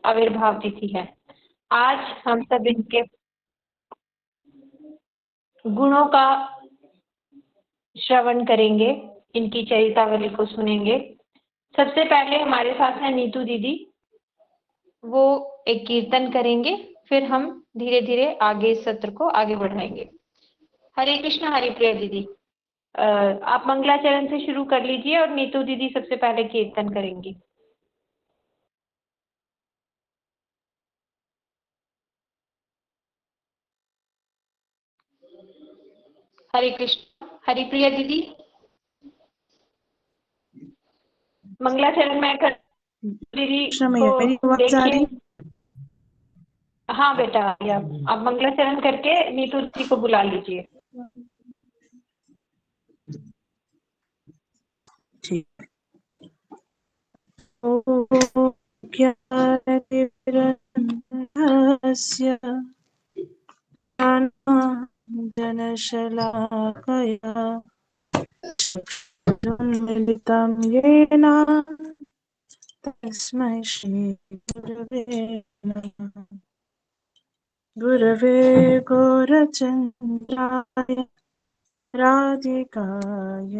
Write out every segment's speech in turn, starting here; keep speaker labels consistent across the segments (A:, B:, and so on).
A: आविर्भाव तिथि है। आज हम सब इनके गुणों का श्रवण करेंगे, इनकी चरितावली को सुनेंगे। सबसे पहले हमारे साथ है नीतू दीदी, वो एक कीर्तन करेंगे, फिर हम धीरे धीरे आगे इस सत्र को आगे बढ़ाएंगे। हरे कृष्ण हरिप्रिया दीदी, आप मंगलाचरण से शुरू कर लीजिए और नीतू दीदी सबसे पहले कीर्तन करेंगी। हरे कृष्ण हरिप्रिया दीदी, मंगलाचरण में कर दीदी को देखिए। हाँ बेटा, आप मंगलाचरण करके नीतू दीदी को बुला लीजिए।
B: ठीक। जनशलाकया मिलितं येन तस्मै श्री गुरवे नमः। गुरवे गौरचन्द्राय राधिकाय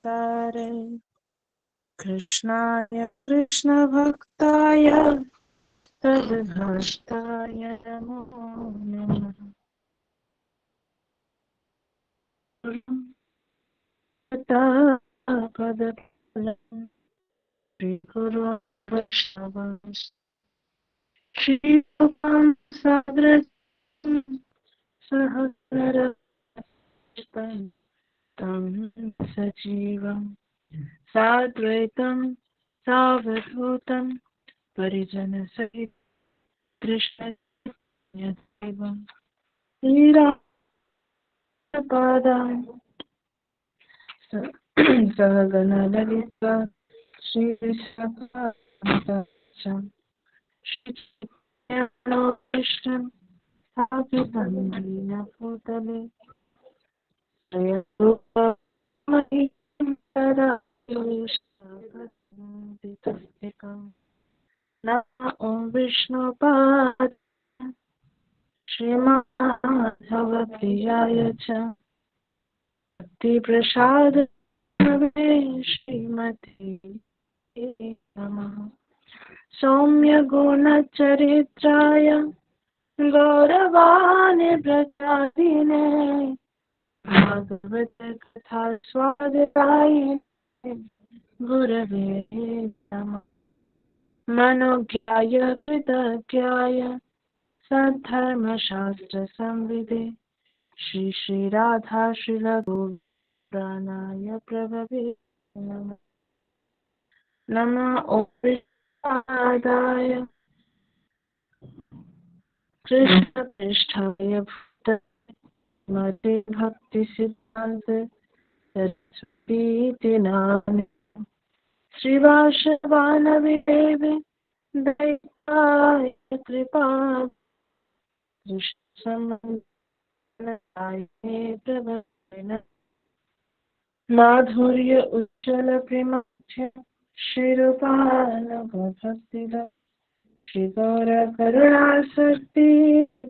B: तारे कृष्णाय कृष्णभक्ताय तद्भक्ताय नमो नमः। पदफलं श्रीगुरो वैष्णवंश श्रीरूपं साग्रजं सहस्ररक्तं तं सजीवं साद्वैतं सावधूतं परिजनसहितं कृष्णदेवं श्रीरामपादान् सहगणललिता श्रीविशाखान्वितं श्रीकृष्णं स्थापितं स्वयंरूपमहिं तदायुष्यं नमो ॐ विष्णुपाद श्रीमाधवप्रियाय च भक्तिप्रसाद श्रीमते नमः। सौम्यगुणचरित्राय गौरवाणि प्रचारिणे भागवत कथा स्वादकाय गुरवे नमः। मनोज्ञाय कृतज्ञाय सद्धर्मशास्त्र संविदे श्री राधा श्रीलघुप्राणाय प्रभवे नमः। नमः ॐ विष्णुपादाय कृष्णपृष्ठाय भूतले भक्ति सिद्धान्त सरस्वती नाम श्रीवासवानवे दैताय कृपा कृष्ण माधुर्य उज्ज्वल प्रेमाख्य श्रीरूपाल भक्तिद श्री गौर करुणासक्ति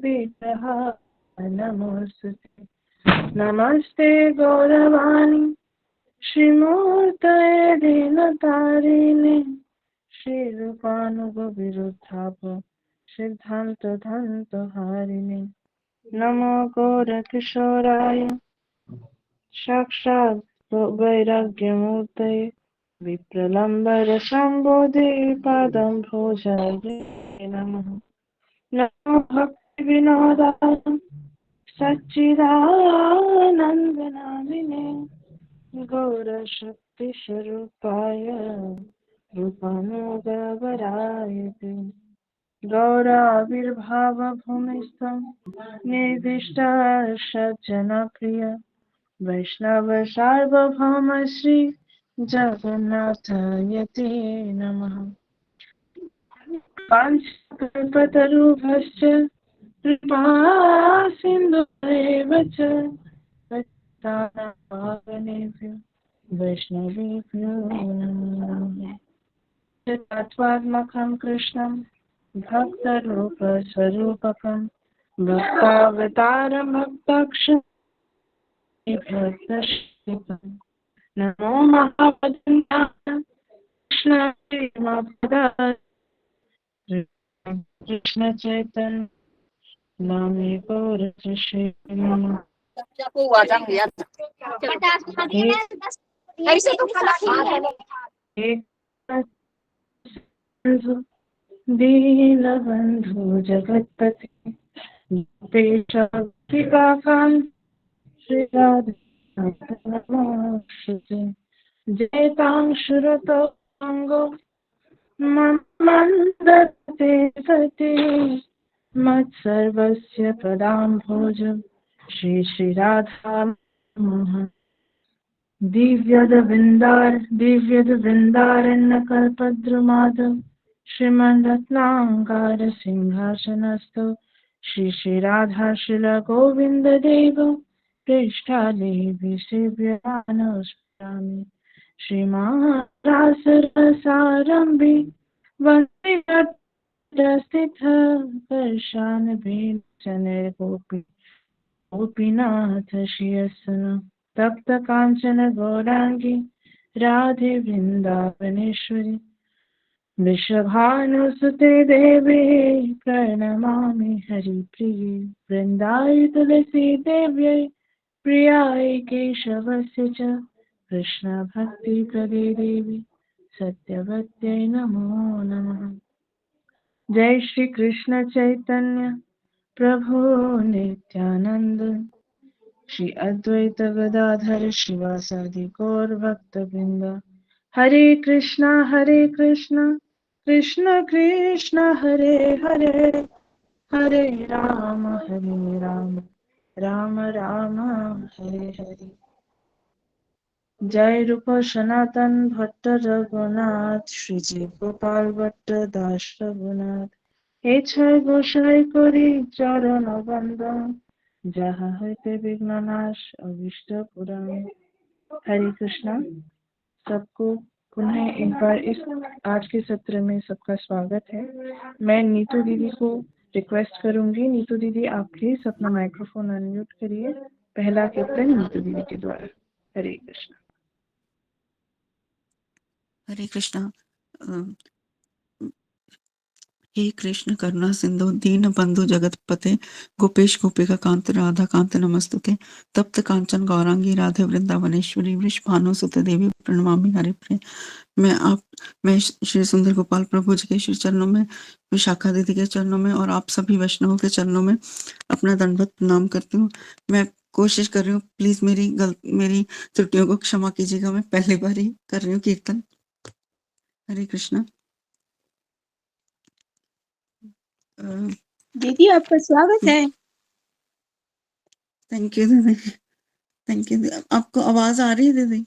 B: विग्रह नमोस्तुते। नमस्ते गौरवाणी श्रीमूर्तये दीनतारिणे श्रीरूपानुगविरुद्धाप सिद्धान्त धन्त हारिणे नमो गौरकिशोराय साक्षात् वैराग्यमूर्तये विप्रलम्बर संबोधि पादं भोजाये नमः। नमो भक्ति विनोदाय सच्चिदानन्दनामिने गौरशक्ति स्वरूपाय रूपानुगवराय ते गौराविर्भाव भूमिस्थं निर्दिष्ट सज्जनप्रिय वैष्णव सार्वभौम श्री जगन्नाथाय ते नमः। वाञ्छाकल्पतरुभ्यश्च कृपा सिन्धुभ्येव च पतितानां पावनेभ्यो वैष्णवेभ्यो नमो नमः। तत्त्वात्मकं कृष्णं भक्तरूप स्वरूपकं भक्तावतारं भक्ताक्षभक्तशिवं नमो महापद्मनाभ कृष्ण चैतन्य नामे गौरचषे दीनबन्धु जगत्पते गोपेशकान्त श्रीराधे जयतां अङ्गो मन्दते सति मत्सर्वस्य प्रदां भोज श्रीराधा दिव्यद्वृन्दारण्यकल्पद्रुमाद श्रीमन्रत्नाङ्गार सिंहासनस्थो श्रीराधा गोविन्ददेव पृष्ठादेवी सेव्यमानस्मरामि श्रीमारासरसारम्भे वन्दे स्थित कर्षानभीषणगोपी गोपीनाथ श्रीयसन तप्त कांचन गौरांगी राधे वृंदावनेश्वरी वृषभानुसुते देवी प्रणमामि हरिप्रिये वृन्दाय तुलसी देव्यै प्रियाय केशवस्य च कृष्ण भक्ति प्रदे देवी सत्यवत्यै नमो नमः। जय श्री कृष्ण चैतन्य प्रभु नित्यानंद श्री अद्वैत गदाधर शिवासादि गौर भक्त वृंद हरे कृष्णा कृष्ण कृष्ण हरे हरे हरे राम राम राम हरे हरे। जय रूप सनातन भट्ट रघुनाथ श्री जी गोपाल भट्ट दास रघुनाथ हे छय गोसाई करी चरण बंदन जहाँ हते विघ्न नाश अविष्ट पुराण। हरे कृष्णा। सबको पुनः एक बार इस आज के सत्र में सबका स्वागत है। मैं नीतू दीदी को रिक्वेस्ट करूंगी, नीतू दीदी आप प्लीज अपना माइक्रोफोन अनम्यूट करिए। पहला कीर्तन नीतू दीदी के द्वारा। हरे कृष्णा।
C: हरे कृष्णा। हे कृष्ण करुणा सिंधु दीन बंधु जगतपते गोपेश गोपिका कांत राधा कांत नमस्तुते तप्त कांचन गौरांगी राधे वृंदावनेश्वरी वृषभानुसुते देवी प्रणमामि हरिप्रिय। मैं श्री सुंदर गोपाल प्रभु जी के श्री चरणों में, विशाखा दीदी के चरणों में और आप सभी वैष्णवों के चरणों में अपना दंडवत प्रणाम करती हूँ। मैं कोशिश कर रही हूँ, प्लीज मेरी त्रुटियों को क्षमा कीजिएगा। मैं पहली बार ही कर रही हूँ कीर्तन। हरे कृष्णा।
D: दीदी आपका स्वागत है।
C: थैंक यू दीदी, थैंक यू। आपको आवाज आ रही है दीदी?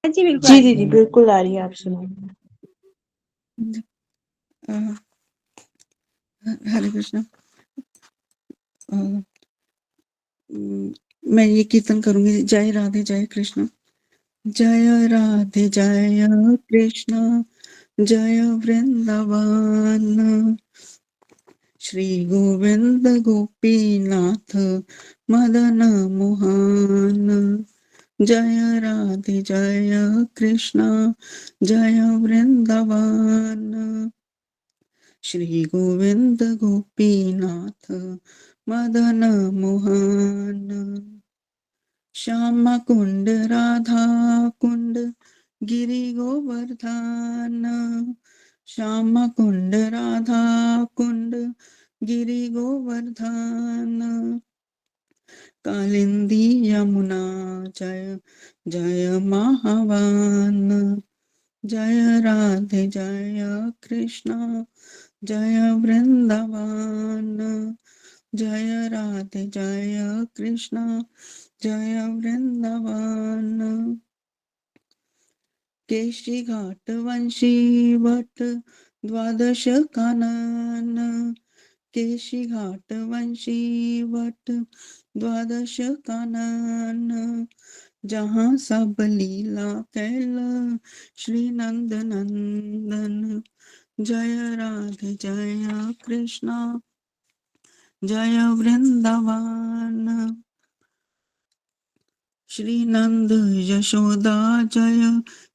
D: जी बिल्कुल।
B: जी दीदी बिल्कुल आ रही है, आप सुनाइए।
C: हरे कृष्णा। मैं ये कीर्तन करूंगी। जय राधे जय कृष्ण। जय राधे जय कृष्ण जय वृंदावन श्री गोविंद गोपीनाथ मदन मोहन। जय राधे जय कृष्ण जय वृंदावन श्री गोविंद गोपीनाथ मदन मोहन। श्याम कुंड राधा कुंड गिरि गोवर्धन श्याम कुंड राधा कुंड गिरि गोवर्धन कालिंदी यमुना जय जय महावन। जय राधे जय कृष्ण जय वृंदावन जय राधे जय कृष्ण जय वृंदावन। केशी घाट वंशी भट्ट द्वादश कानन केशी घाट वंशी भट्ट द्वादश कानन जहाँ सब लीला कैल श्री नंद नंदन। जय राधे जय कृष्ण जय वृंदावन श्री नंद यशोदा जय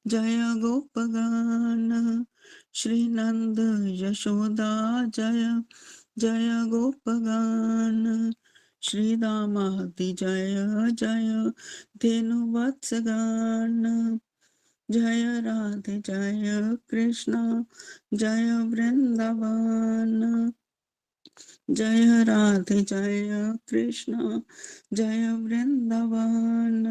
C: जय गोपगान श्री नंद यशोदा जय जय गोपगान श्री दामादि जय जय धेनु वत्सगान जय राधे जय कृष्ण जय वृंदावन जय राधे जय कृष्ण जय वृंदावन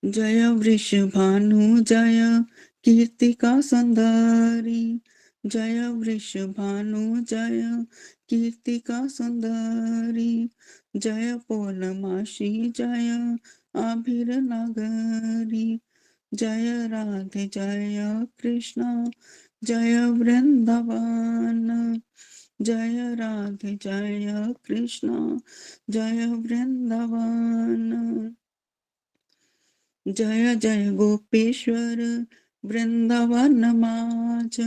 C: जय वृषभानु जय कीर्तिका सुंदरी जय वृषभानु जय कीर्तिका सुंदरी जय पौर्णमासी जय आभिर नगरी जय राधे जय कृष्ण जय वृंदावन जय राधे जय कृष्ण जय वृंदावन जय जय गोपेश्वर वृंदावन माज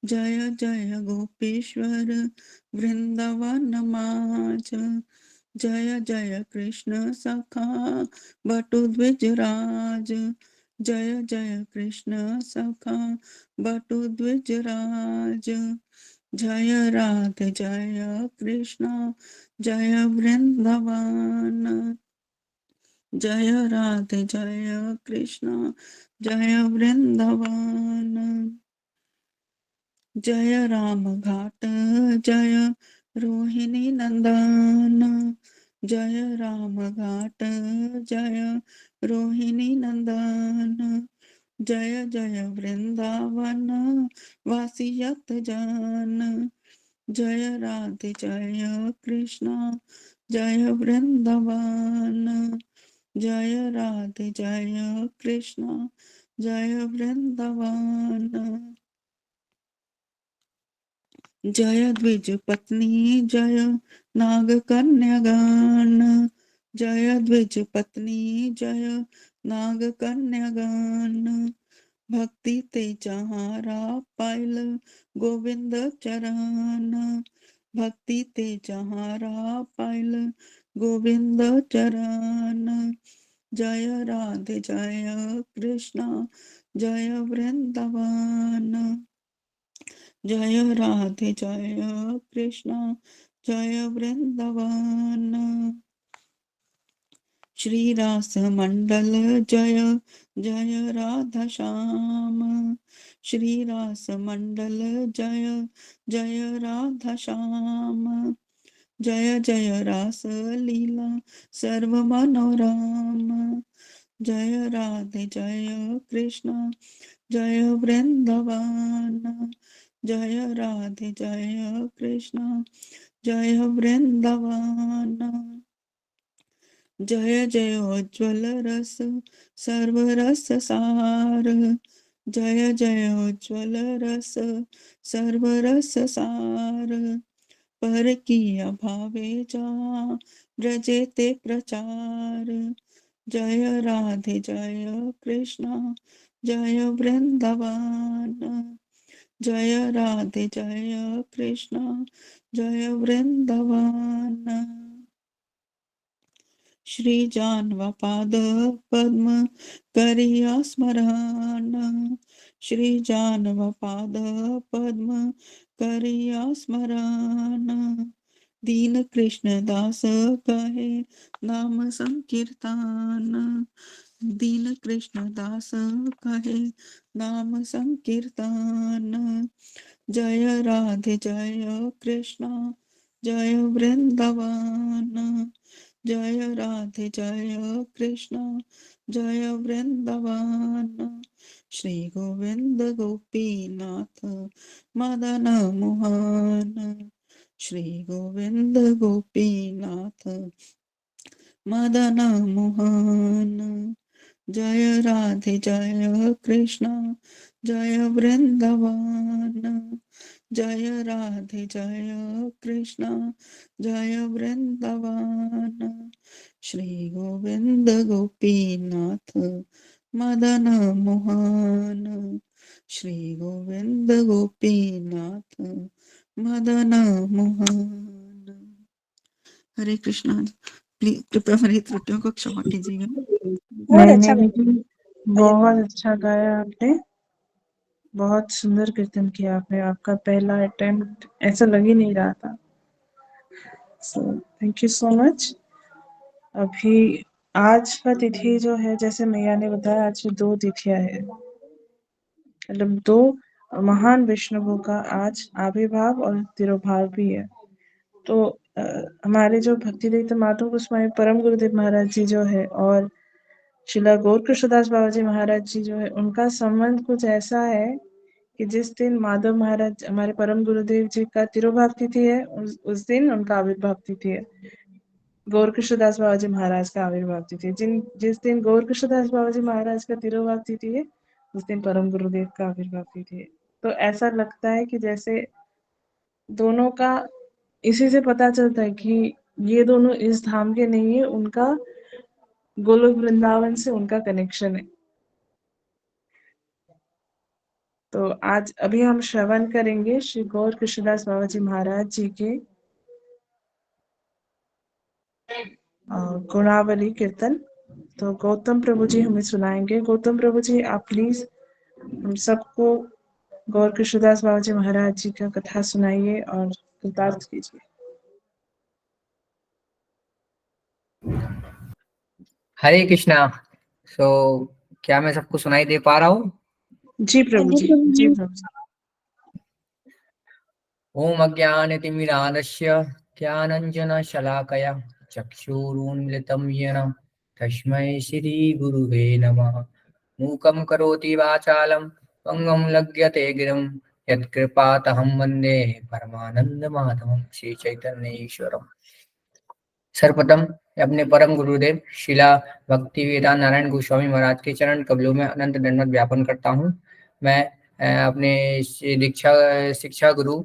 C: जय जय गोपेश्वर वृंदावन माज जय जय कृष्ण सखा बटु द्विजराज जय जय कृष्ण सखा बटु द्विजराज जय राधे जय कृष्ण जय वृंदावन जय राधे जय कृष्ण जय वृंदावन जय राम घाट जय रोहिणी नंदन जय राम घाट जय रोहिणी नंदन जय जय वृंदावन वासियत जन जय राधे जय कृष्ण जय वृंदावन जय राधे जय कृष्ण जय वृंदावन जय द्विज पत्नी जय नाग कन्यागान जय द्विज पत्नी जय नाग कन्यागान भक्ति ते जहारा पायल गोविंद चरण भक्ति ते जहारा पायल गोविंद चरण जय राधे जय कृष्ण जय वृंदावन जय राधे जय कृष्ण जय वृंदावन श्री रास मंडल जय जय राधा श्याम श्री रास मंडल जय जय राधा श्याम जय जय रास लीला सर्व मनोरम जय राधे जय कृष्ण जय वृंदावन जय राधे जय कृष्ण जय वृंदावन जय जय उज्ज्वल रस सर्व रस सार जय जय उज्ज्वल रस सर्व रस सार पर किया भावे जा ब्रजे ते प्रचार जय राधे जय कृष्ण जय वृंदावन जय राधे जय कृष्ण जय वृंदावन श्री जानवा पाद पद्म करिया स्मरण श्री जानवा पाद पद्म करिया स्मरण दीन कृष्ण दास कहे नाम संकीर्तन दीन कृष्ण दास कहे नाम संकीर्तन जय राधे जय कृष्ण जय वृंदावन जय राधे जय कृष्ण जय वृंदावन श्री गोविंद गोपीनाथ मदन मोहन श्री गोविंद गोपीनाथ मदन मोहन जय राधे जय कृष्ण जय वृंदावन जय राधे जय कृष्ण जय वृंदावन श्री गोविंद गोपीनाथ मदन मोहन श्री गोविंद गोपीनाथ मदन मोहन। हरे कृष्णा। प्लीज कृपया मेरी त्रुटियों को क्षमा कीजिएगा।
D: बहुत
B: मैंने
D: अच्छा
B: भी बहुत अच्छा गाया आपने, बहुत सुंदर कीर्तन किया आपने। आपका पहला अटेम्प्ट ऐसा लग ही नहीं रहा था। So thank you so much. अभी आज का तिथि जो है, जैसे मैया ने बताया, आज 2 तिथियां है, मतलब 2 महान वैष्णवों का आज आविर्भाव और तिरोभाव भी है। तो हमारे जो भक्ति रहित माधव गोस्वामी परम गुरुदेव महाराज जी जो है और श्रीला गौर कृष्णदास बाबा जी महाराज जी जो है, उनका संबंध कुछ ऐसा है कि जिस दिन माधव महाराज हमारे परम गुरुदेव जी का तिरोभाव तिथि है, उस दिन उनका आविर्भाव तिथि है। गौर कृष्णदास बाबा जी महाराज का आविर्भाव तिथि है। जिस दिन गौर कृष्णदास बाबा जी महाराज का तिरोभाव तिथि है, उस दिन परम गुरुदेव का आविर्भाव तिथि है। तो ऐसा लगता है कि जैसे दोनों का, इसी से पता चलता है कि ये दोनों इस धाम के नहीं है, उनका गोलोक वृंदावन से उनका कनेक्शन है। तो आज अभी हम श्रवण करेंगे श्री गौर कृष्णदास बाबा जी महाराज जी के गुणावली कीर्तन। तो गौतम प्रभु जी हमें सुनाएंगे। गौतम प्रभु जी, आप प्लीज हम सबको गौर कृष्णदास बाबा जी महाराज जी का कथा सुनाइए और कृतार्थ कीजिए।
E: हरे कृष्णा। सो क्या मैं सबको सुनाई दे पा रहा हूँ?
B: जी प्रभु जी, जी प्रभु जी।
E: ओम अज्ञानतिमिरान्धस्य ज्ञानाञ्जनशलाकया चक्षुरुन्मिलितं येन तस्मै श्रीगुरुवे नमः। मूकं करोति वाचालं पंगुं लङ्घयते गिरिं यत्कृपातहं वन्दे परमानन्दमाधवं श्रीचैतन्येश्वरम्। सर्वप्रथम अपने परम गुरुदेव शिला भक्ति वेदांत नारायण गोस्वामी महाराज के चरण कमलों में अनंत दंडवत ज्ञापन करता हूँ। मैं अपने शिक्षा गुरु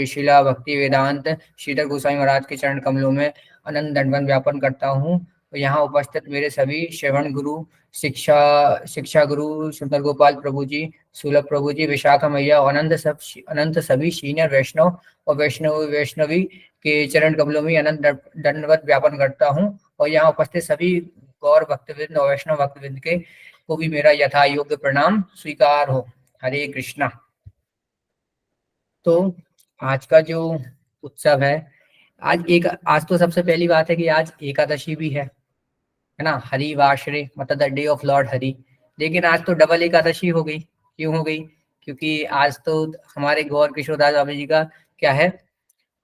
E: शिला भक्ति वेदांत श्रीधर गोस्वामी महाराज के चरण कमलों में अनंत दंडवत ज्ञापन करता हूँ। यहाँ उपस्थित मेरे सभी श्रवण गुरु, शिक्षा गुरु सुंदर गोपाल प्रभु जी, सुलभ प्रभु जी, विशाखा मैया और अनंत सभी सीनियर वैष्णव और वैष्णवी के चरण कमलों में अनंत दंडवत ज्ञापन करता हूँ। और यहाँ उपस्थित सभी गौर भक्तवृंद और वैष्णव भक्तवृंद के को भी मेरा यथा योग्य प्रणाम स्वीकार हो। हरे कृष्णा। तो आज का जो उत्सव है, आज तो सबसे पहली बात है कि आज एकादशी भी है ना, हरि वाशरे मतलब the day of Lord Hari. लेकिन आज तो डबल एकादशी हो गई। क्यों हो गई? क्योंकि आज तो हमारे गौर किशोरदास बाबा जी का क्या है,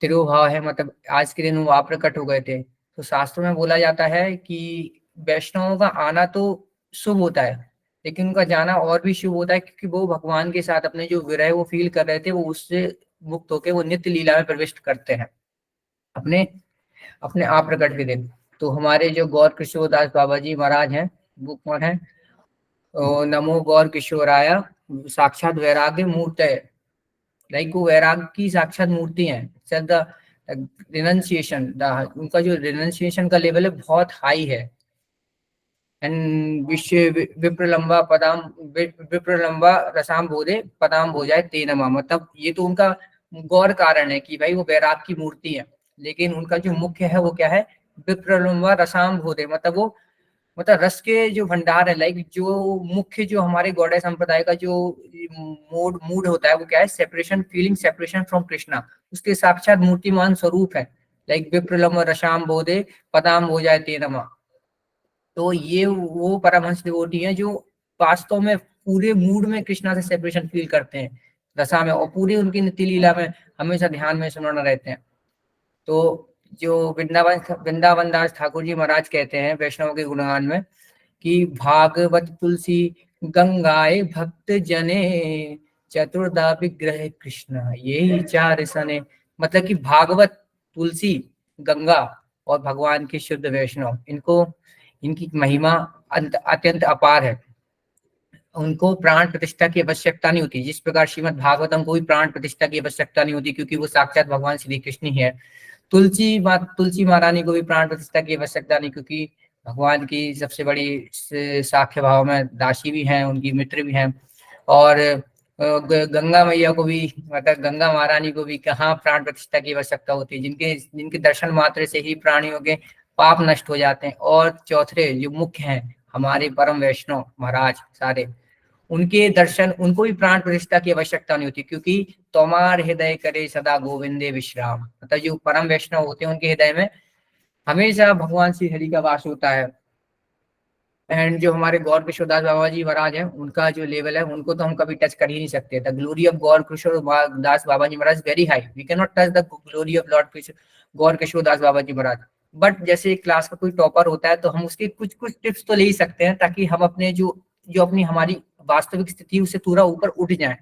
E: तिरुभाव है, मतलब आज के दिन वो आप प्रकट हो गए थे। तो शास्त्रों में बोला जाता है कि वैष्णवों का आना तो शुभ होता है, लेकिन उनका जाना और भी शुभ होता है, क्योंकि वो भगवान के साथ अपने जो विरह वो फील कर रहे थे, वो उससे मुक्त होकर वो नित्य लीला में प्रविष्ट करते हैं अपने अपने आप प्रकट के दिन। तो हमारे जो गौर किशोरदास बाबा जी महाराज हैं, वो कौन है? नमो गौर किशोराय साक्षात वैराग्य मूर्ति, लाइक वो वैराग्य की साक्षात मूर्ति है। रिनंसिएशन, उनका जो रिनंसिएशन का लेवल है बहुत हाई है। एंड विप्रलंबा रसाम बोधे पदाम भोजाए ते नमा, मतलब ये तो उनका गौर कारण है कि भाई वो वैराग की मूर्ति है। लेकिन उनका जो मुख्य है वो क्या है? विप्रलंबा रसाम बोधे, मतलब रस के जो भंडार है, लाइक जो मुख्य जो हमारे गौड़े संप्रदाय का जो मूड होता है वो क्या है? Separation, feeling separation from Krishna, उसके साक्षात मूर्तिमान स्वरूप है। लाइक विप्रलंब रसाम बोधे पदाम हो जाए ते नमा। तो ये वो परमहंस डिवोटी है जो वास्तव में पूरे मूड में कृष्णा से सेपरेशन फील करते हैं रसा में, और पूरी उनकी नित्य लीला में हमेशा ध्यान में सुनना रहते हैं। तो जो वृंदावन दास ठाकुर जी महाराज कहते हैं वैष्णव के गुणगान में कि भागवत तुलसी गंगाए भक्त जने चतुर्दा विग्रह कृष्ण ये 4 सने, मतलब कि भागवत, तुलसी, गंगा और भगवान के शुद्ध वैष्णव, इनकी महिमा अत्यंत अपार है। उनको प्राण प्रतिष्ठा की आवश्यकता नहीं होती, जिस प्रकार श्रीमद् भागवतम को भी प्राण प्रतिष्ठा की आवश्यकता नहीं होती, क्योंकि वो साक्षात भगवान श्री कृष्ण ही है। तुलसी महारानी को भी प्राण प्रतिष्ठा की आवश्यकता नहीं, क्योंकि भगवान की सबसे बड़ी साख्य भाव में दासी भी हैं, उनकी मित्र भी हैं। और गंगा मैया को भी, मतलब गंगा महारानी को भी कहाँ प्राण प्रतिष्ठा की आवश्यकता होती है, जिनके दर्शन मात्र से ही प्राणियों के पाप नष्ट हो जाते हैं। और चौथे जो मुख्य हैं हमारे परम वैष्णव महाराज सारे, उनके दर्शन, उनको भी प्राण प्रतिष्ठा की आवश्यकता नहीं होती, क्योंकि तोमार हृदय करे सदा गोविंदे विश्राम। मतलब जो परम वैष्णव होते हैं उनके हृदय में हमेशा भगवान श्री हरि का वास होता है। एंड जो हमारे गौर किशोरदास बाबा जी महाराज हैं, उनका जो लेवल है उनको तो हम कभी टच कर ही नहीं सकते। The glory of Gaur Kishor Das Baba ji Maharaj very high, we can not touch the glory of Lord Gaur Kishordas Baba ji Maharaj. But जैसे क्लास का कोई टॉपर होता है तो हम उसके कुछ कुछ टिप्स तो ले ही सकते हैं, ताकि हम अपने जो अपनी हमारी वास्तविक स्थिति उससे थोड़ा ऊपर उठ जाए।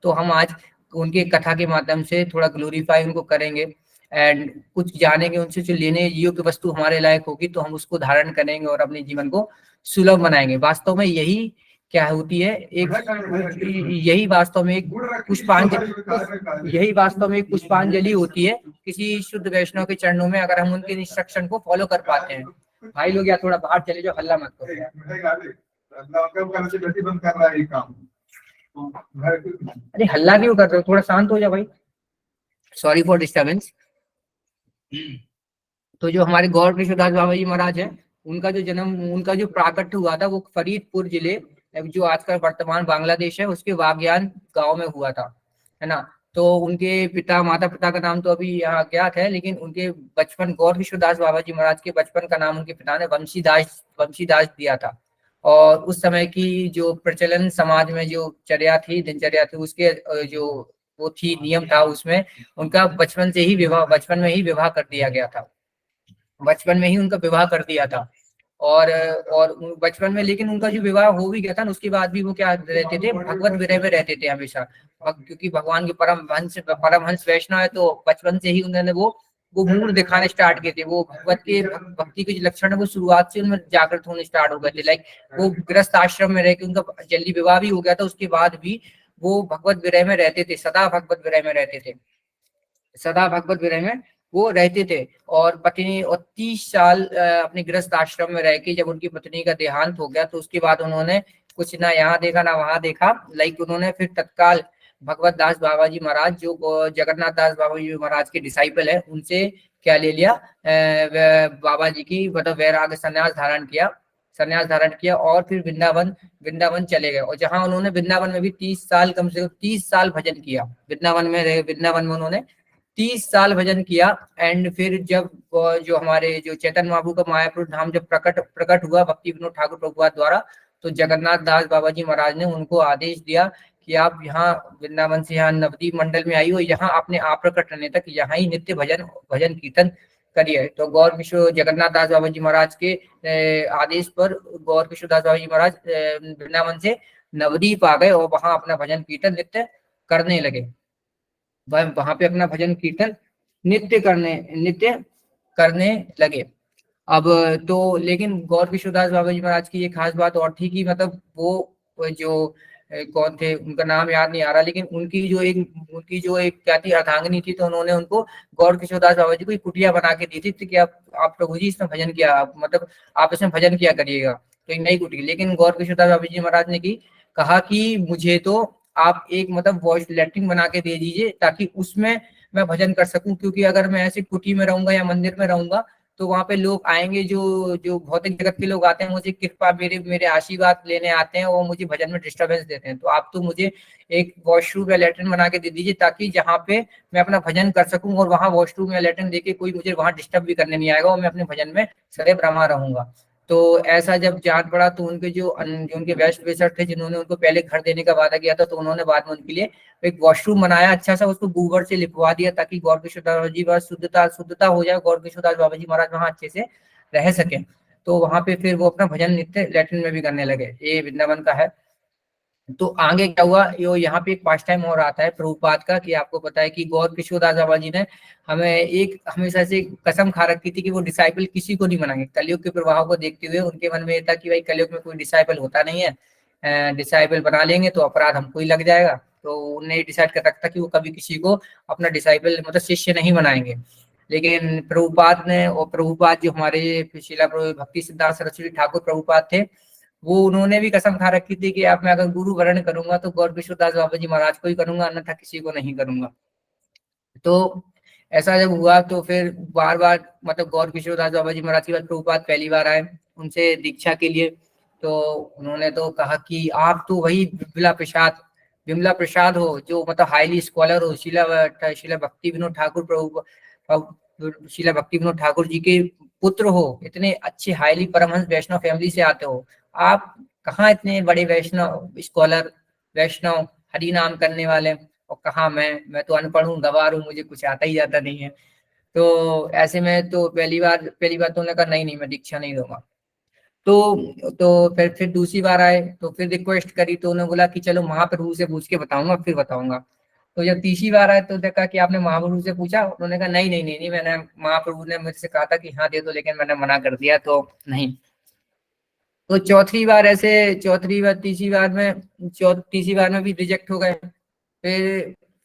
E: तो हम आज उनके कथा के माध्यम से थोड़ा ग्लोरीफाई उनको करेंगे एंड कुछ जानेंगे उनसे, जो लेने योग्य वस्तु हमारे लायक होगी तो हम उसको धारण करेंगे और अपने जीवन को सुलभ बनाएंगे। वास्तव में यही क्या होती है, यही वास्तव में एक पुष्पांजलि होती है किसी शुद्ध वैष्णव के चरणों में, अगर हम उनके इंस्ट्रक्शन को फॉलो कर पाते हैं। भाई लोग या थोड़ा बाहर चले जाओ, हल्ला मत करो। अरे हल्ला क्यों कर रहे हो, थोड़ा शांत हो जाओ भाई, सॉरी फॉर डिस्टर्बेंस। तो जो हमारे गौर किशोरदास बाबा जी महाराज है, उनका जो जन्म, उनका जो प्राकट्य हुआ था वो फरीदपुर जिले, जो आजकल वर्तमान बांग्लादेश है, उसके वाग्यान गांव में हुआ था, है ना। तो उनके पिता, माता पिता का नाम तो अभी यहाँ ज्ञात है, लेकिन उनके बचपन, गौर किशोरदास बाबा जी महाराज के बचपन का नाम उनके पिता ने वंशीदास दिया था। और उस समय की जो प्रचलन समाज में जो दिनचर्या थी, उसके जो वो थी, नियम था, उसमें उनका बचपन में ही विवाह कर दिया गया था। बचपन में ही उनका विवाह कर दिया था। और बचपन में, लेकिन उनका जो विवाह हो भी गया था, उसके बाद भी वो क्या रहते थे, भगवत विरह में रहते थे हमेशा। क्योंकि भगवान के परमहंस वैष्णव है, तो बचपन से ही उन्होंने वो गुण दिखाने स्टार्ट किए थे। वो भक्ति के जो लक्षण है वो शुरुआत से उनमें जागृत होने स्टार्ट हो गए थे। लाइक वो गृहस्थ आश्रम में रह के उनका जल्दी विवाह भी हो गया था, उसके बाद भी वो भगवत विरह में रहते थे, सदा भगवत विरह में वो रहते थे। और पत्नी, और 30 साल अपने गृहस्थ आश्रम में रह के जब उनकी पत्नी का देहांत हो गया, तो उसके बाद उन्होंने कुछ ना यहाँ देखा ना वहां देखा। लाइक उन्होंने फिर तत्काल भगवत दास बाबा जी महाराज, जो जगन्नाथ दास बाबा जी महाराज के डिसाइपल है, उनसे क्या ले लिया, बाबा जी की मतलब वैराग्य संन्यास धारण किया और फिर वृंदावन चले गए। और जहां उन्होंने वृंदावन में भी 30 साल, कम से कम 30 साल भजन किया। वृंदावन में उन्होंने 30 साल भजन किया। एंड फिर जब जो हमारे जो चैतन्य महाप्रभु का मायापुर धाम जब प्रकट हुआ भक्ति विनोद ठाकुर प्रभुपाद द्वारा, तो जगन्नाथ दास बाबा जी महाराज ने उनको आदेश दिया कि आप यहाँ वृंदावन से यहाँ नवदीप मंडल में आई हो, यहाँ अपने आप प्रकट रहने तक यहाँ ही नित्य भजन कीर्तन करिए। तो गौर किशोर जगन्नाथ दास बाबा जी महाराज के आदेश पर गौर किशोर दास बाबा जी महाराज वृंदावन से नवदीप आ गए और वहां अपना भजन कीर्तन नित्य करने लगे। वहां पे अपना भजन कीर्तन नित्य करने लगे। अब तो लेकिन गौर किशोरदास बाबा जी महाराज की ये खास बात और थी कि मतलब वो जो कौन थे, उनका नाम याद नहीं आ रहा, लेकिन उनकी जो एक क्या थी, अर्धांगिनी थी। तो उन्होंने उनको, गौर किशोरदास बाबा जी को एक कुटिया बना के दी थी कि आप प्रभु जी इसमें भजन किया, मतलब आप इसमें भजन किया करिएगा। तो एक नई कुटिया, लेकिन गौर किशोरदास बाबा जी महाराज ने कहा कि मुझे तो आप एक मतलब वॉइस लेटरिन बना के दे दीजिए, ताकि उसमें मैं भजन कर सकूं। क्योंकि अगर मैं ऐसे कुटी में रहूंगा या मंदिर में रहूंगा तो वहां पे लोग आएंगे, जो भौतिक जगत के लोग आते हैं, मुझे कृपा, मेरे आशीर्वाद लेने आते हैं, और मुझे भजन में डिस्टर्बेंस देते हैं। तो आप तो मुझे एक वॉशरूम या लेटरिन बना के दे दीजिए, ताकि जहाँ पे मैं अपना भजन कर सकूं, और वहां वॉशरूम या लेटरिन देके कोई मुझे वहां डिस्टर्ब भी करने नहीं आएगा, और मैं अपने भजन में सदैव रमा रहूंगा। तो ऐसा जब जान पड़ा, तो उनके जो उनके वेस्ट वेसर थे, जिन्होंने उनको पहले घर देने का वादा किया था, तो उन्होंने बाद में उनके लिए एक वॉशरूम बनाया अच्छा सा, उसको गोबर से लिपवा दिया, ताकि गौर किशोरदास जी शुद्धता हो जाए, गौर किशोरदास बाबा जी महाराज वहां अच्छे से रह सके। तो वहां पे फिर वो अपना भजन नित्य लैट्रिन में भी करने लगे। ये वृंदावन का है। तो आगे क्या हुआ, यहाँ पे एक पास टाइम और आता है प्रभुपाद का, कि आपको पता है कि गौर किशोरदास बाबा जी ने हमेशा से कसम खा रखी थी कि वो डिसाइपल किसी को नहीं बनाएंगे। कलयुग के प्रभाव को देखते हुए उनके मन में था कि भाई कलयुग में कोई डिसाइपल होता नहीं है, डिसाइपल बना लेंगे तो अपराध हमको ही लग जाएगा। तो उन्हें डिसाइड कर रखा कि वो कभी किसी को अपना डिसाइपल मतलब शिष्य नहीं बनाएंगे। लेकिन प्रभुपाद जो हमारे शिला भक्ति सिद्धांत सरस्वती ठाकुर प्रभुपाद थे, वो उन्होंने भी कसम खा रखी थी कि आप मैं अगर गुरु वर्ण करूंगा तो गौर किशोरदास बाबा जी महाराज को ही करूंगा, अन्यथा किसी को नहीं करूंगा। तो ऐसा जब हुआ तो फिर बार बार मतलब गौर किशोरदास बाबा जी महाराज के बाद प्रभुपाद पहली बार आए उनसे दीक्षा के लिए। तो उन्होंने तो कहा कि आप तो वही विमला प्रसाद हो जो मतलब हाईली स्कॉलर हो, शिला भक्ति विनोद ठाकुर शिला भक्ति विनोद ठाकुर जी के पुत्र हो, इतने अच्छे हाईली परमहंस वैष्णव फैमिली से आते हो, आप कहाँ इतने बड़े वैष्णव स्कॉलर वैष्णव हरि नाम करने वाले, और कहा मैं तो अनपढ़ हूँ, गवार हूँ, मुझे कुछ आता ही जाता नहीं है। तो ऐसे में तो पहली बार तो उन्होंने कहा नहीं मैं दीक्षा नहीं दूंगा। तो फिर दूसरी बार आए तो फिर रिक्वेस्ट करी तो उन्होंने बोला कि चलो महाप्रभु से पूछ के बताऊंगा फिर बताऊंगा। तो जब तीसरी बार आए तो देखा कि आपने महाप्रभु से पूछा, उन्होंने कहा नहीं मैंने महाप्रभु ने मुझसे कहा था कि हाँ दे दो, लेकिन मैंने मना कर दिया तो नहीं। तो तीसरी बार में भी रिजेक्ट हो गए।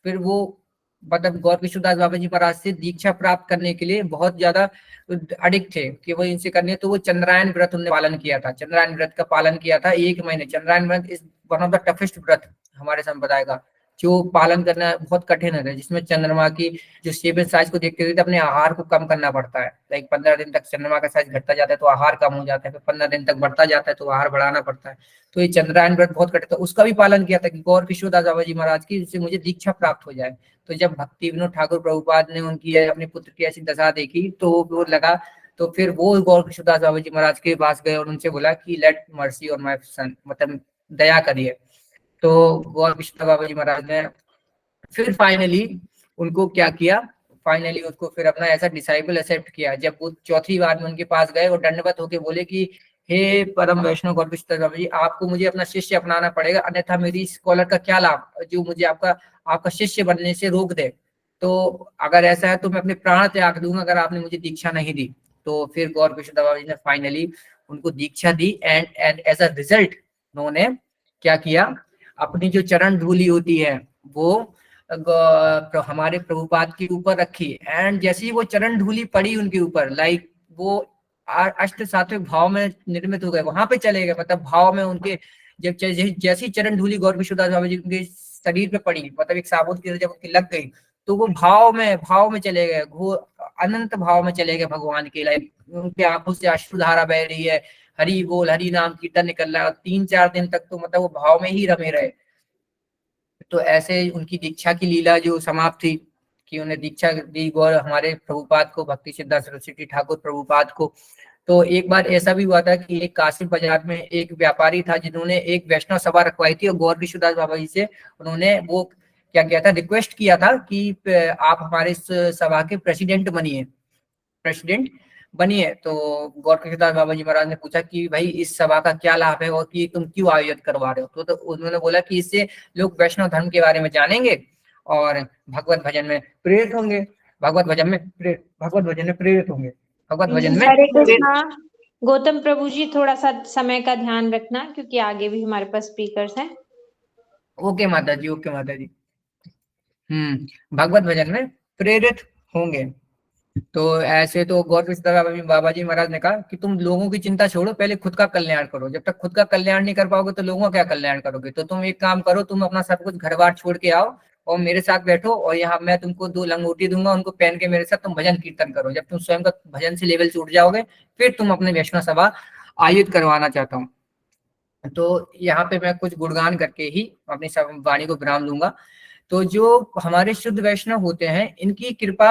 E: फिर वो मतलब गौर किशोरदास बाबा जी महाराज से दीक्षा प्राप्त करने के लिए बहुत ज्यादा अडिक्ट थे कि वो इनसे करने, तो वो चंद्रायन व्रत उन्होंने पालन किया था, चंद्रायन व्रत का पालन किया था 1 महीने। चंद्रायन व्रत is one of the toughest व्रत हमारे संप्रदाय का, जो पालन करना बहुत कठिन है, जिसमें चंद्रमा की जो सेवन साइज को देखते हुए अपने आहार को कम करना पड़ता है। लाइक 15 दिन तक चंद्रमा का साइज घटता जाता है तो आहार कम हो जाता है, फिर 15 दिन तक बढ़ता जाता है तो आहार बढ़ाना पड़ता है। तो ये चंद्रायन व्रत बहुत कठिन था, उसका भी पालन किया था कि गौर किशोरदास बाबा जी महाराज की जिससे मुझे दीक्षा प्राप्त हो जाए। तो जब भक्ति विनोद ठाकुर प्रभुपाद ने उनकी अपने पुत्र की ऐसी दशा देखी तो वो लगा, तो फिर वो गौर किशोरदास बाबा जी महाराज के पास गए और उनसे बोला कि let mercy on my son, मतलब दया करिए। तो गौर किशोरदास बाबा जी महाराज ने फिर फाइनली उनको क्या किया, फाइनली उसको फिर अपना ऐसा डिसाइबल एक्सेप्ट किया। जब वो चौथी बार में उनके पास गए और दंडवत होके बोले कि हे परम वैष्णव गौर किशोरदास बाबा जी, आपको मुझे अपना शिष्य अपनाना पड़ेगा, अन्यथा मेरी स्कॉलर का क्या लाभ जो मुझे आपका शिष्य बनने से रोक दे। तो अगर ऐसा है तो मैं अपने प्राण त्याग दूंगा अगर आपने मुझे दीक्षा नहीं दी। तो फिर गौर किशोरदास बाबा जी ने फाइनली उनको दीक्षा दी एंड एज अ रिजल्ट उन्होंने क्या किया, अपनी जो चरण धूलि होती है वो हमारे प्रभुपाद के ऊपर रखी, एंड जैसे ही वो चरण धूलि पड़ी उनके ऊपर, लाइक वो अष्ट सात्विक भाव में निर्मित हो गए, वहां पे चले गए, मतलब भाव में उनके जब जैसी चरण धूलि गौर किशोरदास बाबा जी के शरीर पे पड़ी, मतलब एक साबुत की जब उनकी लग गई तो वो भाव में चले गए, घोर अनंत भाव में चले गए भगवान के। लाइक उनके आंखों से अश्रुधारा बह रही है, हरि बोल हरि नाम कीर्तन निकल रहा है, 3-4 दिन तक तो मतलब वो भाव में ही रमे रहे। तो ऐसे उनकी दीक्षा की लीला जो समाप्त थी कि उन्हें दीक्षा दी गौर हमारे प्रभुपाद को, भक्ति सिद्धार्थ सरस्वती ठाकुर प्रभुपाद को। तो एक बार ऐसा भी हुआ था कि एक काशी बाजार में एक व्यापारी था जिन्होंने एक वैष्णव सभा रखवाई थी और गौर किशोरदास बाबा जी से उन्होंने वो क्या किया था, रिक्वेस्ट किया था कि आप हमारे इस सभा के प्रेसिडेंट बनिए। तो गौर किशोरदास बाबा जी महाराज ने पूछा कि भाई इस सभा का क्या लाभ है और कि तुम क्यों आयोजित करवा रहे हो। तो उन्होंने बोला कि इससे लोग वैष्णव धर्म के बारे में जानेंगे और भगवत भजन में प्रेरित होंगे, भगवत भजन में प्रेरित होंगे, भगवत भजन में।
A: हरे कृष्णा। गौतम प्रभु जी थोड़ा सा समय का ध्यान रखना क्योंकि आगे भी हमारे पास स्पीकर्स हैं।
E: ओके माता जी, ओके माता जी। भगवत भजन में प्रेरित होंगे। तो ऐसे तो गौर किशोरदास बाबा जी महाराज ने कहा कि तुम लोगों की चिंता छोड़ो, पहले खुद का कल्याण करो। जब तक खुद का कल्याण नहीं कर पाओगे तो लोगों का क्या कल्याण करोगे। तो तुम एक काम करो, तुम अपना सब कुछ घर बार छोड़ के आओ और मेरे साथ बैठो और यहाँ मैं तुमको 2 लंगोटी दूंगा, उनको पहन के मेरे साथ तुम भजन कीर्तन करो। जब तुम स्वयं का भजन से लेवल से उठ जाओगे फिर तुम अपने वैष्णव सभा आयोजित करवाना चाहता हूँ। तो यहाँ पे मैं कुछ गुणगान करके ही अपनी वाणी को विराम दूंगा। तो जो हमारे शुद्ध वैष्णव होते हैं इनकी कृपा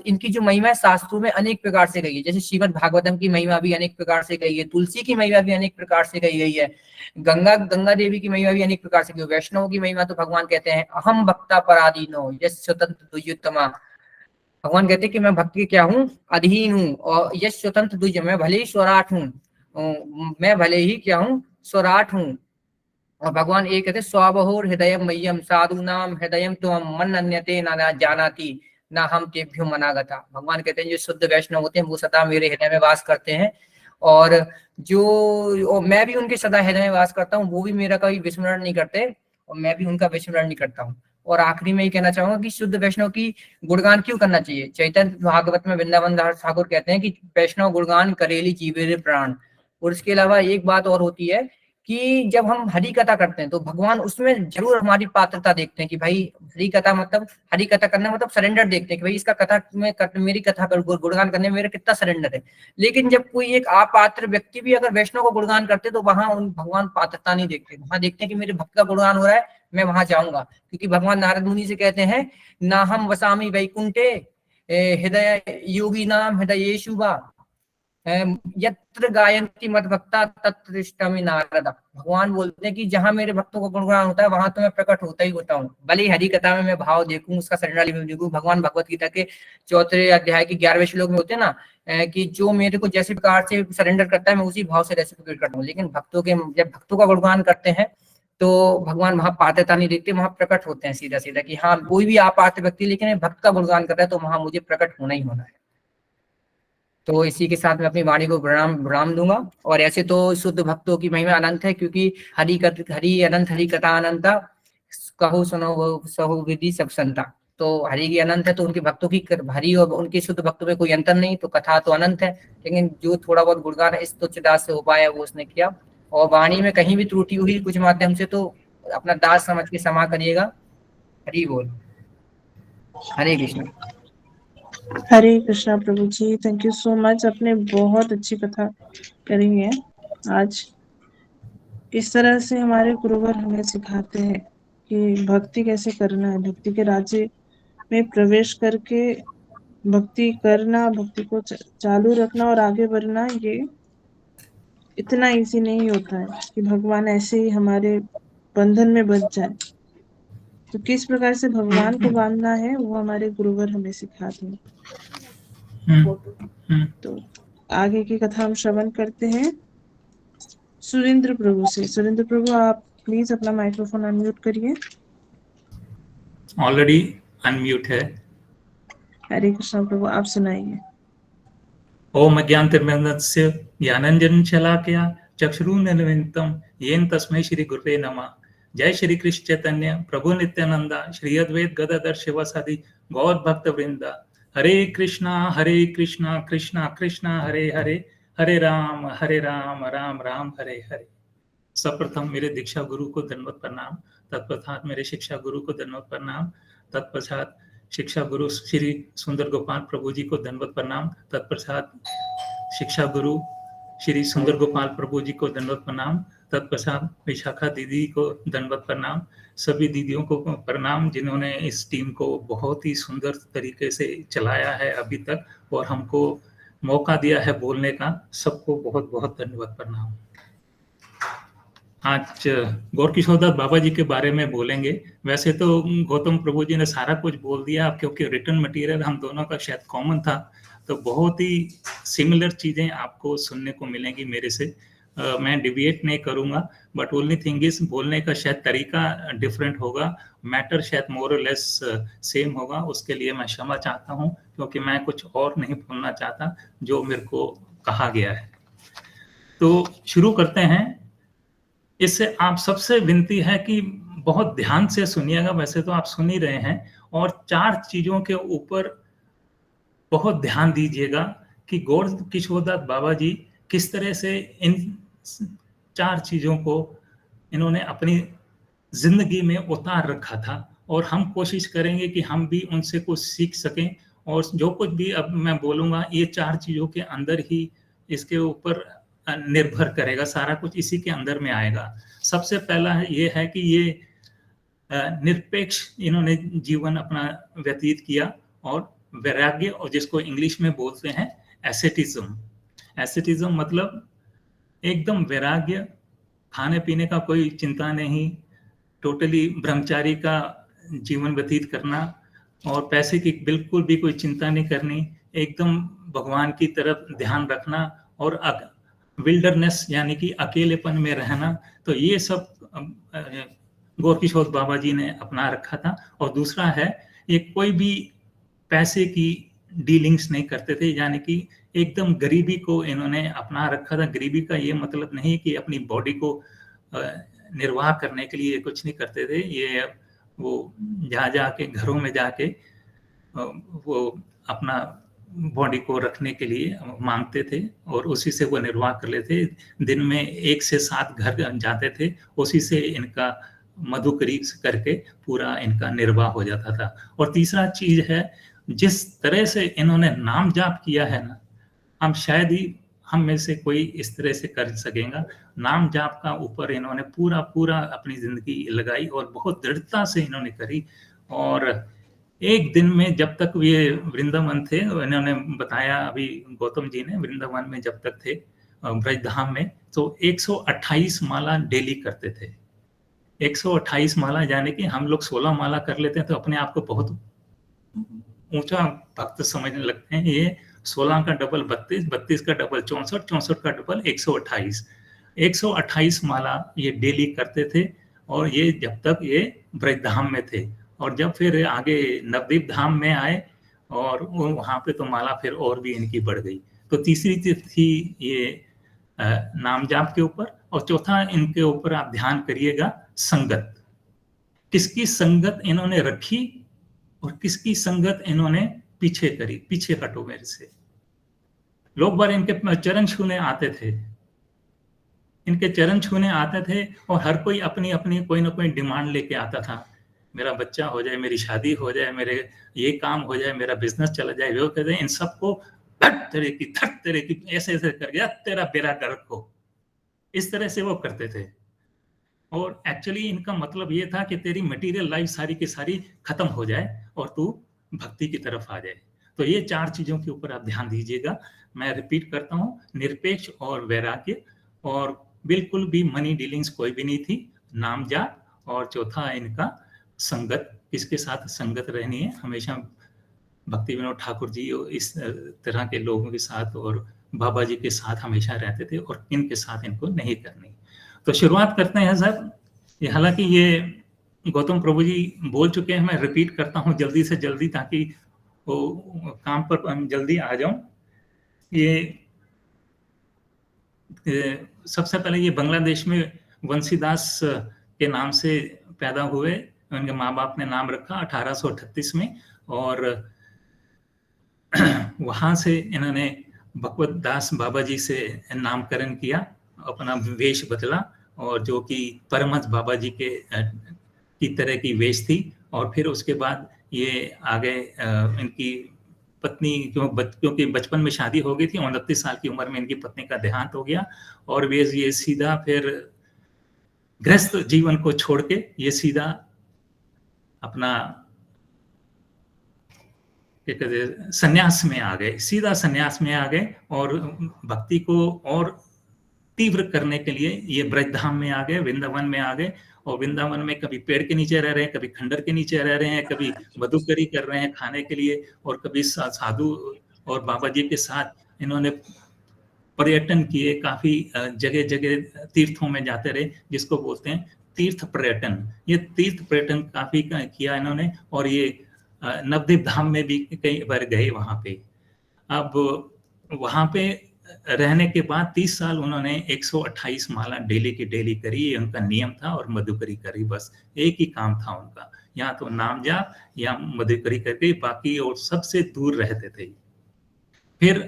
E: इनकी जो महिमा शास्त्रों में अनेक प्रकार से गई है। जैसे श्रीमद् भागवतम की महिमा भी अनेक प्रकार से गई है, तुलसी की महिमा भी अनेक प्रकार से गई है, गंगा देवी की महिमा भी अनेक प्रकार से गई है। वैष्णव की महिमा तो भगवान कहते हैं अहम भक्ता पराधीनो यश स्वतंत्र द्विजोत्तमा। भगवान कहते हैं कि मैं भक्त के क्या हूँ, अधीन हूँ, और यश स्वतंत्र द्विज, मैं भले ही स्वराट हूँ, मैं भले ही क्या हूँ, स्वराट हूँ। और भगवान एक कहते स्वाबहोर हृदय मह्यम साधु नाम हृदय त्वम मन अन्यते ना जानाति ना हम तेभ्यो मनागता। भगवान कहते हैं जो शुद्ध वैष्णव होते हैं वो सदा मेरे हृदय में वास करते हैं और मैं भी उनके सदा हृदय में वास करता हूँ, वो भी मेरा कभी विस्मरण नहीं करते और मैं भी उनका विस्मरण नहीं करता हूँ। और आखिरी में ये कहना चाहूंगा कि शुद्ध वैष्णव की गुणगान क्यों करना चाहिए। चैतन्य भागवत में वृंदावन दास ठाकुर कहते हैं कि वैष्णव गुणगान करेली जीवे प्राण। और इसके अलावा एक बात और होती है कि जब हम हरि कथा करते हैं तो भगवान उसमें जरूर हमारी पात्रता देखते हैं कि भाई हरि कथा मतलब हरि कथा करना मतलब सरेंडर देखते हैं कि भाई इसका कथा में मेरी कथा गुणगान करने में मेरा कितना सरेंडर है। लेकिन जब कोई एक अपात्र व्यक्ति भी अगर वैष्णव को गुणगान करते तो वहां उन भगवान पात्रता नहीं देखते, वहां देखते हैं कि मेरे भक्त का गुणगान हो रहा है, मैं वहां जाऊंगा। क्योंकि भगवान नारद मुनि से कहते हैं ना हम वसामी वैकुंठे हृदय योगी नाम हृदयेषु वा यत्र गायन्ति मद भक्ता तत्र तिष्ठामि नारद। भगवान बोलते हैं कि जहां मेरे भक्तों का गुणगान होता है वहां तो मैं प्रकट होता ही होता हूँ, भले ही हरि कथा में मैं भाव देखूं, उसका सरेंडर में देखूं। भगवान भगवत गीता के 4वें अध्याय के 11वें श्लोक में होते हैं ना कि जो मेरे को जैसे प्रकार से सरेंडर करता है मैं उसी भाव से रेसिप्रोकेट करता हूँ। लेकिन भक्तों के जब भक्तों का गुणगान करते हैं तो भगवान वहां पात्रता नहीं देखते, वहां प्रकट होते हैं सीधा सीधा कि हाँ कोई भी अपात्र व्यक्ति लेकिन भक्त का गुणगान कर रहा है तो वहां मुझे प्रकट होना ही होना है। तो इसी के साथ मैं अपनी वाणी को विराम दूंगा। और ऐसे तो शुद्ध भक्तों की महिमा अनंत है, क्योंकि हरि अनंत हरि कथा अनंता कहो सुनो सहो विधि सब संता। तो हरि की अनंत है तो उनके भक्तों की हरि और उनके शुद्ध भक्तों में कोई अंतर नहीं, तो कथा तो अनंत है। लेकिन जो थोड़ा बहुत गुणगान इस तुच्छ दास से हो पाया वो उसने किया। और वाणी में कहीं भी त्रुटि हुई कुछ माध्यम से तो अपना दास समझ के क्षमा करिएगा। हरि बोल। हरे कृष्ण।
B: हरे कृष्णा प्रभु ji, thank you so much. आपने बहुत अच्छी कथा करी है आज। इस तरह से हमारे गुरुवर हमें सिखाते हैं कि भक्ति कैसे करना है, भक्ति के राज्य में प्रवेश करके भक्ति करना, भक्ति को चालू रखना और आगे बढ़ना, ये इतना इजी नहीं होता है कि भगवान ऐसे ही हमारे बंधन में बच जाए। तो किस प्रकार से भगवान को बांधना है वो हमारे गुरुवर हमें सिखाते हैं। तो आगे की कथा हम श्रवण करते हैं सुरेंद्र प्रभु से। सुरेंद्र प्रभु, आप प्लीज अपना माइक्रोफोन अनम्यूट करिए।
F: ऑलरेडी अनम्यूट है।
B: हरे कृष्ण प्रभु, आप सुनाइए।
F: ओम अज्ञानतिमिरन्दस्य ज्ञानांजन शलाकया चक्षुरुन्मीलितं येन तस्मै श्री गुरुवे नमः। जय श्री कृष्ण चैतन्य प्रभु नित्यानंदा श्री अद्वैत गदाधर शिवासादि गौर भक्त वृंदा। हरे कृष्णा कृष्णा कृष्णा हरे हरे, हरे राम राम राम हरे हरे। सर्वप्रथम मेरे दीक्षा गुरु को दंडवत प्रणाम, तत्पश्चात मेरे शिक्षा गुरु को दंडवत प्रणाम, तत्पश्चात शिक्षा गुरु श्री सुंदर गोपाल प्रभु जी को दंडवत प्रणाम, तत्पश्चात शिक्षा गुरु श्री सुंदर गोपाल प्रभु जी को दंडवत प्रणाम, तत्पश्चात विशाखा दीदी को दंडवत प्रणाम। सभी दीदियों को प्रणाम जिन्होंने इस टीम को बहुत ही सुंदर तरीके से चलाया है अभी तक और हमको मौका दिया है बोलने का। सबको बहुत बहुत धन्यवाद प्रणाम। आज गौर किशोरदास बाबा जी के बारे में बोलेंगे। वैसे तो गौतम प्रभु जी ने सारा कुछ बोल दिया, क्योंकि रिटर्न मटेरियल हम दोनों का शायद कॉमन था, तो बहुत ही सिमिलर चीजें आपको सुनने को मिलेंगी मेरे से। मैं डिविएट नहीं करूंगा, बट ओनली थिंग इज बोलने का शायद तरीका डिफरेंट होगा, मैटर शायद मोर और लेस सेम होगा। उसके लिए मैं क्षमा चाहता हूं, क्योंकि मैं कुछ और नहीं बोलना चाहता जो मेरे को कहा गया है। तो शुरू करते हैं। इससे आप सबसे विनती है कि बहुत ध्यान से सुनिएगा। वैसे तो आप सुन ही रहे हैं, और 4 चीजों के ऊपर बहुत ध्यान दीजिएगा कि गौर किशोरदास बाबा जी किस तरह से इन 4 चीजों को इन्होंने अपनी जिंदगी में उतार रखा था, और हम कोशिश करेंगे कि हम भी उनसे कुछ सीख सकें। और जो कुछ भी अब मैं बोलूंगा ये 4 चीजों के अंदर ही इसके ऊपर निर्भर करेगा, सारा कुछ इसी के अंदर में आएगा। सबसे पहला ये है कि ये निरपेक्ष इन्होंने जीवन अपना व्यतीत किया, और वैराग्य, और जिसको इंग्लिश में बोलते हैं एसेटिज्म। एसेटिज्म मतलब एकदम वैराग्य, खाने पीने का कोई चिंता नहीं, टोटली ब्रह्मचारी का जीवन व्यतीत करना, और पैसे की बिल्कुल भी कोई चिंता नहीं करनी, एकदम भगवान की तरफ ध्यान रखना, और विल्डरनेस यानी कि अकेलेपन में रहना। तो ये सब गौर किशोर बाबा जी ने अपना रखा था। और दूसरा है, ये कोई भी पैसे की डीलिंग्स नहीं करते थे, यानी कि एकदम गरीबी को इन्होंने अपना रखा था। गरीबी का ये मतलब नहीं कि अपनी बॉडी को निर्वाह करने के लिए कुछ नहीं करते थे। ये वो जाके घरों में जाके वो अपना बॉडी को रखने के लिए मांगते थे और उसी से वो निर्वाह कर लेते। दिन में 1 से 7 घर जाते थे, उसी से इनका मधुकरी करके पूरा इनका निर्वाह हो जाता था। और तीसरा चीज है, जिस तरह से इन्होंने नाम जाप किया है ना, हम शायद ही हम में से कोई इस तरह से कर सकेगा। नाम जाप का ऊपर इन्होंने पूरा पूरा अपनी जिंदगी लगाई और बहुत दृढ़ता से इन्होंने करी। और एक दिन में जब तक ये वृंदावन थे, इन्होंने बताया अभी गौतम जी ने, वृंदावन में जब तक थे ब्रजधाम में, तो 128 माला डेली करते थे। 128 माला, यानी कि हम लोग 16 माला कर लेते हैं तो अपने आप को बहुत ऊंचा भक्त समझने लगते हैं। ये 16 का डबल 32, 32 का डबल 64, 64 का डबल 128, 128 माला ये डेली करते थे। और ये जब तक ये ब्रजधाम में थे, और जब फिर आगे नवद्वीप धाम में आए और वहां पे तो माला फिर और भी इनकी बढ़ गई। तो तीसरी थी ये नाम जाप के ऊपर, और चौथा इनके ऊपर आप ध्यान करिएगा, संगत। किसकी संगत इन्होंने रखी और किसकी संगत इन्होंने पीछे करी। पीछे हटो मेरे से। लोग बार इनके चरण छूने आते थे, इनके चरण छूने आते थे, और हर कोई अपनी अपनी कोई ना कोई डिमांड लेके आता था। मेरा बच्चा हो जाए, मेरी शादी हो जाए, मेरे ये काम हो जाए, मेरा बिजनेस चला जाए। वो कहते हैं इन सबको धट तरह की ऐसे ऐसे कर गया, तेरा बेड़ा गर्क हो। इस तरह से वो करते थे। और एक्चुअली इनका मतलब ये था कि तेरी मटेरियल लाइफ सारी की सारी खत्म हो जाए और तू भक्ति की तरफ आ जाए। तो ये 4 चीजों के ऊपर आप ध्यान दीजिएगा। मैं रिपीट करता हूँ, निरपेक्ष और वैराग्य, और बिल्कुल भी मनी डीलिंग्स कोई भी नहीं थी, नाम जाप, और चौथा इनका संगत। किसके साथ संगत रहनी है? हमेशा भक्ति विनोद ठाकुर जी इस तरह के लोगों के साथ और बाबा जी के साथ हमेशा रहते थे, और इनके साथ इनको नहीं करनी। तो शुरुआत करते हैं सर। हालांकि ये गौतम प्रभु जी बोल चुके हैं, मैं रिपीट करता हूँ जल्दी से जल्दी, ताकि वो काम पर हम जल्दी आ जाऊं। ये सबसे पहले ये बांग्लादेश में वंशीदास के नाम से पैदा हुए। उनके माँ बाप ने नाम रखा 1838 में, और वहां से इन्होंने भगवत दास बाबा जी से नामकरण किया, अपना वेश बदला, और जो कि परमहंस बाबा जी के की तरह की वेश थी। और फिर उसके बाद ये आगे इनकी पत्नी, क्योंकि बचपन में शादी हो गई थी, 29 साल की उम्र में इनकी पत्नी का देहांत हो गया, और वे ये सीधा फिर गृहस्थ जीवन को छोड़ के ये सीधा अपना संन्यास में आ गए, सीधा संन्यास में आ गए। और भक्ति को और तीव्र करने के लिए ये ब्रजधाम में आ गए, वृंदावन में आ गए। और वृंदावन में कभी पेड़ के नीचे रह रहे हैं, कभी खंडर के नीचे रह रहे हैं, कभी मधुकरी कर रहे हैं खाने के लिए, और कभी साधु और बाबा जी के साथ इन्होंने पर्यटन किए। काफी जगह जगह तीर्थों में जाते रहे, जिसको बोलते हैं तीर्थ पर्यटन। ये तीर्थ पर्यटन काफी किया इन्होंने, और ये नवद्वीप धाम में भी कई बार गए वहां पे। अब वहां पे रहने के बाद 30 साल उन्होंने 128 माला डेली की डेली करी, ये उनका नियम था, और मधुकरी करी। बस एक ही काम था उनका, या तो नाम जाप या मधुकरी करके, बाकी और सबसे दूर रहते थे। फिर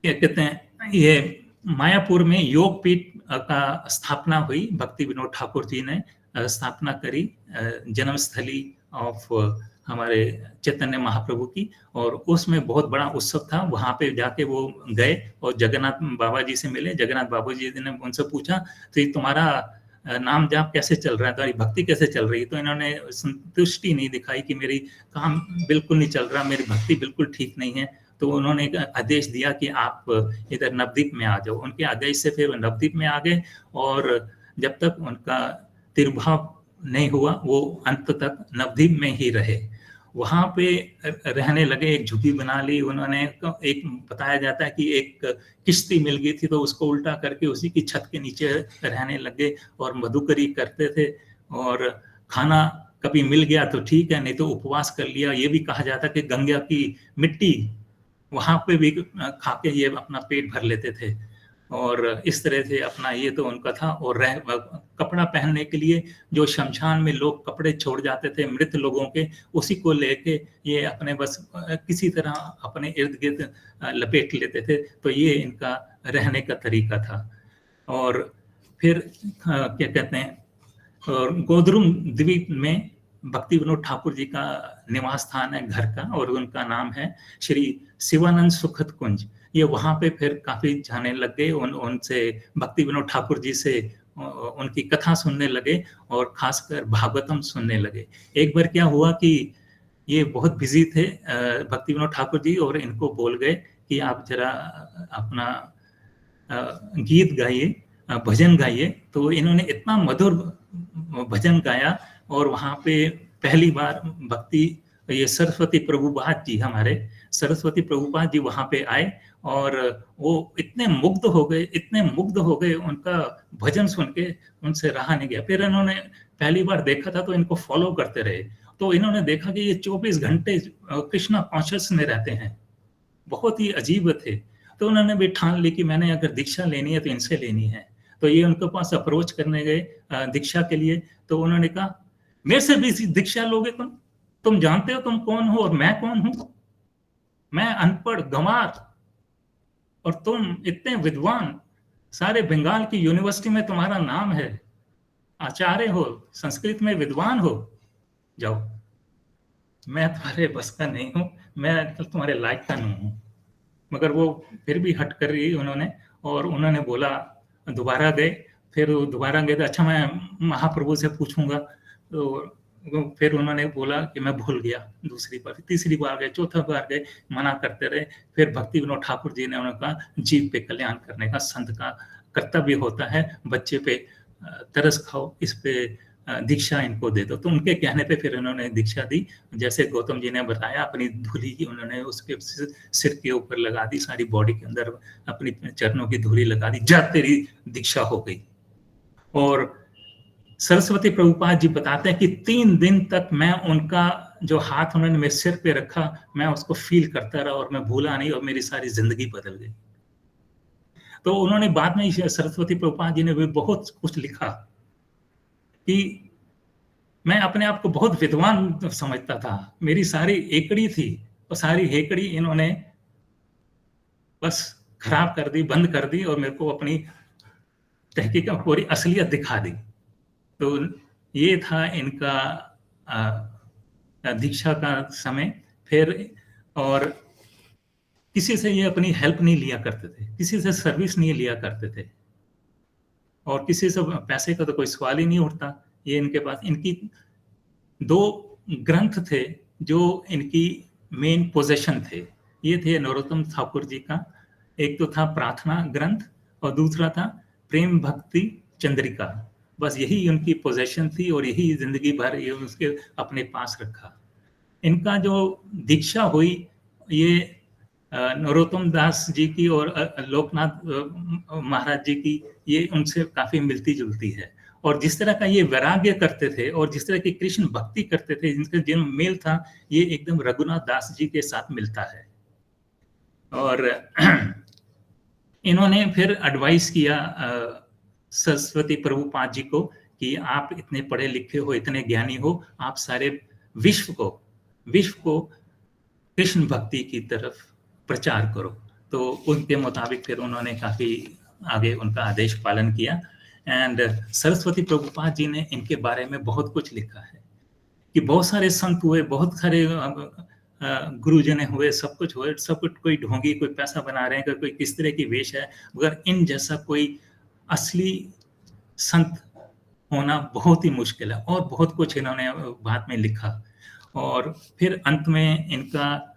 F: क्या कहते हैं, ये मायापुर में योग पीठ का स्थापना हुई, भक्ति विनोद ठाकुर जी ने स्थापना करी, जन्मस्थली ऑफ हमारे चैतन्य महाप्रभु की। और उसमें बहुत बड़ा उत्सव था, वहां पे जाके वो गए और जगन्नाथ बाबा जी से मिले। जगन्नाथ बाबा जी ने उनसे पूछा, तो तुम्हारा नाम जाप कैसे चल रहा है, तुम्हारी भक्ति कैसे चल रही है? तो इन्होंने संतुष्टि नहीं दिखाई कि मेरी काम बिल्कुल नहीं चल रहा, मेरी भक्ति बिल्कुल ठीक नहीं है। तो उन्होंने एक आदेश दिया कि आप इधर नवद्वीप में आ जाओ। उनके आदेश से फिर नवद्वीप में आ गए, और जब तक उनका तिरुभाव नहीं हुआ, वो अंत तक नवद्वीप में ही रहे। वहां पे रहने लगे, एक झुग्गी बना ली उन्होंने। एक बताया जाता है कि एक किश्ती मिल गई थी, तो उसको उल्टा करके उसी की छत के नीचे रहने लगे और मधुकरी करते थे। और खाना कभी मिल गया तो ठीक है, नहीं तो उपवास कर लिया। ये भी कहा जाता है कि गंगा की मिट्टी वहां पे भी खा के ये अपना पेट भर लेते थे। और इस तरह से अपना ये तो उनका था। और कपड़ा पहनने के लिए जो शमशान में लोग कपड़े छोड़ जाते थे मृत लोगों के, उसी को लेके ये अपने बस किसी तरह अपने इर्द गिर्द लपेट लेते थे। तो ये इनका रहने का तरीका था। और फिर क्या कहते हैं, और गोदरुम द्वीप में भक्ति विनोद ठाकुर जी का निवास स्थान है घर का, और उनका नाम है श्री शिवानंद सुखद कुंज। ये वहां पे फिर काफी जाने लग गए, उनसे भक्ति विनोद ठाकुर जी से उनकी कथा सुनने लगे और खासकर भागवतम सुनने लगे। एक बार क्या हुआ कि ये बहुत बिजी थे भक्ति विनोद ठाकुर जी, और इनको बोल गए कि आप जरा अपना गीत गाइए, भजन गाइए। तो इन्होंने इतना मधुर भजन गाया, और वहां पे पहली बार भक्ति ये सरस्वती प्रभुपाद जी, हमारे सरस्वती प्रभुपाद जी वहां पे आए, और वो इतने मुग्ध हो गए उनका भजन सुन के, उनसे रहा नहीं गया। फिर इन्होंने पहली बार देखा था तो इनको फॉलो करते रहे। तो इन्होंने देखा कि ये 24 घंटे कृष्णा कॉन्शियस में रहते हैं, बहुत ही अजीब थे। तो उन्होंने भी ठान ली कि मैंने अगर दीक्षा लेनी है तो इनसे लेनी है। तो ये उनके पास अप्रोच करने गए दीक्षा के लिए। तो उन्होंने कहा, मेरे से भी दीक्षा लोगे तुम जानते हो तुम कौन हो और मैं कौन हूं? मैं अनपढ़ गंवार और तुम इतने विद्वान, सारे बंगाल की यूनिवर्सिटी में तुम्हारा नाम है, आचार्य हो, संस्कृत में विद्वान हो, जाओ, मैं तुम्हारे बस का नहीं हूं, मैं तुम्हारे लायक का नहीं हूं। मगर वो फिर भी हट कर रही उन्होंने, और उन्होंने बोला, दोबारा गए, फिर दोबारा गए तो अच्छा मैं महाप्रभु से पूछूंगा। तो फिर उन्होंने बोला कि मैं भूल गया। दूसरी बार, तीसरी बार गए, चौथा बार गए, मना करते रहे। फिर भक्ति विनोद ठाकुर जी ने उन्होंने कहा, जीव पे कल्याण करने का संत का कर्तव्य होता है, बच्चे पे तरस खाओ, इस पे दीक्षा इनको दे दो। तो उनके कहने पे फिर उन्होंने दीक्षा दी। जैसे गौतम जी ने बताया, अपनी धूली की उन्होंने उसके सिर के ऊपर लगा दी, सारी बॉडी के अंदर अपनी चरणों की धूली लगा दी, जा तेरी दीक्षा हो गई। और सरस्वती प्रभुपाद जी बताते हैं कि 3 दिन तक मैं उनका जो हाथ उन्होंने मेरे सिर पे रखा, मैं उसको फील करता रहा और मैं भूला नहीं, और मेरी सारी जिंदगी बदल गई। तो उन्होंने बाद में सरस्वती प्रभुपाद जी ने भी बहुत कुछ लिखा कि मैं अपने आप को बहुत विद्वान समझता था, मेरी सारी एकड़ी थी, और सारी हेकड़ी इन्होंने बस खराब कर दी, बंद कर दी, और मेरे को अपनी तहकीक पूरी असलियत दिखा दी। तो ये था इनका दीक्षा का समय। फिर और किसी से ये अपनी हेल्प नहीं लिया करते थे, किसी से सर्विस नहीं लिया करते थे, और किसी से पैसे का तो कोई सवाल ही नहीं उठता। ये इनके पास इनकी 2 ग्रंथ थे जो इनकी मेन पोजेशन थे। ये थे नरोत्तम ठाकुर जी का, एक तो था प्रार्थना ग्रंथ और दूसरा था प्रेम भक्ति चंद्रिका। बस यही उनकी पोजेशन थी और यही जिंदगी भर ये उसके अपने पास रखा। इनका जो दीक्षा हुई ये नरोत्तम दास जी की और लोकनाथ महाराज जी की, ये उनसे काफी मिलती जुलती है। और जिस तरह का ये वैराग्य करते थे और जिस तरह की कृष्ण भक्ति करते थे, जिनका जो मेल था, ये एकदम रघुनाथ दास जी के साथ मिलता है। और इन्होंने फिर एडवाइस किया सरस्वती प्रभुपाद जी को कि आप इतने पढ़े लिखे हो, इतने ज्ञानी हो, आप सारे विश्व को कृष्ण भक्ति की तरफ प्रचार करो। तो उनके मुताबिक फिर उन्होंने काफी आगे उनका आदेश पालन किया। एंड सरस्वती प्रभुपाद जी ने इनके बारे में बहुत कुछ लिखा है कि बहुत सारे संत हुए, बहुत सारे गुरुजन हुए, सब कुछ हुए, सब कुछ, कोई ढोंगी, कोई पैसा बना रहे हैं, कोई किस तरह की वेश है, मगर इन जैसा कोई असली संत होना बहुत ही मुश्किल है। और बहुत कुछ इन्होंने बाद में लिखा। और फिर अंत में इनका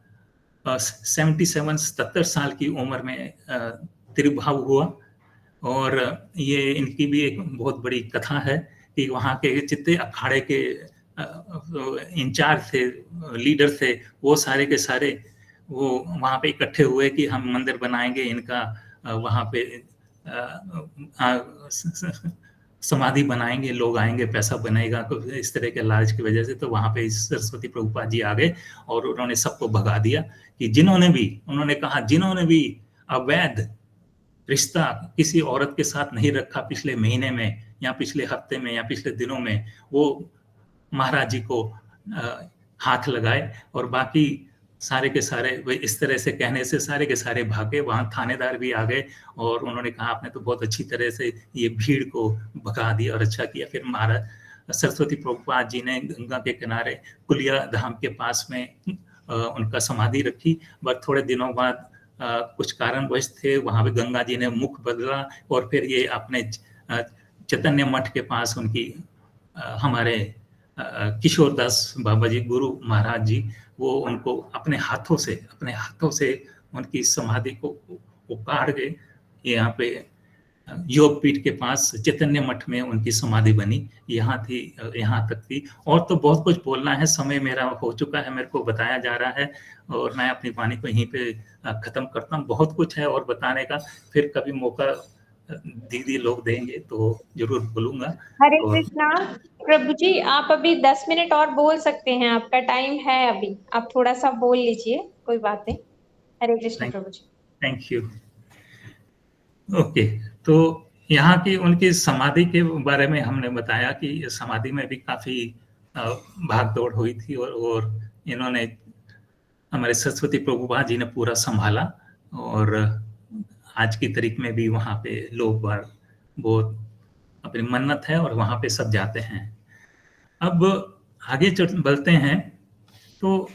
F: 77 साल की उम्र में तिरुभाव हुआ। और ये इनकी भी एक बहुत बड़ी कथा है कि वहाँ के जितने अखाड़े के इंचार्ज थे, लीडर थे, वो सारे के सारे वो वहाँ पे इकट्ठे हुए कि हम मंदिर बनाएंगे इनका, वहाँ पे समाधि बनाएंगे, लोग आएंगे, पैसा बनेगा, तो इस तरह के लालच की वजह से तो वहाँ पे सरस्वती प्रभुपाद जी आ गए और उन्होंने सबको भगा दिया कि उन्होंने कहा जिन्होंने भी अवैध रिश्ता किसी औरत के साथ नहीं रखा पिछले महीने में या पिछले हफ्ते में या पिछले दिनों में, वो महाराज जी को हाथ लगाए और बाकी सारे के सारे वे इस तरह से कहने से सारे के सारे भागे। वहां थानेदार भी आ गए और उन्होंने कहा आपने तो बहुत अच्छी तरह से ये भीड़ को भगा दिया और अच्छा किया। फिर महाराज सरस्वती प्रभुपाद जी ने गंगा के किनारे कुलिया धाम के पास में उनका समाधि रखी। बट थोड़े दिनों बाद कुछ कारणवश थे, वहां पे गंगा जी ने मुख बदला और फिर ये अपने चैतन्य मठ के पास उनकी हमारे किशोरदास बाबा जी गुरु महाराज जी, वो उनको अपने हाथों से उनकी समाधि को उखाड़ गए। यहाँ पे योगपीठ के पास चैतन्य मठ में उनकी समाधि बनी। यहाँ तक थी। और तो बहुत कुछ बोलना है, समय मेरा हो चुका है, मेरे को बताया जा रहा है और मैं अपनी वाणी को यहीं पे खत्म करता हूँ। बहुत कुछ है और बताने का, फिर कभी मौका दीदी लोग देंगे तो जरूर बोलूंगा।
A: हरे कृष्णा। प्रभु जी आप अभी 10 मिनट और बोल सकते हैं, आपका टाइम है अभी, आप थोड़ा सा बोल लीजिए, कोई बात नहीं। Hare Krishna Prabhu ji.
F: Thank you. Okay, तो यहाँ की उनकी समाधि के बारे में हमने बताया कि समाधि में भी काफी भाग दौड़ हुई थी और इन्होंने हमारे सरस्वती प्रभुपाद जी ने पूरा संभाला और आज की तारीख में भी वहाँ पे लोग बहुत अपनी मन्नत है और वहाँ पे सब जाते हैं। अब आगे बढ़ते हैं तो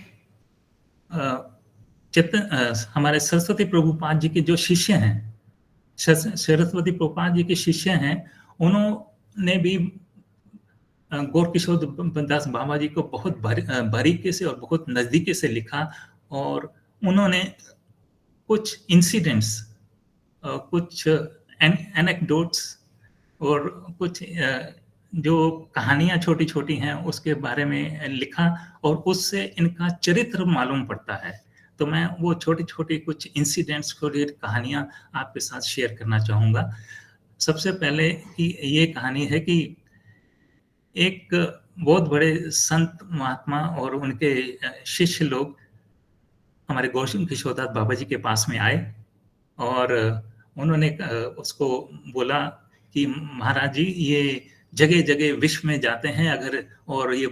F: हमारे सरस्वती प्रभुपाद जी के जो शिष्य हैं, सरस्वती प्रभुपाद जी के शिष्य हैं, उन्होंने भी गौर किशोर दास बाबा जी को बहुत बारीकी से और बहुत नजदीकी से लिखा और उन्होंने कुछ इंसिडेंट्स, कुछ एनेक्डोट्स और कुछ जो कहानियां छोटी छोटी हैं उसके बारे में लिखा और उससे इनका चरित्र मालूम पड़ता है। तो मैं वो छोटी छोटी कुछ इंसिडेंट्स को, कहानियां आपके साथ शेयर करना चाहूँगा। सबसे पहले कि ये कहानी है कि एक बहुत बड़े संत महात्मा और उनके शिष्य लोग हमारे गौतम किशोरदास बाबा जी के पास में आए और उन्होंने उसको बोला कि महाराज जी ये जगह जगह विश्व में जाते हैं अगर, और ये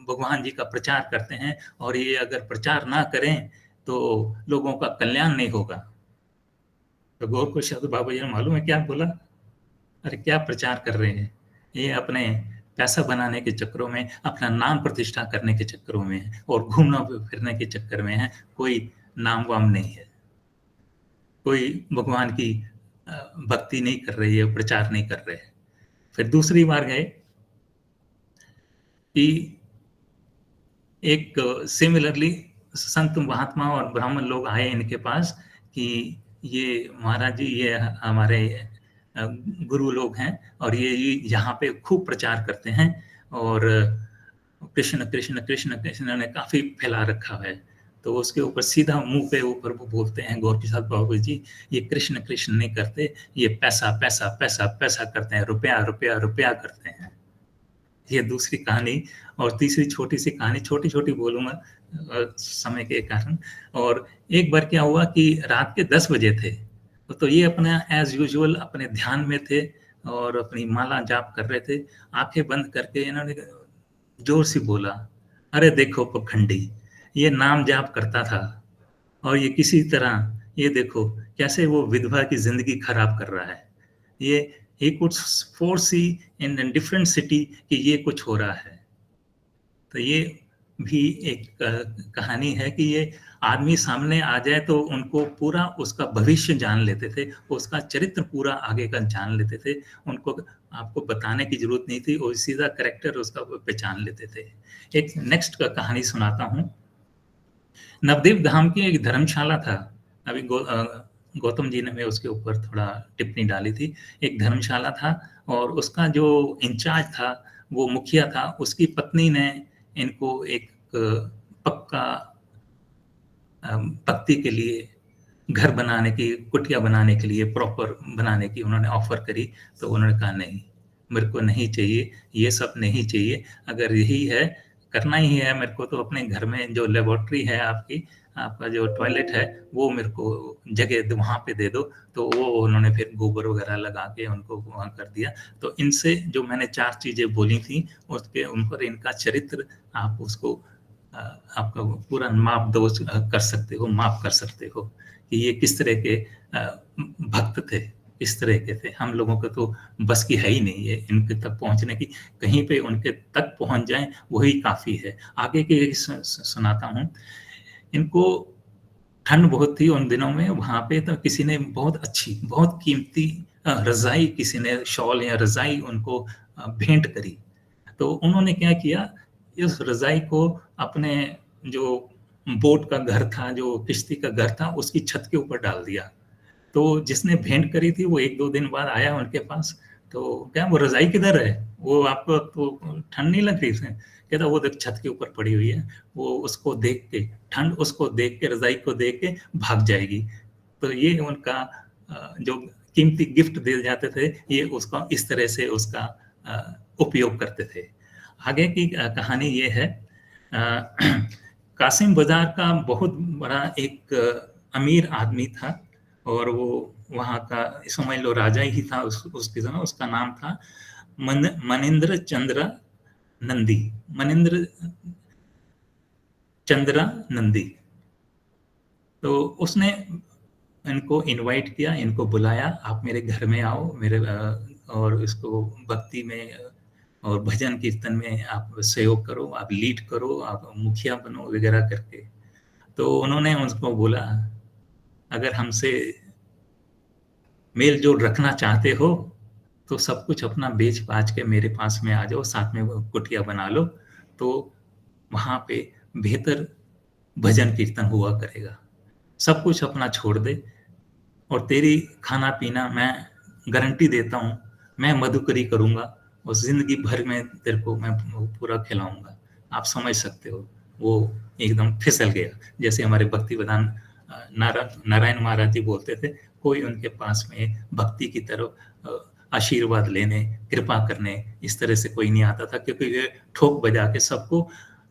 F: भगवान जी का प्रचार करते हैं और ये अगर प्रचार ना करें तो लोगों का कल्याण नहीं होगा। तो गौर किशोर बाबा जी ने मालूम है क्या बोला, अरे क्या प्रचार कर रहे हैं, ये अपने पैसा बनाने के चक्करों में, अपना नाम प्रतिष्ठा करने के चक्करों में और घूमना फिरने के चक्कर में है, कोई नाम वाम नहीं है, कोई भगवान की भक्ति नहीं कर रही है, प्रचार नहीं कर रहे हैं। फिर दूसरी बार गए कि एक सिमिलरली संत महात्मा और ब्राह्मण लोग आए इनके पास कि ये महाराज जी ये हमारे गुरु लोग हैं और ये यहाँ पे खूब प्रचार करते हैं और कृष्ण कृष्ण कृष्ण कृष्ण ने काफी फैला रखा है। तो उसके ऊपर सीधा मुंह पे ऊपर वो बोलते हैं गौर किशोर बाबा जी, ये कृष्ण कृष्ण नहीं करते, ये पैसा पैसा पैसा पैसा करते हैं, रुपया रुपया रुपया करते हैं। ये दूसरी कहानी। और तीसरी छोटी सी कहानी, छोटी छोटी बोलूंगा समय के कारण। और एक बार क्या हुआ कि रात के 10 बजे थे तो ये अपना एज यूजुअल अपने ध्यान में थे और अपनी माला जाप कर रहे थे। आंखें बंद करके इन्होंने जोर से बोला, अरे देखो पखंडी, ये नाम जाप करता था और ये किसी तरह ये देखो कैसे वो विधवा की जिंदगी खराब कर रहा है। ये he could foresee in a different city कि ये कुछ हो रहा है। तो ये भी एक कहानी है कि ये आदमी सामने आ जाए तो उनको पूरा उसका भविष्य जान लेते थे, उसका चरित्र पूरा आगे का जान लेते थे, उनको आपको बताने की जरूरत नहीं थी और सीधा कैरेक्टर उसका पहचान लेते थे। एक नेक्स्ट का कहानी सुनाता हूँ। नवद्वीप धाम की एक धर्मशाला था, अभी गौतम जी ने मैं उसके ऊपर थोड़ा टिप्पणी डाली थी। एक धर्मशाला था और उसका जो इंचार्ज था वो मुखिया था, उसकी पत्नी ने इनको एक पक्का भक्ति के लिए घर बनाने की, कुटिया बनाने के लिए, प्रॉपर बनाने की उन्होंने ऑफर करी। तो उन्होंने कहा नहीं, मेरे को नहीं चाहिए, ये सब नहीं चाहिए, अगर यही है करना ही है मेरे को, तो अपने घर में जो लेबोरेटरी है आपकी, आपका जो टॉयलेट है वो मेरे को जगह वहां पे दे दो। तो वो उन्होंने फिर गोबर वगैरह लगा के उनको वहां कर दिया। तो इनसे जो मैंने 4 चीजें बोली थी उसके उन पर इनका चरित्र आप उसको आपका पूरा माप दोष कर सकते हो, माप कर सकते हो कि ये किस तरह के भक्त थे, इस तरह के थे। हम लोगों को तो बस की है ही नहीं है इनके तक पहुंचने की, कहीं पे उनके तक पहुंच जाएं वही काफी है। आगे के सुनाता हूं। इनको ठंड बहुत थी उन दिनों में वहां पे, तो किसी ने बहुत अच्छी बहुत कीमती रजाई, किसी ने शॉल या रजाई उनको भेंट करी। तो उन्होंने क्या किया, इस रजाई को अपने जो बोट का घर था, जो किश्ती का घर था, उसकी छत के ऊपर डाल दिया। तो जिसने भेंट करी थी वो 1-2 दिन बाद आया उनके पास, तो क्या वो रजाई किधर है, वो आपको तो ठंड नहीं लग रही है? कहता वो देख छत के ऊपर पड़ी हुई है। वो उसको देख के, ठंड उसको देख के, रजाई को देख के भाग जाएगी। तो ये उनका जो कीमती गिफ्ट दे जाते थे, ये उसका इस तरह से उसका उपयोग करते थे। आगे की कहानी ये है, कासिम बाजार का बहुत बड़ा एक अमीर आदमी था, और वो वहाँ का समझ लो राजा ही था उसके समय। उसका नाम था मनिंद्र चंद्र नंदी, मनिंद्र चंद्र नंदी। तो उसने इनको इनवाइट किया, इनको बुलाया, आप मेरे घर में आओ, मेरे और इसको भक्ति में और भजन कीर्तन में आप सहयोग करो, आप लीड करो, आप मुखिया बनो वगैरह करके। तो उन्होंने उसको बोला, अगर हमसे मेल जोल रखना चाहते हो तो सब कुछ अपना बेच बाच के मेरे पास में आ जाओ, साथ में कुटिया बना लो, तो वहां पे बेहतर भजन कीर्तन हुआ करेगा। सब कुछ अपना छोड़ दे, और तेरी खाना पीना मैं गारंटी देता हूँ, मैं मधुकरी करूंगा और जिंदगी भर में तेरे को मैं पूरा खिलाऊंगा। आप समझ सकते हो, वो एकदम फिसल गया। जैसे हमारे भक्ति प्रधान नारायण महाराज जी बोलते थे, कोई उनके पास में भक्ति की तरफ आशीर्वाद लेने, कृपा करने, इस तरह से कोई नहीं आता था, क्योंकि वे ठोक बजा के सबको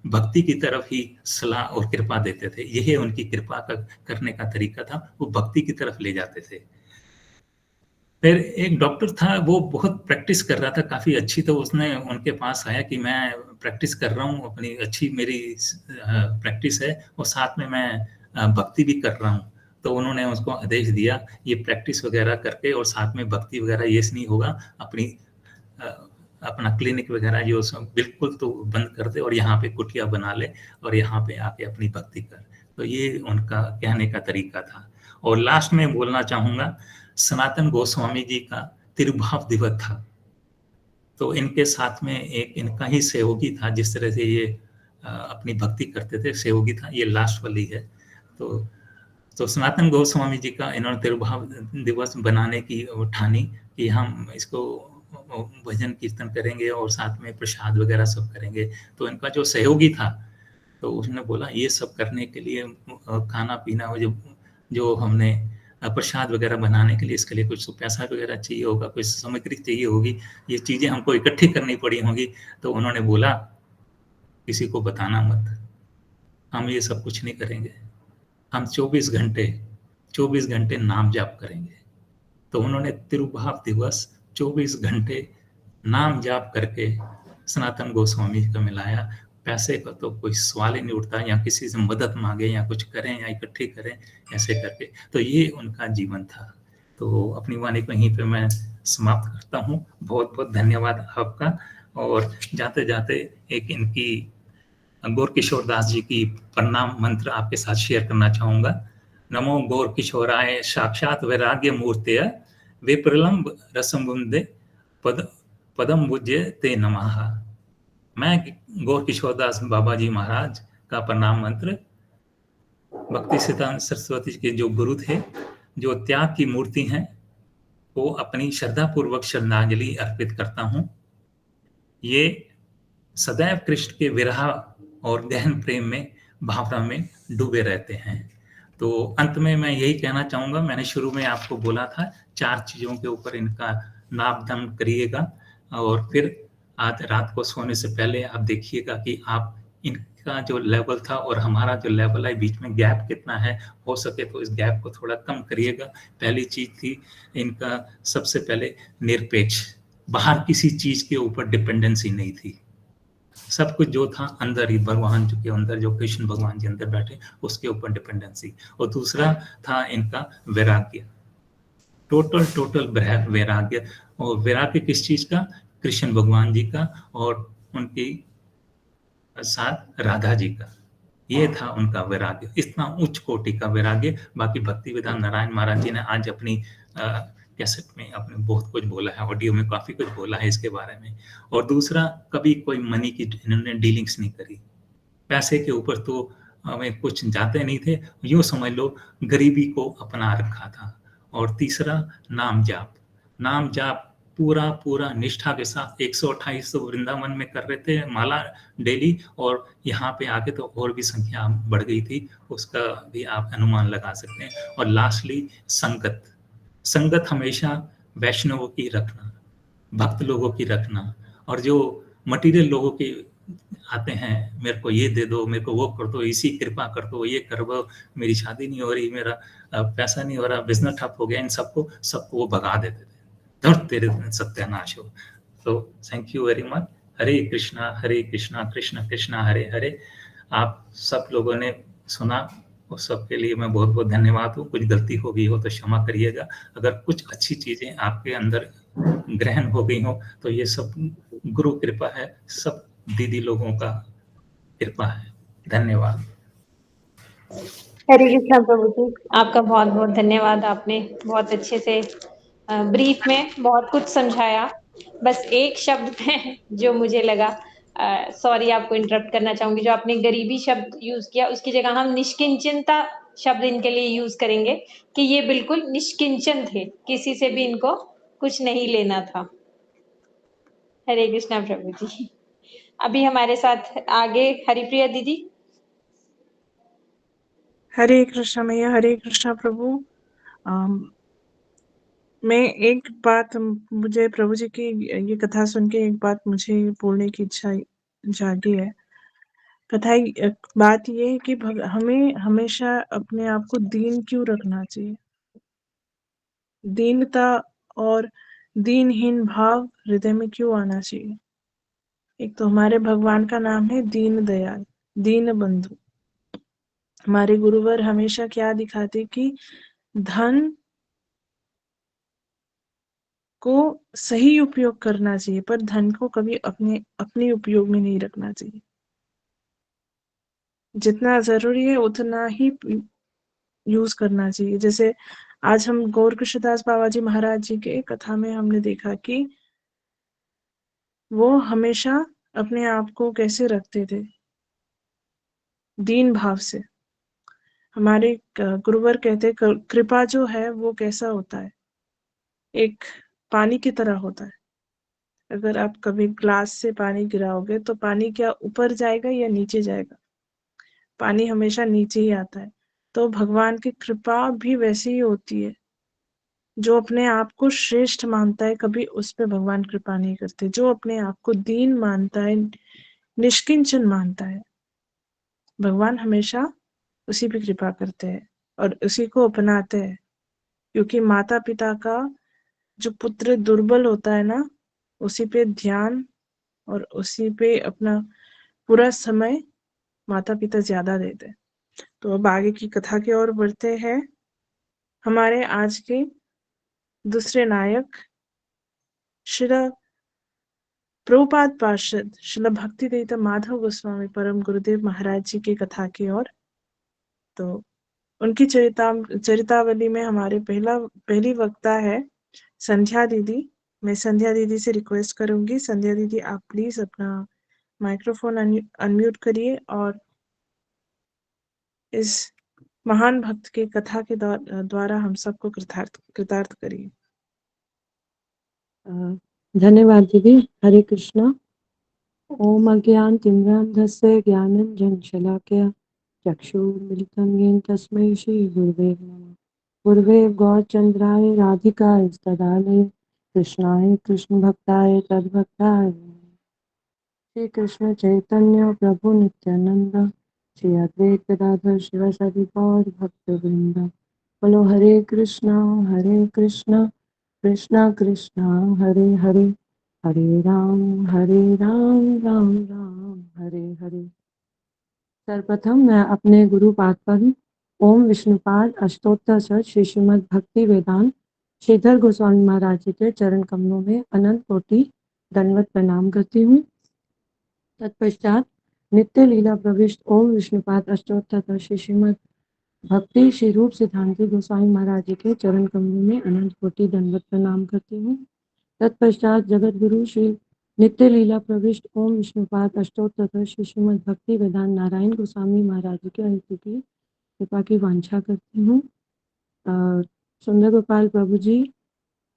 F: भक्ति की तरफ ही सलाह और कृपा देते थे। यही उनकी कृपा करने का तरीका था, वो भक्ति की तरफ ले जाते थे। फिर एक डॉक्टर था, वो बहुत प्रैक्टिस कर रहा था काफी अच्छी, तो उसने उनके पास आया कि मैं प्रैक्टिस कर रहा हूँ, अपनी अच्छी मेरी प्रैक्टिस है और साथ में मैं भक्ति भी कर रहा हूँ। तो उन्होंने उसको आदेश दिया, ये प्रैक्टिस वगैरह करके और साथ में भक्ति वगैरह ये नहीं होगा, अपना क्लिनिक वगैरह जो बिल्कुल तो बंद कर दे और यहाँ पे कुटिया बना ले और यहाँ पे आके अपनी भक्ति कर। तो ये उनका कहने का तरीका था। और लास्ट में बोलना चाहूंगा, सनातन गोस्वामी जी का तिरुभाव दिवस था, तो इनके साथ में एक इनका ही सहयोगी था, जिस तरह से ये अपनी भक्ति करते थे, सहयोगी था, ये लास्ट वाली है। तो सनातन गोस्वामी जी का इन्होंने तिरुभाव दिवस बनाने की ठानी कि हम इसको भजन कीर्तन करेंगे और साथ में प्रसाद वगैरह सब करेंगे। तो इनका जो सहयोगी था, तो उसने बोला ये सब करने के लिए खाना पीना जो हमने प्रसाद वगैरह बनाने के लिए, इसके लिए कुछ पैसा वगैरह चाहिए होगा, कुछ सामग्री चाहिए होगी, ये चीजें हमको इकट्ठी करनी पड़ी होंगी। तो उन्होंने बोला किसी को बताना मत, हम ये सब कुछ नहीं करेंगे, हम 24 घंटे नाम जाप करेंगे। तो उन्होंने तिरुभाव दिवस 24 घंटे नाम जाप करके सनातन गोस्वामी का मिलाया। पैसे का तो कोई सवाल ही नहीं उठता, या किसी से मदद मांगे या कुछ करें या इकट्ठी करें, ऐसे करके। तो ये उनका जीवन था। तो अपनी वाणी को यहीं पे मैं समाप्त करता हूँ। बहुत बहुत धन्यवाद आपका। और जाते जाते एक इनकी गौर किशोर दास जी की प्रणाम मंत्र आपके साथ शेयर करना चाहूंगा। नमो गौर किशोराय साक्षात वैराग्य मूर्ते विप्रलंब रसम बुंदे पदम बुज्य ते नमः। मैं गौर किशोरदास बाबा जी महाराज का प्रणाम मंत्र भक्ति सिद्धांत सरस्वती के जो गुरु थे, जो त्याग की मूर्ति हैं, वो अपनी श्रद्धा पूर्वक श्रद्धांजलि अर्पित करता हूं। ये सदैव कृष्ण के विरह और गहन प्रेम में, भावना में डूबे रहते हैं। तो अंत में मैं यही कहना चाहूंगा, मैंने शुरू में आपको बोला था 4 चीजों के ऊपर इनका नापदान करिएगा, और फिर आज रात को सोने से पहले आप देखिएगा कि आप का जो लेवल था और हमारा जो लेवल है बीच में गैप कितना है, हो सके तो इस गैप को थोड़ा कम करिएगा। पहली चीज थी इनका सबसे पहले निरपेक्ष, बाहर किसी चीज के ऊपर डिपेंडेंसी नहीं थी, सब कुछ जो था अंदर ही, भगवान जो के अंदर, जो कृष्ण भगवान जी अंदर बैठे उसके ऊपर डिपेंडेंसी। और दूसरा था इनका वैराग्य, टोटल वैराग्य। और वैराग्य किस चीज का? कृष्ण भगवान जी का और उनकी साथ राधा जी का, ये था उनका वैराग्य, इतना उच्च कोटि का वैराग्य। बाकी भक्ति विधान नारायण महाराज जी ने आज अपनी कैसेट में अपने बहुत कुछ बोला है, ऑडियो में काफी कुछ बोला है इसके बारे में। और दूसरा, कभी कोई मनी की इन्होंने डीलिंग्स नहीं करी, पैसे के ऊपर तो हमें कुछ जाते नहीं थे, यूं समझ लो गरीबी को अपना रखा था। और तीसरा, नाम जाप पूरा निष्ठा के साथ 128 तो वृंदावन में कर रहे थे माला डेली, और यहाँ पे आके तो और भी संख्या बढ़ गई थी, उसका भी आप अनुमान लगा सकते हैं। और लास्टली संगत हमेशा वैष्णवों की रखना, भक्त लोगों की रखना। और जो मटेरियल लोगों के आते हैं, मेरे को ये दे दो, मेरे को वो कर दो, इसी कृपा कर दो, ये कर दो, मेरी शादी नहीं हो रही, मेरा पैसा नहीं हो रहा, बिजनेस ठप हो गया, इन सबको वो भगा देते थे, धर तेरे सत्यानाश हो। तो थैंक यू वेरी मच। हरे कृष्णा कृष्ण कृष्णा हरे हरे। आप सब लोगों ने सुना, उस सब के लिए मैं बहुत बहुत धन्यवाद हूँ। कुछ गलती हो गई हो तो क्षमा करिएगा। अगर कुछ अच्छी चीजें आपके अंदर ग्रहण हो गई हो तो ये सब गुरु कृपा है, सब दीदी लोगों का कृपा है। धन्यवाद।
A: हरे कृष्णा प्रभु जी, आपका बहुत बहुत धन्यवाद। आपने बहुत अच्छे से ब्रीफ में बहुत कुछ समझाया। बस एक शब्द में जो मुझे लगा, सॉरी आपको इंटरप्ट करना चाहूंगी, जो आपने गरीबी शब्द यूज किया उसकी जगह हम निष्किंचनता शब्द इनके लिए यूज करेंगे कि ये बिल्कुल निष्किंचन थे, किसी से भी इनको कुछ नहीं लेना था। हरे कृष्णा प्रभु जी। अभी हमारे साथ आगे हरिप्रिया दीदी।
B: हरे कृष्णा मैया, हरे कृष्णा प्रभु। मैं एक बात, मुझे प्रभु जी की ये कथा सुन के एक बात मुझे बोलने की इच्छा जागी है। बात ये है कि हमें हमेशा अपने आप को दीन क्यों रखना चाहिए। दीनता और दीनहीन भाव हृदय में क्यों आना चाहिए। एक तो हमारे भगवान का नाम है दीन दयाल, दीन बंधु। हमारे गुरुवर हमेशा क्या दिखाते कि धन को सही उपयोग करना चाहिए, पर धन को कभी अपने उपयोग में नहीं रखना चाहिए। जितना जरूरी है उतना ही यूज करना चाहिए। जैसे आज हम गौर कृष्णदास बाबा जी महाराज जी के कथा में हमने देखा कि वो हमेशा अपने आप को कैसे रखते थे, दीन भाव से। हमारे गुरुवर कहते कृपा जो है वो कैसा होता है, एक पानी की तरह होता है। अगर आप कभी ग्लास से पानी गिराओगे तो पानी क्या ऊपर जाएगा या नीचे जाएगा? पानी हमेशा नीचे ही आता है। तो भगवान की कृपा भी वैसी ही होती है। जो अपने आप को श्रेष्ठ मानता है कभी उस पे भगवान कृपा नहीं करते। जो अपने आप को दीन मानता है, निष्किंचन मानता है, भगवान हमेशा उसी पे कृपा करते हैं और उसी को अपनाते हैं। क्योंकि माता पिता का जो पुत्र दुर्बल होता है ना, उसी पे ध्यान और उसी पे अपना पूरा समय माता पिता ज्यादा देते हैं। तो अब आगे की कथा की ओर बढ़ते हैं। हमारे आज के दूसरे नायक श्रील प्रभुपाद पार्षद श्रील भक्तिवेदांत माधव गोस्वामी परम गुरुदेव महाराज जी की कथा की ओर। तो उनकी चरितावली में हमारे पहली वक्ता है संध्या दीदी। मैं संध्या दीदी से रिक्वेस्ट करूंगी, संध्या दीदी आप प्लीज अपना माइक्रोफोन अनम्यूट करिए और इस महान भक्त के कथा के द्वारा हम सबको कृतार्थ करिए।
G: धन्यवाद दीदी। हरे कृष्णा। ओम अज्ञानतिमिरान्धस्य ज्ञानाञ्जनशलाकया चक्षुर्मिलितं येन तस्मै श्रीगुरुवे नमः। गुरुवे गौरचन्द्राय राधिकाय तदालये कृष्णाय कृष्णभक्ताय तद्भक्ताय श्री कृष्ण चैतन्य प्रभु नित्यानंद, श्री अद्वैत गदाधर शिवासादि गौर भक्तवृंद। बोलो हरे कृष्णा कृष्णा कृष्णा हरे हरे, हरे राम राम राम हरे हरे। सर्वप्रथम मैं अपने गुरु पाद पर ओम विष्णुपाद अष्टोत्तर सर श्री श्रीमद् भक्ति वेदांत श्रीधर गोस्वामी महाराज जी के चरण कमलों में अनंत कोटि दंडवत प्रणाम करती हूँ। तत्पश्चात नित्य लीला प्रविष्ट ओम विष्णुपाद अष्टोत्तर श्री श्रीमद् भक्ति श्री रूप सिद्धांति गोस्वामी महाराज जी के चरण कमलों में अनंत कोटि दंडवत प्रणाम करती हूँ। तत्पश्चात जगत गुरु श्री नित्य लीला प्रविष्ट ओम विष्णुपाद अष्टोत्तर श्री श्रीमद् भक्ति वेदांत नारायण गोस्वामी महाराज जी के अंत की कृपा की वांछा करती हूँ। सुंदर गोपाल प्रभु जी,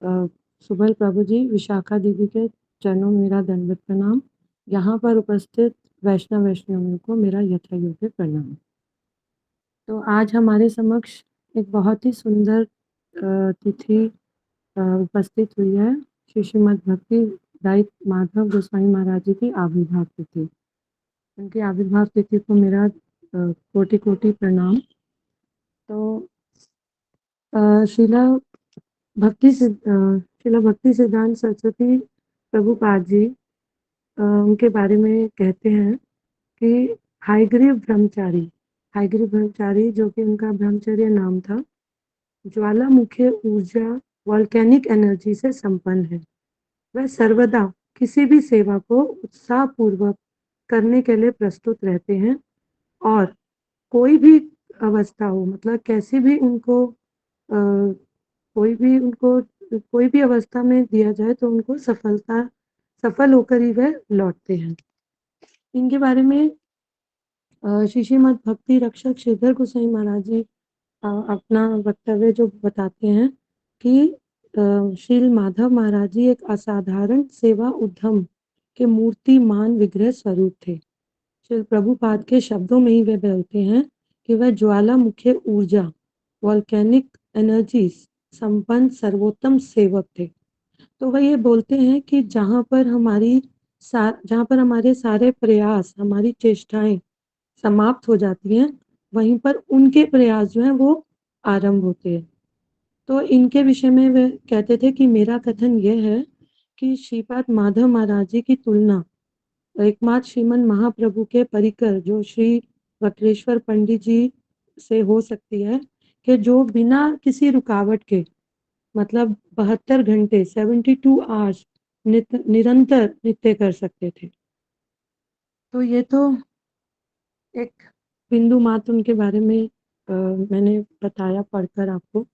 G: सुबल प्रभु जी, विशाखा दीदी के चरणों में मेरा दंडवत प्रणाम। यहाँ पर उपस्थित वैष्णवियों को मेरा यथायोग्य प्रणाम। तो आज हमारे समक्ष एक बहुत ही सुंदर तिथि उपस्थित हुई है, श्री श्रीमद् भक्ति दाई माधव गोस्वामी महाराज जी की आविर्भाव तिथि। उनकी आविर्भाव तिथि को मेरा कोटि कोटि प्रणाम। तो शिला भक्ति सिद्धांत सरस्वती प्रभुपाद जी उनके बारे में कहते हैं कि हायग्रीव ब्रह्मचारी जो कि उनका ब्रह्मचर्य नाम था, ज्वालामुखी ऊर्जा वॉल्केनिक एनर्जी से संपन्न है। वह सर्वदा किसी भी सेवा को उत्साहपूर्वक करने के लिए प्रस्तुत रहते हैं और कोई भी अवस्था हो, मतलब कैसी भी उनको कोई भी अवस्था में दिया जाए तो उनको सफल होकर ही वह लौटते हैं। इनके बारे में श्री श्रीमद् भक्ति रक्षक श्रीधर गोस्वामी महाराज जी अपना वक्तव्य जो बताते हैं कि श्रील माधव महाराज जी एक असाधारण सेवा उद्यम के मूर्तिमान विग्रह स्वरूप थे। श्री प्रभुपाद के शब्दों में ही वे बोलते हैं कि वह ज्वालामुखी ऊर्जा वॉल्केनिक एनर्जीज संपन्न सर्वोत्तम सेवक थे। तो वह ये बोलते हैं कि जहाँ पर हमारे सारे प्रयास, हमारी चेष्टाएं समाप्त हो जाती हैं, वहीं पर उनके प्रयास जो हैं वो आरंभ होते हैं। तो इनके विषय में वे कहते थे कि मेरा कथन यह है कि श्रीपाद माधव महाराज जी की तुलना एकमात्र श्रीमन महाप्रभु के परिकर जो श्री वक्रेश्वर पंडित जी से हो सकती है, कि जो बिना किसी रुकावट के, मतलब 72 घंटे 72 आवर्स निरंतर नृत्य कर सकते थे। तो ये तो एक बिंदु मात्र उनके बारे में मैंने बताया पढ़कर आपको।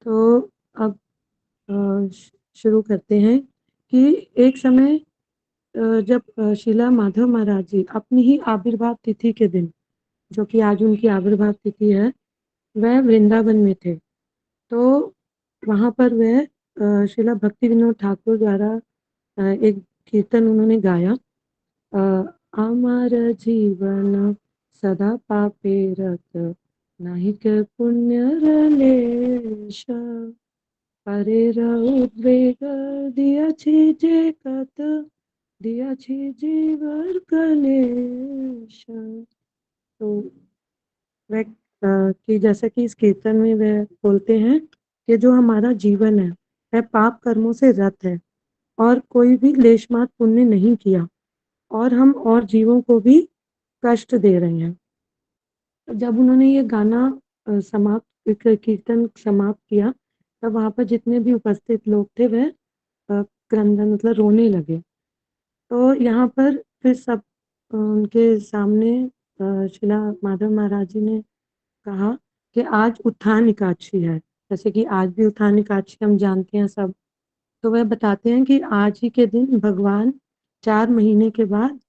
G: तो अब शुरू करते हैं कि एक समय जब शिला माधव महाराज जी अपनी ही आविर्भाव तिथि के दिन, जो कि आज उनकी आविर्भाव तिथि है, वह वृंदावन में थे। तो वहाँ पर वह शिला भक्ति विनोद ठाकुर द्वारा एक कीर्तन उन्होंने गाया, अमर जीवन सदा पापे रत नाहिक पुण्य रलेश परेर उद्वेग दियाछि जे कत दियाछि जीवर कलेश। तो वह कि जैसा कि इस कीर्तन में वह बोलते हैं कि जो हमारा जीवन है वह पाप कर्मों से रत है और कोई भी लेश मात्र पुण्य नहीं किया और हम और जीवों को भी कष्ट दे रहे हैं। जब उन्होंने ये गाना कीर्तन समाप्त किया, तब वहाँ पर जितने भी उपस्थित लोग थे वह क्रंदन मतलब रोने लगे। तो यहाँ पर फिर सब उनके सामने शिला माधव महाराज जी ने कहा कि आज उत्थान एकादशी है, जैसे कि आज भी उत्थान एकादशी हम जानते हैं सब। तो वह बताते हैं कि आज ही के दिन भगवान 4 महीने के बाद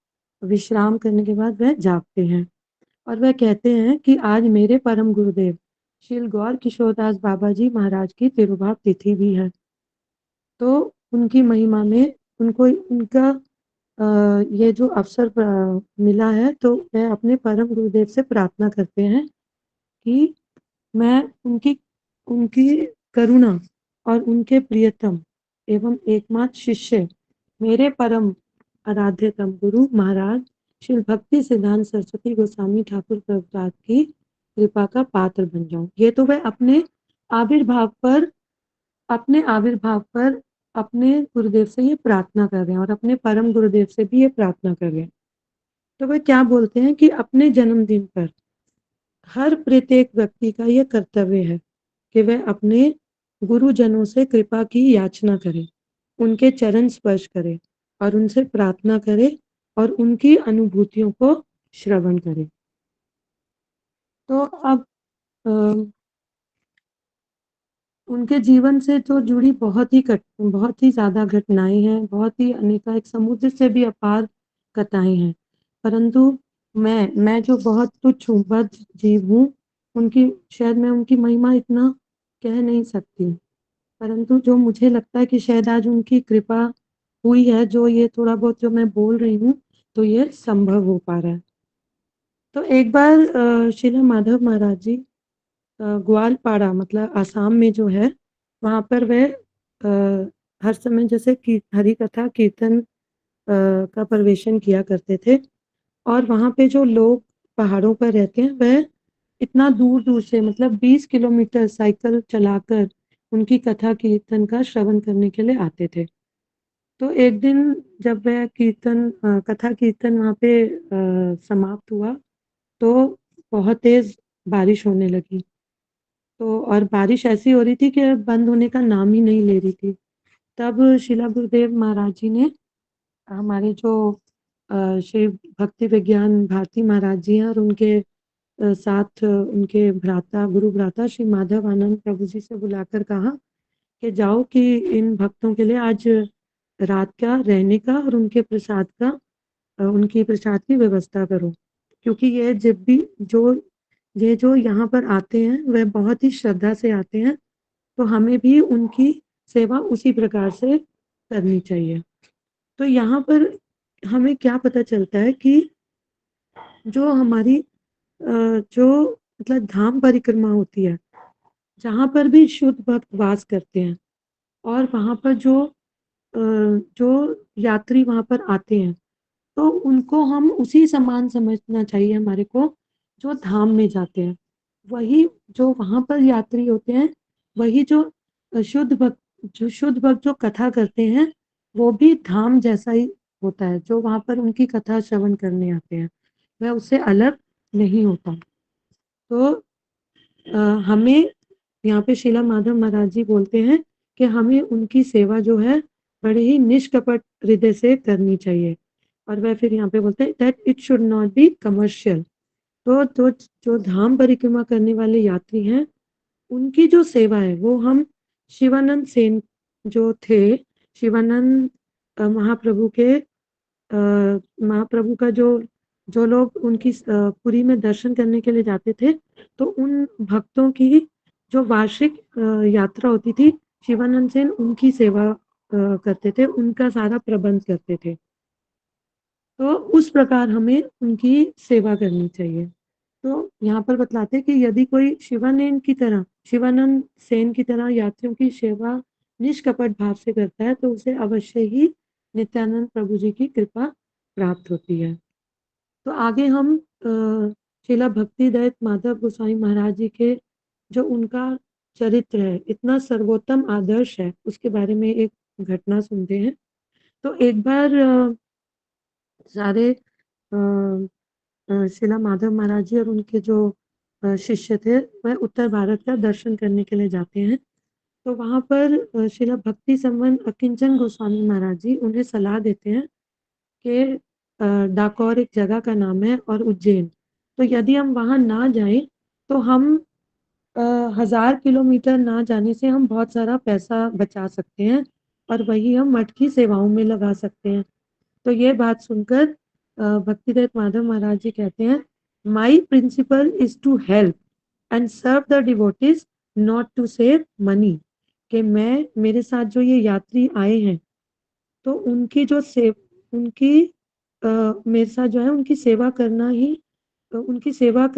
G: विश्राम करने के बाद वह जागते हैं और वह कहते हैं कि आज मेरे परम गुरुदेव श्री गौर किशोरदास बाबा जी महाराज की तिरुभाव तिथि भी है। तो उनकी महिमा में उनको उनका ये जो अवसर मिला है, तो वह अपने परम गुरुदेव से प्रार्थना करते हैं कि मैं उनकी करुणा और उनके प्रियतम एवं एकमात्र शिष्य मेरे परम आराध्यतम गुरु महाराज श्री भक्ति सिद्धांत सरस्वती गोस्वामी ठाकुर प्रभुपाद की कृपा का पात्र बन जाऊं। ये तो वह अपने आविर्भाव पर अपने गुरुदेव से ये प्रार्थना कर रहे हैं और अपने परम गुरुदेव से भी ये प्रार्थना कर रहे हैं। तो वह क्या बोलते हैं कि अपने जन्मदिन पर हर प्रत्येक व्यक्ति का यह कर्तव्य है कि वह अपने गुरुजनों से कृपा की याचना करे, उनके चरण स्पर्श करे और उनसे प्रार्थना करे और उनकी अनुभूतियों को श्रवण करे। तो अब उनके जीवन से तो जुड़ी बहुत ही ज्यादा घटनाएं हैं, बहुत ही अनेकानेक समुद्र से भी अपार कथाएं हैं, परंतु मैं जो बहुत तुच्छ हूँ, बद्ध जीव हूँ, शायद मैं उनकी महिमा इतना कह नहीं सकती, परंतु जो मुझे लगता है कि शायद आज उनकी कृपा हुई है, जो ये थोड़ा बहुत जो मैं बोल रही हूँ तो ये संभव हो पा रहा है। तो एक बार श्रीला माधव महाराज जी ग्वालपाड़ा मतलब आसाम में जो है, वहाँ पर वह हर समय जैसे हरि कथा कीर्तन का प्रवेशन किया करते थे और वहाँ पे जो लोग पहाड़ों पर रहते हैं वह इतना दूर दूर से मतलब 20 किलोमीटर साइकिल चलाकर उनकी कथा कीर्तन का श्रवण करने के लिए आते थे। तो एक दिन जब वह कथा कीर्तन वहाँ पे समाप्त हुआ तो बहुत तेज बारिश होने लगी। तो और बारिश ऐसी हो रही थी कि बंद होने का नाम ही नहीं ले रही थी। तब शिला गुरुदेव महाराज जी ने हमारे जो श्री भक्ति विज्ञान भारती महाराज जी हैं और उनके साथ उनके गुरु भ्राता श्री माधव आनंद प्रभु जी से बुलाकर कहा कि जाओ कि इन भक्तों के लिए आज रात का रहने का और उनके प्रसाद की व्यवस्था करो, क्योंकि ये जब भी जो यहाँ पर आते हैं वह बहुत ही श्रद्धा से आते हैं, तो हमें भी उनकी सेवा उसी प्रकार से करनी चाहिए। तो यहाँ पर हमें क्या पता चलता है कि जो हमारी जो मतलब धाम परिक्रमा होती है, जहाँ पर भी शुद्ध भक्त वास करते हैं और वहाँ पर जो यात्री वहाँ पर आते हैं, तो उनको हम उसी समान समझना चाहिए हमारे को जो धाम में जाते हैं। वही जो वहाँ पर यात्री होते हैं, वही जो शुद्ध भक्त जो कथा करते हैं, वो भी धाम जैसा ही होता है। जो वहाँ पर उनकी कथा श्रवण करने आते हैं, वह उससे अलग नहीं होता। तो हमें यहाँ पे शीला माधव महाराज जी बोलते हैं कि हमें उनकी सेवा जो है बड़े ही निष्कपट हृदय से करनी चाहिए। और वह फिर यहाँ पे बोलते हैं that it should not be commercial. तो जो धाम परिक्रमा करने वाले यात्री हैं, उनकी जो सेवा है वो हम शिवानंद सेन जो थे, शिवानंद महाप्रभु का जो लोग उनकी पुरी में दर्शन करने के लिए जाते थे, तो उन भक्तों की जो वार्षिक यात्रा होती थी, शिवानंद सेन उनकी सेवा करते थे, उनका सारा प्रबंध करते थे। तो उस प्रकार हमें उनकी सेवा करनी चाहिए। तो यहाँ पर बतलाते हैं कि यदि कोई शिवानंद सेन की तरह यात्रियों की सेवा निष्कपट भाव से करता है, तो उसे अवश्य ही नित्यानंद प्रभु जी की कृपा प्राप्त होती है। तो आगे हम श्रीला भक्तिदत्त माधव गोस्वामी महाराज जी के जो उनका चरित्र है, इतना सर्वोत्तम आदर्श है, उसके बारे में एक घटना सुनते हैं। तो एक बार सारे शिला माधव महाराज जी और उनके जो शिष्य थे, वह उत्तर भारत का दर्शन करने के लिए जाते हैं। तो वहाँ पर शिला भक्ति संबंध अकिंचन गोस्वामी महाराज जी उन्हें सलाह देते हैं कि डाकोर एक जगह का नाम है और उज्जैन, तो यदि हम वहाँ ना जाएं तो हम 1000 किलोमीटर ना जाने से हम बहुत सारा पैसा बचा सकते हैं और वही हम मठ की सेवाओं में लगा सकते हैं। तो ये बात सुनकर भक्तिदत्त माधव महाराज जी कहते हैं, my principle is to help and serve the devotees, not to save money. कि मेरे साथ जो ये यात्री आए हैं, तो मेरे साथ जो है उनकी सेवा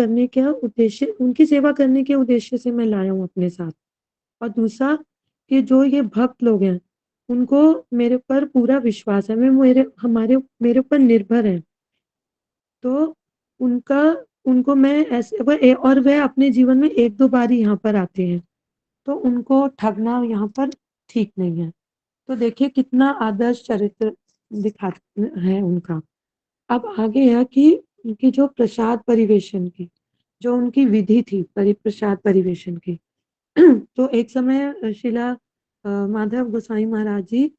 G: करने के उद्देश्य से मैं लाया हूँ अपने साथ। और दूसरा कि जो ये भक्त लोग हैं, उनको मेरे ऊपर पूरा विश्वास है, मेरे ऊपर निर्भर है। तो उनका उनको मैं ऐसे और वह अपने जीवन में 1-2 बार ही यहाँ पर आते हैं, तो उनको ठगना यहाँ पर ठीक नहीं है। तो देखिए कितना आदर्श चरित्र दिखा है उनका। अब आगे है कि उनकी जो प्रसाद परिवेशन की, जो उनकी विधि थी प्रसाद परिवेशन की। तो एक समय शिला माधव गोसाई महाराज जी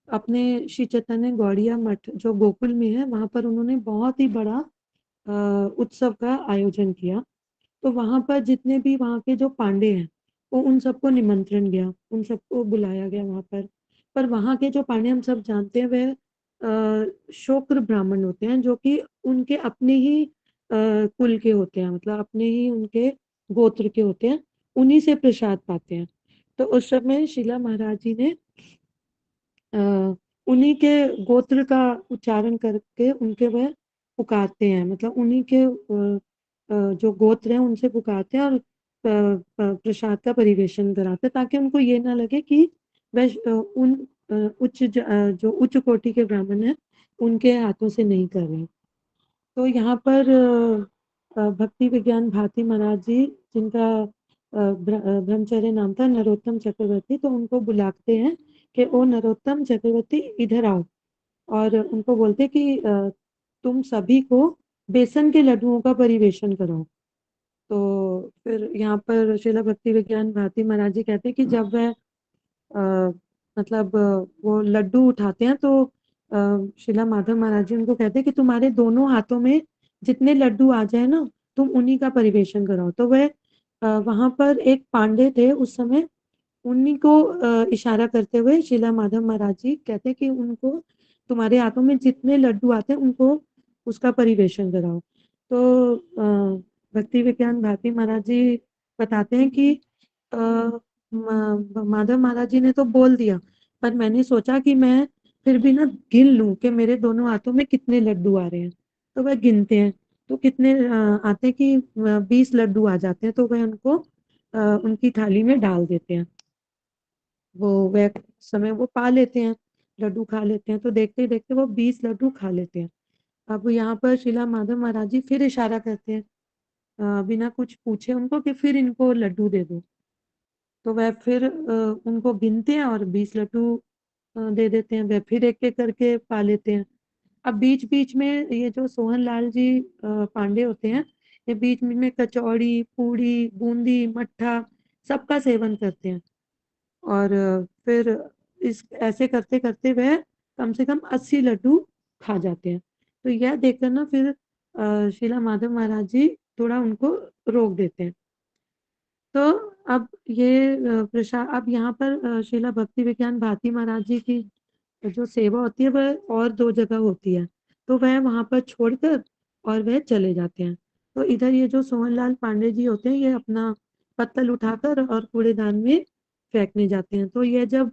G: अपने श्री चैतन्य गौड़िया मठ जो गोकुल में है, वहाँ पर उन्होंने बहुत ही बड़ा उत्सव का आयोजन किया। तो वहाँ पर जितने भी वहाँ के जो पांडे हैं, वो उन सबको निमंत्रण गया, उन सबको बुलाया गया वहाँ पर। पर वहाँ के जो पांडे हम सब जानते हैं, वह शूद्र ब्राह्मण होते हैं, जो कि उनके अपने ही कुल के होते हैं, मतलब अपने ही उनके गोत्र के होते हैं, उन्हीं से प्रसाद पाते हैं। तो उस समय शिला महाराज जी ने उन्हीं के गोत्र का उच्चारण करके उनके वह पुकारते हैं, मतलब उन्हीं के जो गोत्र हैं उनसे पुकारते हैं और प्रसाद का परिवेशन कराते हैं, ताकि उनको ये ना लगे कि वह उन जो उच्च कोटि के ब्राह्मण हैं उनके हाथों से नहीं कर रहे। तो यहाँ पर भक्ति विज्ञान भारती महाराज जी, जिनका ब्रह्मचर्य नाम था नरोत्तम चक्रवर्ती, तो उनको बुलाते हैं कि ओ नरोत्तम चक्रवर्ती इधर आओ, और उनको बोलते कि तुम सभी को बेसन के लड्डुओं का परिवेशन कराओ। तो फिर यहाँ पर श्रीला भक्ति विज्ञान भारती महाराज जी कहते हैं कि जब वह मतलब वो लड्डू उठाते हैं, तो शिला माधव महाराज जी उनको कहते हैं कि तुम्हारे दोनों हाथों में जितने लड्डू आ जाए ना, तुम उन्हीं का परिवेशन कराओ। तो वह वहां पर एक पांडे थे उस समय, उन्हीं को इशारा करते हुए शिला माधव महाराज जी कहते हैं कि उनको तुम्हारे हाथों में जितने लड्डू आते हैं उनको उसका परिवेशन कराओ। तो भक्ति विज्ञान भारती महाराज जी बताते हैं कि माधव महाराज जी ने तो बोल दिया, पर मैंने सोचा कि मैं फिर भी ना गिन लूं कि मेरे दोनों हाथों में कितने लड्डू आ रहे हैं। तो वह गिनते हैं, तो कितने आते हैं कि 20 लड्डू आ जाते हैं। तो वह उनको उनकी थाली में डाल देते हैं। वह समय वो पा लेते हैं, लड्डू खा लेते हैं। तो देखते ही देखते वो 20 लड्डू खा लेते हैं। अब यहाँ पर शिला माधव महाराज जी फिर इशारा करते हैं, बिना कुछ पूछे उनको, कि फिर इनको लड्डू दे दो। तो वह फिर उनको गिनते हैं और 20 लड्डू दे देते हैं। वह फिर एक-एक करके पा लेते हैं। अब बीच-बीच में ये जो सोहन लाल जी पांडे होते हैं, ये बीच में कचौड़ी, पूड़ी, बूंदी, मट्ठा सबका सेवन करते हैं। और फिर इस ऐसे करते-करते वह कम से कम 80 लड्डू खा जाते हैं। तो यह देखकर ना फिर शिला माधव महाराज जी थोड़ा उनको रोक देते हैं। तो अब ये अब यहाँ पर शिला भक्ति विज्ञान भारती महाराज जी की जो सेवा होती है वह और 2 जगह होती है। तो वह वहाँ पर छोड़कर और वह चले जाते हैं। तो इधर ये जो सोहनलाल पांडे जी होते हैं, ये अपना पत्तल उठाकर और कूड़ेदान में फेंकने जाते हैं। तो ये जब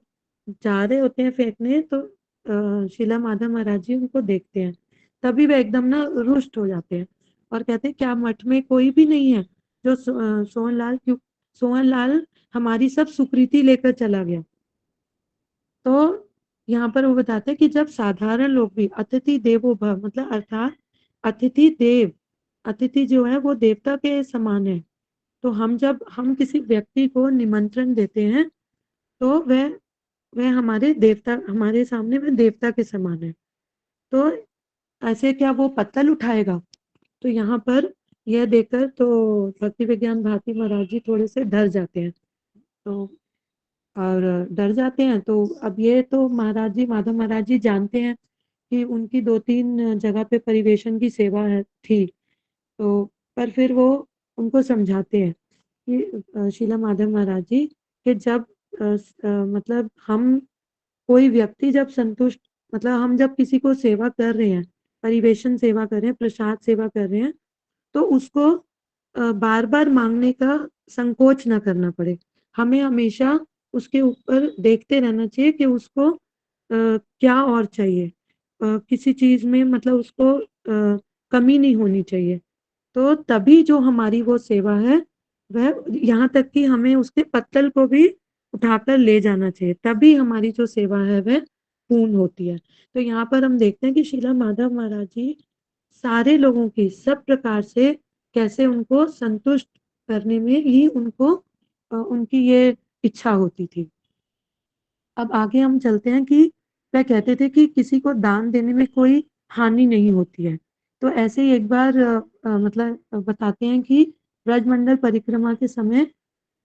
G: जा रहे होते हैं फेंकने, तो शिला माधव महाराज जी उनको देखते हैं। तभी वह एकदम ना रुष्ट हो जाते हैं और कहते हैं, क्या मठ में कोई भी नहीं है जो सोहनलाल हमारी सब सुकृति लेकर चला गया। तो यहाँ पर वो बताते हैं कि जब साधारण लोग भी अतिथि देवो भव, मतलब अर्थात अतिथि जो है वो देवता के समान है। तो हम किसी व्यक्ति को निमंत्रण देते हैं, तो वह हमारे सामने वह देवता के समान है। तो ऐसे क्या वो पत्तल उठाएगा? तो यहाँ पर यह देखकर तो भक्ति विज्ञान भारती महाराज जी थोड़े से डर जाते हैं। तो और डर जाते हैं, तो अब ये तो माधव महाराज जी जानते हैं कि उनकी 2-3 जगह पे परिवेशन की सेवा थी। तो पर फिर वो उनको समझाते हैं कि शिला माधव महाराज जी, कि जब मतलब कोई व्यक्ति जब संतुष्ट, मतलब हम जब किसी को सेवा कर रहे हैं, परिवेशन सेवा कर रहे हैं, प्रसाद सेवा कर रहे हैं, तो उसको बार-बार माँगने का संकोच ना करना पड़े। हमें हमेशा उसके ऊपर देखते रहना चाहिए कि उसको क्या और चाहिए। किसी चीज़ में मतलब उसको कमी नहीं होनी चाहिए। तो तभी जो हमारी वो सेवा है, वह यहाँ तक कि हमें उसके पत्तल को भी उठाकर ले जाना चाहिए, तभी हमारी जो सेवा है वह पूर्ण होती है। तो यहाँ पर हम देखते हैं कि शीला माधव महाराज जी सारे लोगों की सब प्रकार से कैसे उनको संतुष्ट करने में ही उनको उनकी ये इच्छा होती थी। अब आगे हम चलते हैं कि वह कहते थे कि किसी को दान देने में कोई हानि नहीं होती है। तो ऐसे ही एक बार मतलब बताते हैं कि ब्रजमंडल परिक्रमा के समय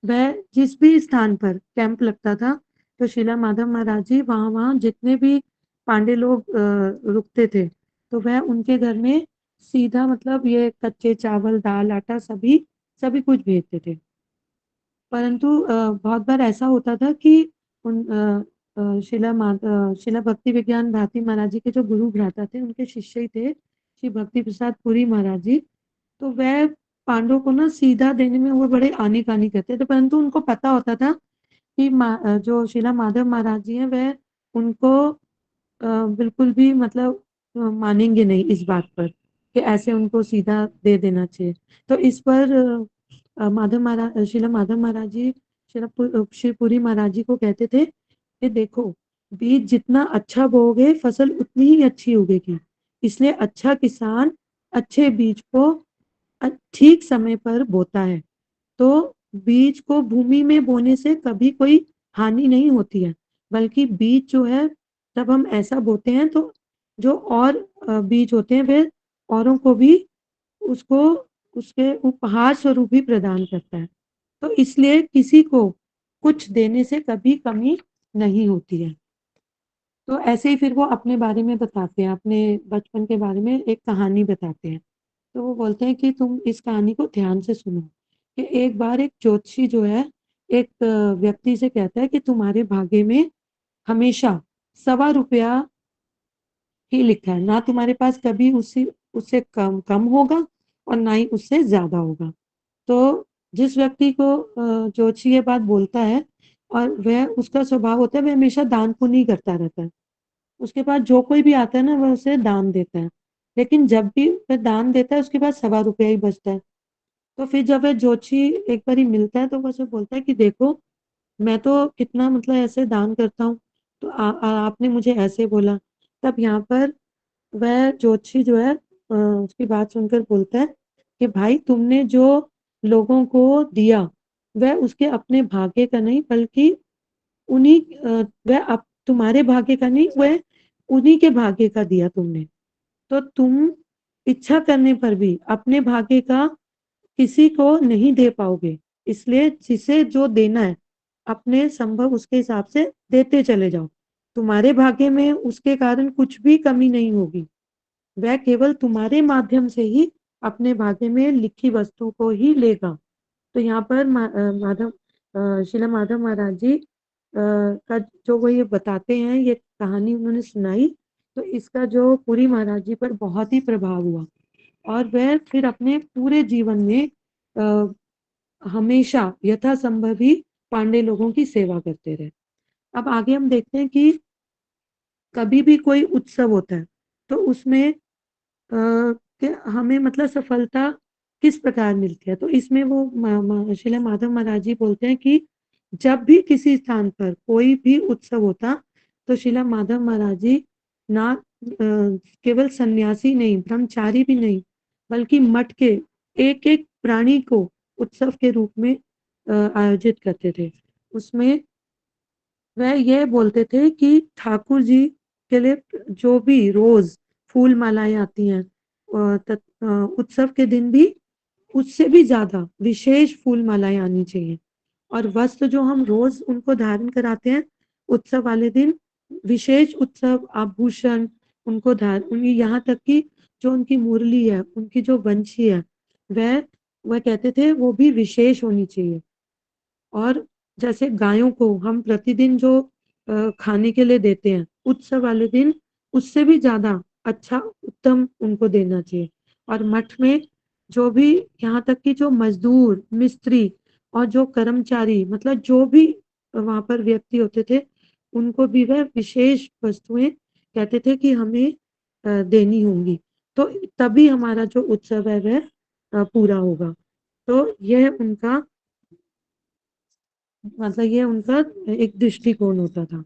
G: वह जिस भी स्थान पर कैंप लगता था, तो शीला माधव महाराज जी वहाँ-वहाँ जितने भी पांडे लोग रुकते थे, तो वह उनके घर में सीधा मतलब ये कच्चे चावल, दाल, आटा सभी सभी कुछ भेजते थे। परंतु बहुत बार ऐसा होता था कि शिला भक्ति विज्ञान भारती महाराज जी के जो गुरु भ्राता थे, उनके शिष्य ही थे श्री भक्ति प्रसाद पुरी महाराज जी। तो वह पांडवों को ना सीधा देने में वो बड़े आनी-कानी करते थे, परंतु उनको पता होता था कि जो शीला माधव महाराज जी हैं, वह उनको बिल्कुल भी मतलब मानेंगे नहीं इस बात पर कि ऐसे उनको सीधा दे देना चाहिए। तो इस पर शीला माधव महाराज जी श्री पुरी महाराज जी को कहते थे कि देखो, बीज जितना अच्छा बोओगे फसल उतनी ही अच्छी उगेगी। इसलिए अच्छा किसान अच्छे बीज को ठीक समय पर बोता है। तो बीज को भूमि में बोने से कभी कोई हानि नहीं होती है, बल्कि बीज जो है जब हम ऐसा बोते हैं तो जो और बीज होते हैं वे औरों को भी उसको उसके उपहार स्वरूप भी प्रदान करता है। तो इसलिए किसी को कुछ देने से कभी कमी नहीं होती है। तो ऐसे ही फिर वो अपने बारे में बताते हैं, अपने बचपन के बारे में एक कहानी बताते हैं। तो वो बोलते हैं कि तुम इस कहानी को ध्यान से सुनो कि एक बार एक ज्योतिषी जो है एक व्यक्ति से कहता है कि तुम्हारे भाग्य में हमेशा ₹1.25 ही लिखा है, ना तुम्हारे पास कभी उससे उससे कम कम होगा और ना ही उससे ज्यादा होगा। तो जिस व्यक्ति को ज्योतिषी ये बात बोलता है और वह उसका स्वभाव होता है वह हमेशा दान पुण्य ही करता रहता है। उसके पास जो कोई भी आता है ना वह उसे दान देता है, लेकिन जब भी वह दान देता है उसके पास ₹1.25 ही बचता है। तो फिर जब वह जोशी एक बारी मिलता है तो वो उसे बोलता है कि देखो, मैं तो कितना मतलब ऐसे दान करता हूँ, तो आपने मुझे ऐसे बोला। तब यहाँ पर वह जोशी जो है उसकी बात सुनकर बोलता है कि भाई तुमने जो लोगों को दिया वह उसके अपने भाग्य का नहीं बल्कि उन्हीं वह अब तुम्हारे भाग्य का नहीं, वह उन्हीं के भाग्य का दिया तुमने। तो तुम इच्छा करने पर भी अपने भाग्य का किसी को नहीं दे पाओगे। इसलिए जिसे जो देना है, अपने संभव उसके हिसाब से देते चले जाओ। तुम्हारे भाग्य में उसके कारण कुछ भी कमी नहीं होगी। वह केवल तुम्हारे माध्यम से ही अपने भाग्य में लिखी वस्तु को ही लेगा। तो यहाँ पर शीला माधव महाराज जी का जो वो ये बताते हैं, ये कहानी उन्होंने सुनाई, तो इसका जो पुरी महाराज जी पर बहुत ही प्रभाव हुआ और वह फिर अपने पूरे जीवन में हमेशा यथासंभव ही पांडे लोगों की सेवा करते रहे। अब आगे हम देखते हैं कि कभी भी कोई उत्सव होता है तो उसमें कि हमें मतलब सफलता किस प्रकार मिलती है। तो इसमें वो शीला माधव महाराज जी बोलते हैं कि जब भी किसी स्थान पर कोई भी उत्सव होता तो शीला माधव महाराज जी ना केवल सन्यासी नहीं, ब्रह्मचारी भी नहीं, बल्कि मठ के एक एक प्राणी को उत्सव के रूप में आयोजित करते थे। उसमें वह ये बोलते थे कि ठाकुर जी के लिए जो भी रोज फूल मालाएं आती हैं उत्सव के दिन भी उससे भी ज्यादा विशेष फूल मालाएं आनी चाहिए और वस्त्र जो हम रोज उनको धारण कराते हैं उत्सव वाले दिन विशेष उत्सव आभूषण उनको उन्हें यहाँ तक कि जो उनकी मुरली है, उनकी जो बंशी है, वह कहते थे वो भी विशेष होनी चाहिए। और जैसे गायों को हम प्रतिदिन जो खाने के लिए देते हैं, उत्सव वाले दिन उससे भी ज़्यादा अच्छा उत्तम उनको देना चाहिए। और मठ में जो भी यहाँ तक कि जो मजदूर, मिस्त्री और जो कर्मचारी मतलब जो भी वहाँ पर व्यक्ति होते थे, उनको भी वह विशेष वस्तुएँ कहते थे कि हमें देनी होंगी। तो तभी हमारा जो उत्सव है, वह पूरा होगा। तो यह उनका मतलब ये उनका एक दृष्टिकोण होता था।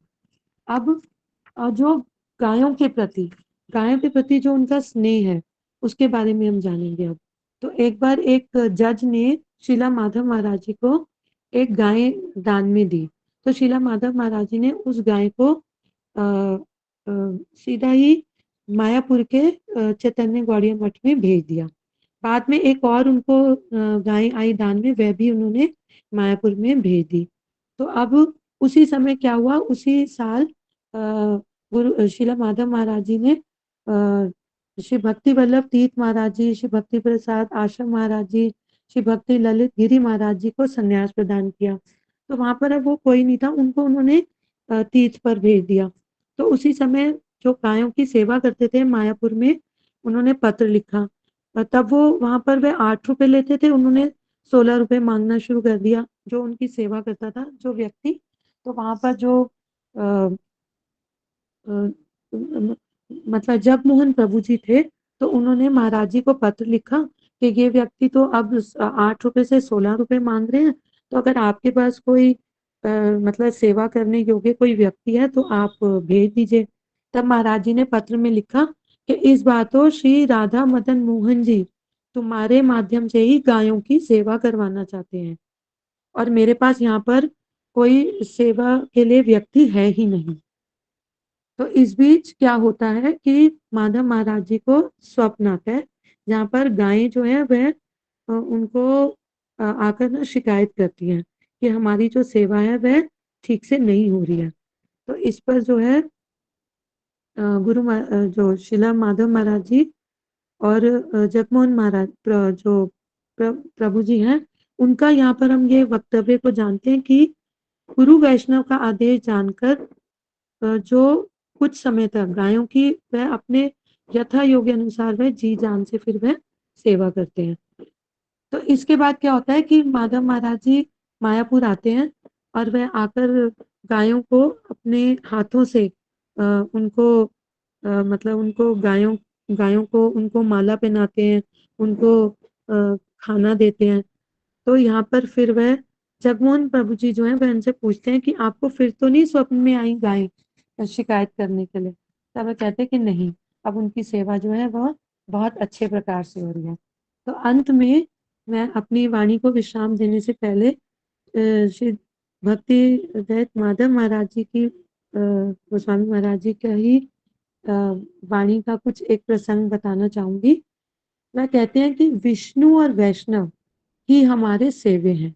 G: अब जो गायों के प्रति जो उनका स्नेह है उसके बारे में हम जानेंगे अब। तो एक बार एक जज ने शीला माधव महाराज जी को एक गाय दान में दी। तो शीला माधव महाराज जी ने उस गाय को अ, सीधा ही मायापुर के चैतन्य गौड़िया मठ में भेज दिया। बाद में एक और उनको गाय आई दान में, वह भी उन्होंने मायापुर में भेज दी। तो अब उसी समय क्या हुआ, उसी साल गुरु शीला माधव महाराज जी ने श्री भक्ति वल्लभ तीर्थ महाराज जी, श्री भक्ति प्रसाद आश्रम महाराज जी, श्री भक्ति ललित गिरी महाराज जी को संन्यास प्रदान किया। तो वहां पर अब वो कोई नहीं था, उनको उन्होंने तीर्थ पर भेज दिया। तो उसी समय जो गायों की सेवा करते थे मायापुर में, उन्होंने पत्र लिखा। तब वो वहां पर वे 8 रुपए लेते थे, उन्होंने 16 रुपए मांगना शुरू कर दिया, जो उनकी सेवा करता था जो व्यक्ति। तो वहां पर जो अ, अ, मतलब जगमोहन प्रभु जी थे, तो उन्होंने महाराज जी को पत्र लिखा कि ये व्यक्ति तो अब 8 रुपए से 16 रुपए मांग रहे हैं, तो अगर आपके पास कोई मतलब सेवा करने योग्य कोई व्यक्ति है तो आप भेज दीजिए। तब महाराज जी ने पत्र में लिखा कि इस बार तो श्री राधा मदन मोहन जी तुम्हारे माध्यम से ही गायों की सेवा करवाना चाहते हैं, और मेरे पास यहाँ पर कोई सेवा के लिए व्यक्ति है ही नहीं। तो इस बीच क्या होता है कि माधव महाराज जी को स्वप्न आता है, जहाँ पर गायें जो है वह उनको आकर ना शिकायत करती हैं कि हमारी जो सेवा है वह ठीक से नहीं हो रही है। तो इस पर जो है जो शिला माधव महाराज जी और जगमोहन महाराज जो प्रभु जी हैं, उनका यहाँ पर हम ये वक्तव्य को जानते हैं कि गुरु वैष्णव का आदेश जानकर जो कुछ समय तक गायों की वह अपने यथा योग्य अनुसार वह जी जान से फिर वह सेवा करते हैं। तो इसके बाद क्या होता है कि माधव महाराज जी मायापुर आते हैं और वह आकर गायों को अपने हाथों से उनको मतलब उनको गायों गायों को उनको माला पहनाते हैं, उनको खाना देते हैं। तो यहाँ पर फिर वह जगमोहन प्रभु जी जो है वह उनसे पूछते हैं कि आपको फिर तो नहीं स्वप्न में आई गाय शिकायत करने के लिए? तब वह कहते हैं कि नहीं, अब उनकी सेवा जो है वह बहुत अच्छे प्रकार से हो रही है। तो अंत में मैं अपनी वाणी को विश्राम देने से पहले श्री भक्ति दत्त माधव महाराज जी की गोस्वामी महाराज जी का ही वाणी का कुछ एक प्रसंग बताना चाहूंगी। वह कहते हैं कि विष्णु और वैष्णव ही हमारे सेवे हैं।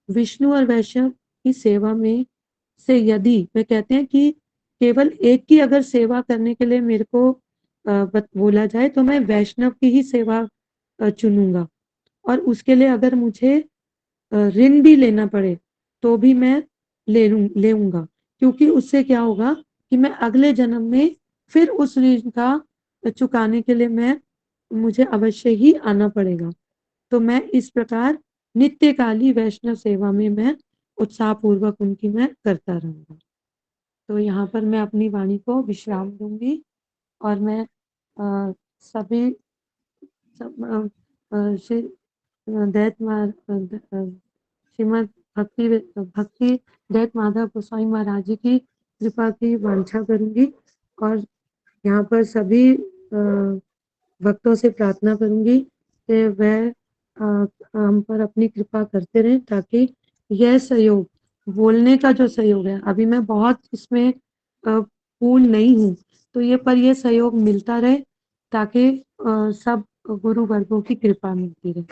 G: विष्णु और वैष्णव की सेवा में से यदि वे कहते हैं कि केवल एक की अगर सेवा करने के लिए मेरे को बोला जाए तो मैं वैष्णव की ही सेवा चुनूंगा, और उसके लिए अगर मुझे ऋण भी लेना पड़े तो भी मैं लेऊंगा, क्योंकि उससे क्या होगा कि मैं अगले जन्म में फिर उस ऋण का चुकाने के लिए मुझे अवश्य ही आना पड़ेगा। तो मैं इस प्रकार नित्यकाली वैष्णव सेवा में मैं उत्साह पूर्वक उनकी मैं करता रहूंगा। तो यहाँ पर मैं अपनी वाणी को विश्राम दूंगी और मैं सभी श्री श्रीमद भक्ति दत्त माधव गोस्वामी महाराज जी की कृपा की वांछा करूंगी, और यहाँ पर सभी भक्तों से प्रार्थना करूंगी कि वह हम पर अपनी कृपा करते रहें, ताकि यह सहयोग, बोलने का जो सहयोग है, अभी मैं बहुत इसमें पूर्ण नहीं हूँ, तो ये सहयोग मिलता रहे, ताकि सब गुरु वर्गों की कृपा मिलती रहे।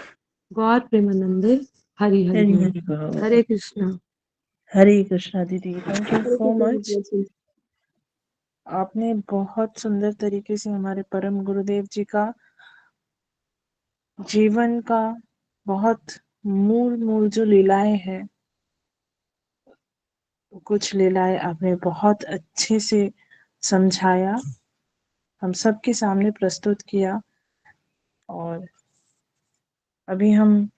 G: गौर प्रेमानंदे हरि हरि
B: हरि
G: बोल।
B: हरि बोल।
G: हरे कृष्णा।
B: हरे कृष्णा दीदी, thank you
D: Hare
B: so
D: Krishna
B: much.
D: Vijay ji.
B: आपने बहुत सुंदर तरीके से हमारे परम गुरुदेव जी का जीवन का बहुत मूल जो लीलाएं हैं, कुछ लीलाएं आपने बहुत अच्छे से समझाया, हम सबके सामने प्रस्तुत किया। और अभी हम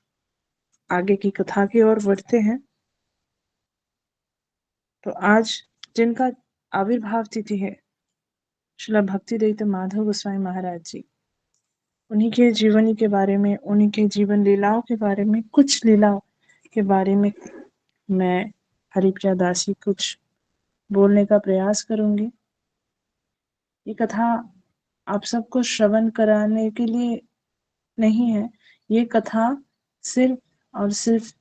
B: आगे की कथा की ओर बढ़ते हैं। तो आज जिनका आविर्भाव तिथि है श्रील भक्तिदत्त माधव गोस्वामी महाराज जी, उन्हीं के जीवनी के बारे में, उन्हीं के जीवन लीलाओं के बारे में, कुछ लीलाओं के बारे में मैं हरिप्रिया दासी कुछ बोलने का प्रयास करूंगी। ये कथा आप सबको श्रवण कराने के लिए नहीं है, ये कथा सिर्फ और सिर्फ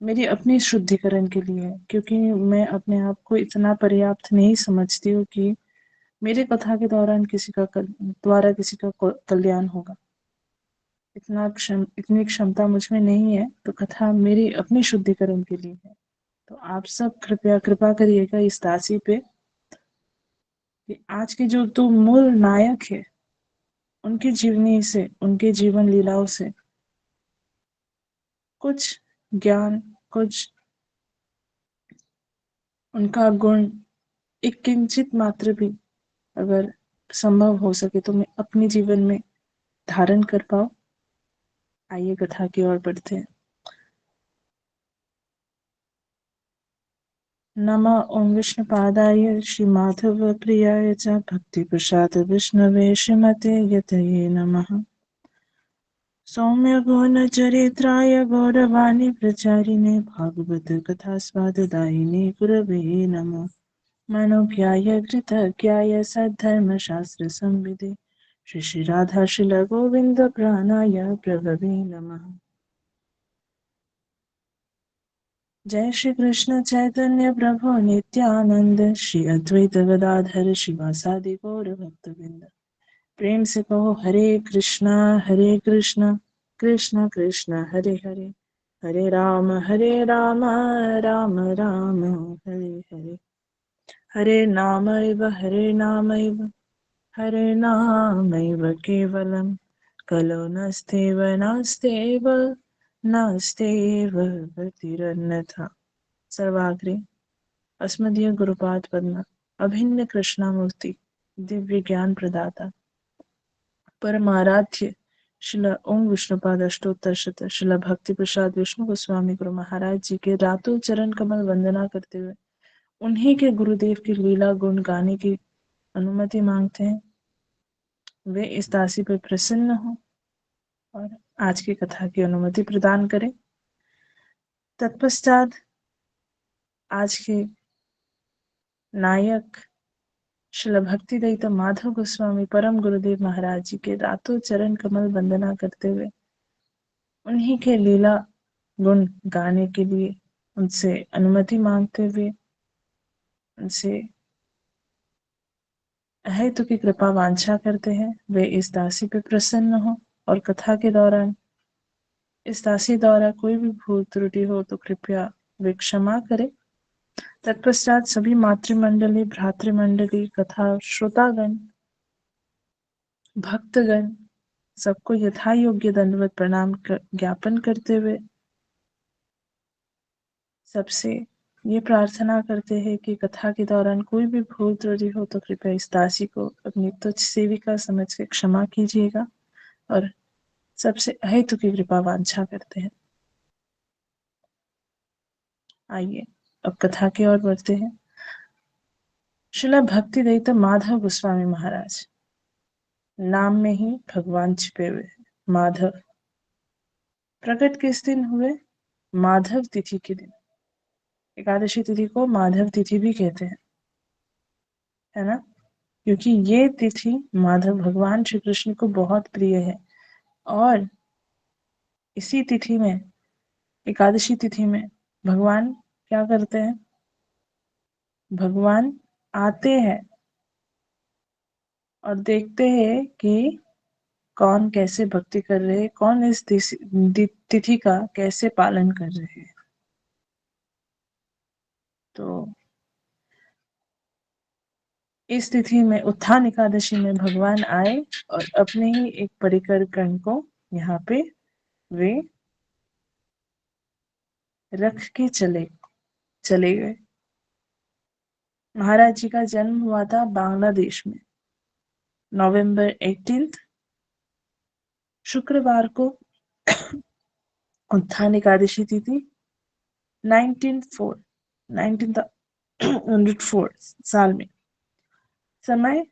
B: मेरी अपनी शुद्धिकरण के लिए है, क्योंकि मैं अपने आप को इतना पर्याप्त नहीं समझती हूँ कि मेरे कथा के दौरान द्वारा किसी का कल्याण होगा। इतनी क्षमता मुझ में नहीं है, तो कथा मेरी अपनी शुद्धिकरण के लिए है। तो आप सब कृपा करिएगा इस दासी पे कि आज के जो दो मूल नायक है उनकी जीवनी से, उनके जीवन लीलाओं से कुछ ज्ञान, कुछ उनका गुण, एक किंचित मात्र भी अगर संभव हो सके तो मैं अपने जीवन में धारण कर पाऊं। आइए कथा की ओर बढ़ते हैं। नमः ओम विष्णुपादाय श्री माधव प्रियाय च भक्ति प्रसाद विष्णवे श्रीमते यतये नमः। सौम्य गुण चरित्राय गौरवाणी प्रचारिणे भागवत कथा स्वाददायिने गुरवे नमः। मनोज्ञाय कृतज्ञाय सद्धर्म शास्त्र संविदे श्री श्री राधा शिल गोविंद प्राणाय प्रभवे नमः। जय श्री कृष्ण चैतन्य प्रभु नित्यानंद, श्री अद्वैत गदाधर शिवासादि गौर भक्तवृंद। प्रेम से कहो हरे कृष्णा कृष्ण कृष्ण हरे हरे, हरे राम राम राम हरे हरे। हरे नामैव केवलं, कलो नास्तेव गतिरन्यथा। सर्वाग्रे अस्मदीय गुरुपाद पद्म अभिन्न कृष्णामूर्ति दिव्य ज्ञान प्रदाता परमाराध्य शिला ओम विष्णुपाद अष्टोत्तर शत शिला भक्ति प्रसाद विष्णु गोस्वामी गुरु महाराज जी के रातों चरण कमल वंदना करते हुए उन्हीं के गुरुदेव की लीला गुण गाने की अनुमति मांगते हैं। वे इस दासी पर प्रसन्न हो और आज की कथा की अनुमति प्रदान करें। तत्पश्चात आज के नायक श्रील भक्तिदत्त माधव गोस्वामी परम गुरुदेव महाराज जी के रातों चरण कमल वंदना करते हुए उन्हीं के लीला गुण गाने के लिए उनसे अनुमति मांगते हुए उनसे हेतु की कृपा वांछा करते हैं वे इस दासी पे प्रसन्न हो और कथा के दौरान इस दासी द्वारा कोई भी भूल त्रुटि हो तो कृपया वे क्षमा करें। तत्पश्चात सभी मातृमंडली, भ्रातृमंडली, कथा श्रोतागण, भक्तगण सबको यथा योग्य दंडवत प्रणाम ज्ञापन करते हुए सबसे ये प्रार्थना करते हैं कि कथा के दौरान कोई भी भूल त्रुटि हो तो कृपया इस दासी को अपनी तुच्छ सेविका समझ के क्षमा कीजिएगा और सबसे अहेतु की कृपा वांछा करते हैं। आइए अब कथा की ओर बढ़ते हैं। श्रील भक्तिदत्त माधव गोस्वामी महाराज, नाम में ही भगवान छिपे हुए हैं। माधव प्रकट किस दिन हुए? माधव तिथि के दिन। एकादशी तिथि को माधव तिथि भी कहते हैं, है ना, क्योंकि ये तिथि माधव भगवान श्री कृष्ण को बहुत प्रिय है। और इसी तिथि में, एकादशी तिथि में भगवान क्या करते हैं? भगवान आते हैं और देखते हैं कि कौन कैसे भक्ति कर रहे हैं, कौन इस तिथि का कैसे पालन कर रहे हैं। तो इस तिथि में, उत्थान एकादशी में भगवान आए और अपने ही एक परिकर गण को यहाँ पे वे रख के चले गए। महाराज जी का जन्म हुआ था बांग्लादेश में नवंबर 18 शुक्रवार को। उत्थान एकादशी तिथि 1904 साल में, समय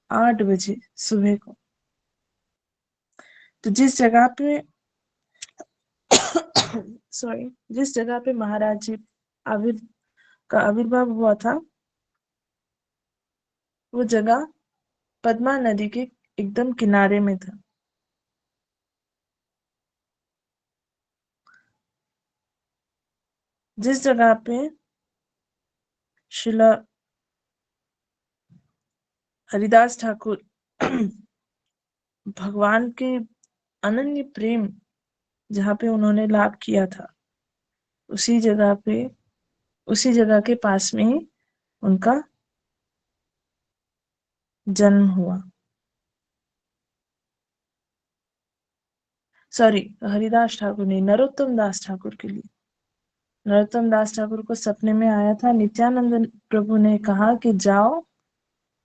B: 8 बजे सुबह को। तो जिस जगह पे महाराज जी का आविर्भाव हुआ था, वो जगह पद्मा नदी के एकदम किनारे में था। जिस जगह पे शिला हरिदास ठाकुर भगवान के अनन्य प्रेम जहाँ पे उन्होंने लाभ किया था, उसी जगह के पास में ही उनका जन्म हुआ। सॉरी, हरिदास ठाकुर नहीं, नरोत्तम दास ठाकुर के लिए। नरोत्तम दास ठाकुर को सपने में आया था, नित्यानंद प्रभु ने कहा कि जाओ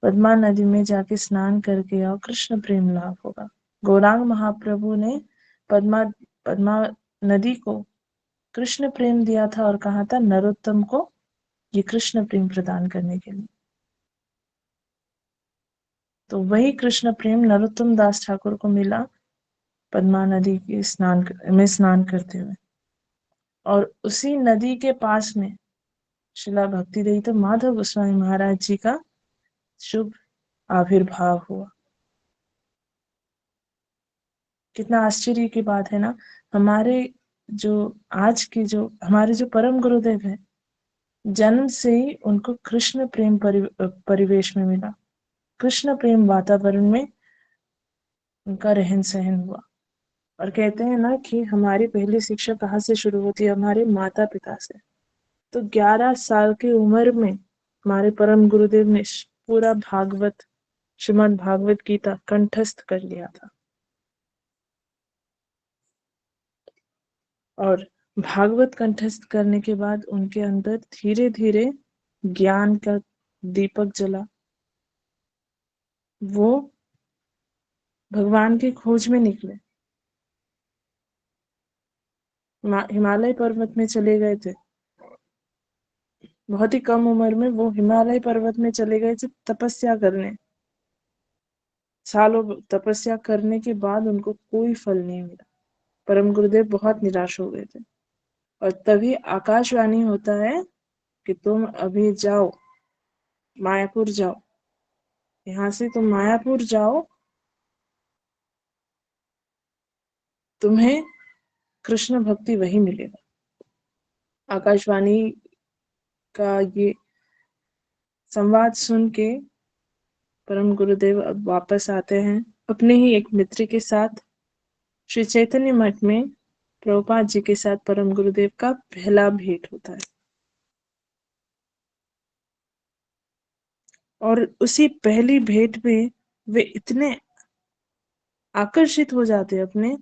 B: पद्मा नदी में जाके स्नान करके आओ, कृष्ण प्रेम लाभ होगा। गौरांग महाप्रभु ने पद्मा नदी को कृष्ण प्रेम दिया था और कहा था नरोत्तम को ये कृष्ण प्रेम प्रदान करने के लिए। तो वही कृष्ण प्रेम नरोत्तम दास ठाकुर को मिला पद्मा नदी के स्नान करते हुए। और उसी नदी के पास में शिला भक्ति तो माधव गोस्वामी महाराज जी का शुभ आविर्भाव हुआ। कितना आश्चर्य की बात है ना। हमारे जो परम गुरुदेव है, जन्म से ही उनको कृष्ण प्रेम परिवेश में मिला, कृष्ण प्रेम वातावरण में उनका रहन सहन हुआ। और कहते हैं ना कि हमारी पहली शिक्षा कहाँ से शुरू होती है? हमारे माता पिता से। तो 11 साल की उम्र में हमारे परम गुरुदेव ने पूरा श्रीमद् भागवत गीता कंठस्थ कर लिया था। और भागवत कंठस्थ करने के बाद उनके अंदर धीरे धीरे ज्ञान का दीपक जला। वो भगवान की खोज में निकले, हिमालय पर्वत में चले गए थे। बहुत ही कम उम्र में वो हिमालय पर्वत में चले गए थे तपस्या करने। सालों तपस्या करने के बाद उनको कोई फल नहीं मिला। परम गुरुदेव बहुत निराश हो गए थे। और तभी आकाशवाणी होता है कि तुम अभी जाओ, मायापुर जाओ, यहाँ से तुम मायापुर जाओ, तुम्हें कृष्ण भक्ति वही मिलेगा। आकाशवाणी का ये संवाद सुन के परम गुरुदेव अब वापस आते हैं अपने ही एक मित्र के साथ। श्री चैतन्य मठ में प्रभुपाद जी के साथ परम गुरुदेव का पहला भेंट होता है। और उसी पहली भेंट में वे इतने आकर्षित हो जाते हैं अपने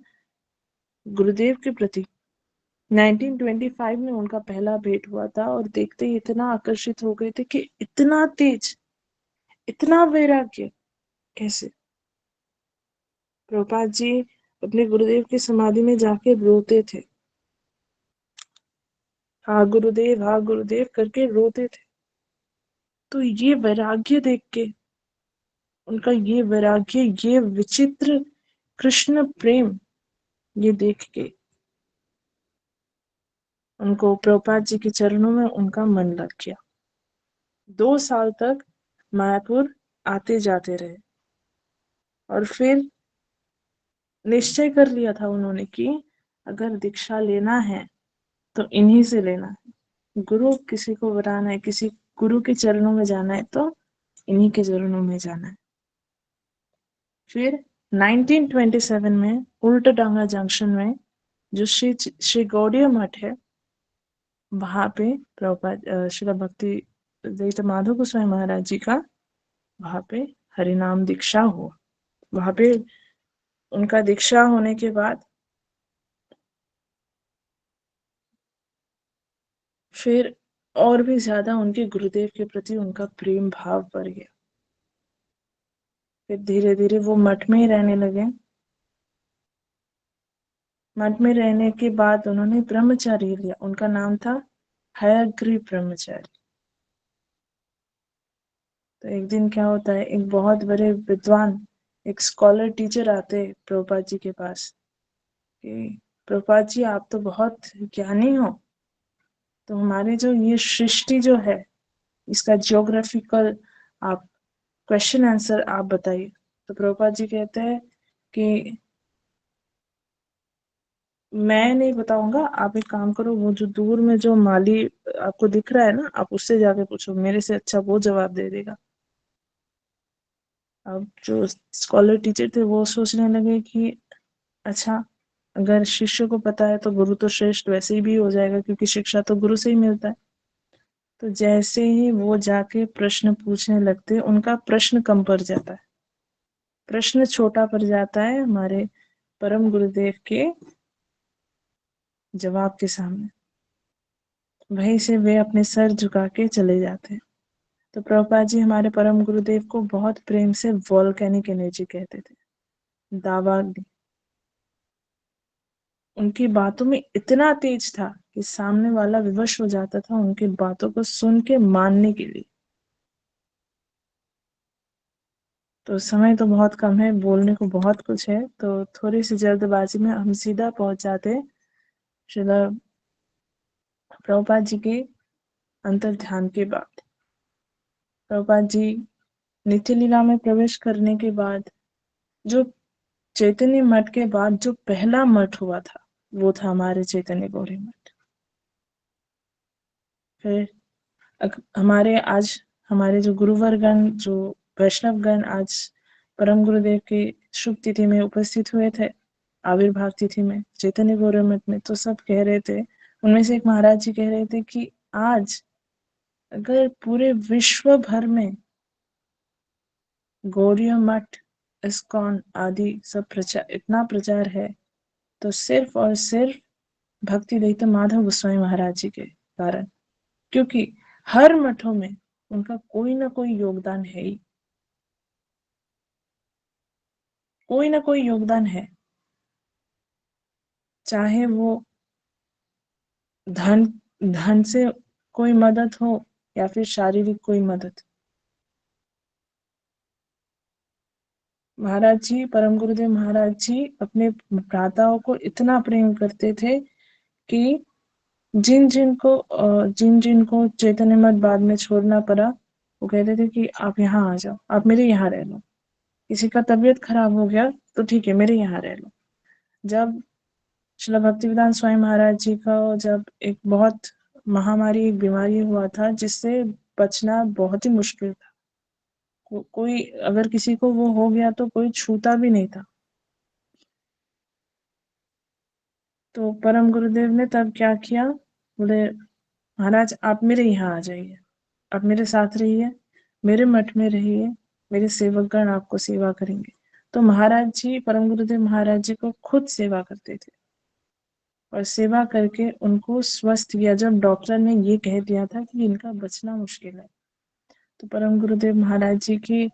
B: गुरुदेव के प्रति। 1925 में उनका पहला भेंट हुआ था और देखते ही इतना आकर्षित हो गए थे कि इतना तेज, इतना वैराग्य कैसे। प्रभुपाद जी अपने गुरुदेव की समाधि में जाके रोते थे, हाँ गुरुदेव करके रोते थे। तो ये वैराग्य देख के, उनका ये वैराग्य, ये विचित्र कृष्ण प्रेम, ये देख के उनको प्रभुपाद जी के चरणों में उनका मन लग गया। 2 साल तक मायापुर आते जाते रहे और फिर निश्चय कर लिया था उन्होंने कि अगर दीक्षा लेना है तो इन्हीं से लेना है। गुरु किसी को बनाना है, किसी गुरु के चरणों में जाना है तो इन्हीं के चरणों में जाना है। फिर 1927 में उल्टाडांगा जंक्शन में जो श्री गौड़ीय मठ है, वहां पे प्रभुपाद श्रील भक्ति माधव गोस्वामी महाराज जी का वहां पे हरिनाम दीक्षा हुआ। वहां पे उनका दीक्षा होने के बाद फिर और भी ज्यादा उनके गुरुदेव के प्रति उनका प्रेम भाव बढ़ गया। फिर धीरे धीरे वो मठ में ही रहने लगे। मठ में रहने के बाद उन्होंने ब्रह्मचारी लिया, उनका नाम था हयग्रीव ब्रह्मचारी। तो एक दिन क्या होता है, एक बहुत बड़े विद्वान, एक स्कॉलर टीचर आते हैं प्रभुपाद जी के पास कि प्रभुपाद जी आप तो बहुत ज्ञानी हो, तो हमारे जो ये सृष्टि जो है, इसका जियोग्राफिकल आप क्वेश्चन आंसर आप बताइए। तो प्रभुपाद जी कहते हैं कि मैं नहीं बताऊंगा, आप एक काम करो, वो जो दूर में जो माली आपको दिख रहा है ना, आप उससे जाके पूछो, मेरे से अच्छा वो जवाब दे देगा। अब जो स्कॉलर टीचर थे वो सोचने लगे कि अच्छा, अगर शिष्य को पता है तो गुरु तो श्रेष्ठ वैसे ही भी हो जाएगा, क्योंकि शिक्षा तो गुरु से ही मिलता है। तो जैसे ही वो जाके प्रश्न पूछने लगते, उनका प्रश्न कम पड़ जाता है, प्रश्न छोटा पड़ जाता है हमारे परम गुरुदेव के जवाब के सामने। वहीं से वे अपने सर झुका के चले जाते हैं। तो प्रभुपाद जी हमारे परम गुरुदेव को बहुत प्रेम से वॉल्केनिक एनर्जी कहते थे, दावाग्नि। उनकी बातों में इतना तेज था कि सामने वाला विवश हो जाता था उनकी बातों को सुन के मानने के लिए। तो समय तो बहुत कम है, बोलने को बहुत कुछ है, तो थोड़ी सी जल्दबाजी में हम सीधा पहुंच जाते हैं श्रीला प्रभुपाद जी के अंतर ध्यान के बाद। प्रभुपाद जी नित्य लीला में प्रवेश करने के बाद, जो चैतन्य मठ के बाद जो पहला मठ हुआ था, वो था हमारे चैतन्य गौरी मठ। फिर हमारे आज हमारे जो गुरुवरगण, जो वैष्णवगण आज परम गुरुदेव की शुभ तिथि में उपस्थित हुए थे, आविर्भाव तिथि में चैतन्य गौरी मठ में, तो सब कह रहे थे, उनमें से एक महाराज जी कह रहे थे कि आज अगर पूरे विश्व भर में गौरी मठ, इस्कॉन आदि सब इतना प्रचार है, तो सिर्फ और सिर्फ भक्ति दत्त माधव गोस्वामी महाराज जी के कारण, क्योंकि हर मठों में उनका कोई ना कोई योगदान है ही, कोई ना कोई योगदान है, चाहे वो धन धन से कोई मदद हो या फिर शारीरिक कोई मदद। महाराज जी, परम गुरुदेव महाराज जी अपने भ्राताओं को इतना प्रेम करते थे कि जिन जिन को चैतन्य मठ बाद में छोड़ना पड़ा, वो कहते थे कि आप यहाँ आ जाओ, आप मेरे यहाँ रह लो। किसी का तबीयत खराब हो गया तो ठीक है, मेरे यहाँ रह लो। जब श्रील भक्तिवेदांत स्वामी महाराज जी का जब एक बहुत महामारी, एक बीमारी हुआ था जिससे बचना बहुत ही मुश्किल था, कोई अगर किसी को वो हो गया तो कोई छूता भी नहीं था, तो परम गुरुदेव ने तब क्या किया, बोले महाराज आप मेरे यहाँ आ जाइए, आप मेरे साथ रहिए, मेरे मठ में रहिए, मेरे सेवकगण आपको सेवा करेंगे। तो महाराज जी, परम गुरुदेव महाराज जी को खुद सेवा करते थे और सेवा करके उनको स्वस्थ किया, जब डॉक्टर ने ये कह दिया था कि इनका बचना मुश्किल है। तो परम गुरुदेव महाराज जी की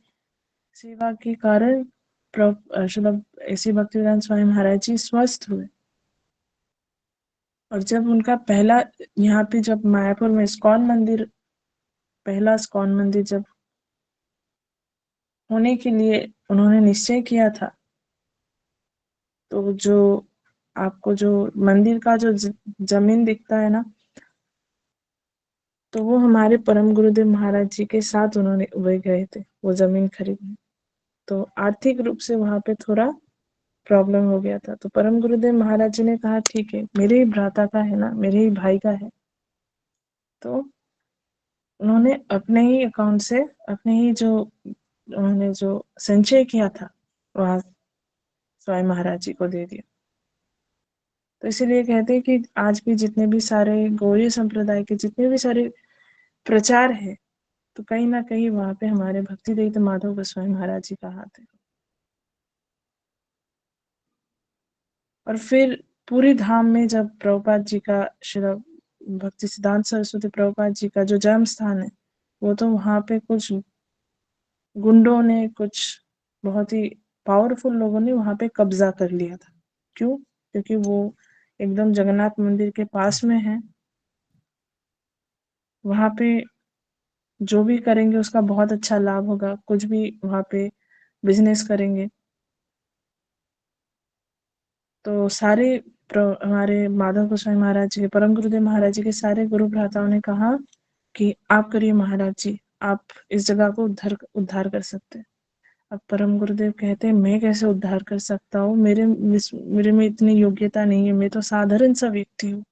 B: सेवा के कारण ऐसे भक्तिवेदांत स्वामी महाराज जी स्वस्थ हुए। और जब उनका पहला यहाँ पे, जब मायापुर में इस्कॉन मंदिर, पहला इस्कॉन मंदिर जब होने के लिए उन्होंने निश्चय किया था, तो जो आपको जो मंदिर का जो जमीन दिखता है ना, तो वो हमारे परम गुरुदेव महाराज जी के साथ उन्होंने वही गए थे वो जमीन खरीदने। तो आर्थिक रूप से वहां पे थोड़ा प्रॉब्लम हो गया था, तो परम गुरुदेव महाराज जी ने कहा ठीक है, मेरे ही भ्राता का है ना, मेरे ही भाई का है, तो उन्होंने अपने ही अकाउंट से, अपने ही जो उन्होंने जो संचय किया था वहां स्वामी महाराज जी को दे दिया। तो इसीलिए कहते हैं कि आज भी जितने भी सारे गौड़ीय संप्रदाय के जितने भी सारे प्रचार है, तो कहीं ना कहीं वहां पे हमारे भक्ति दत्त माधव गोस्वामी महाराज जी का हाथ है। और फिर पूरी धाम में जब प्रभुपाद जी का, श्री भक्ति सिद्धांत सरस्वती प्रभुपाद जी का जो जन्म स्थान है, वो तो वहां पे कुछ गुंडों ने, कुछ बहुत ही पावरफुल लोगों ने वहां पे कब्जा कर लिया था। क्यों? क्योंकि वो एकदम जगन्नाथ मंदिर के पास में है, वहां पे जो भी करेंगे उसका बहुत अच्छा लाभ होगा, कुछ भी वहां पे बिजनेस करेंगे तो सारे हमारे माधव गोस्वामी महाराज जी, परम गुरुदेव महाराज जी के सारे गुरु भ्राताओं ने कहा कि आप करिए महाराज जी, आप इस जगह को उद्धार कर सकते हैं। अब परम गुरुदेव कहते हैं मैं कैसे उद्धार कर सकता हूँ, मेरे में इतनी योग्यता नहीं है, मैं तो साधारण सा व्यक्ति हूँ,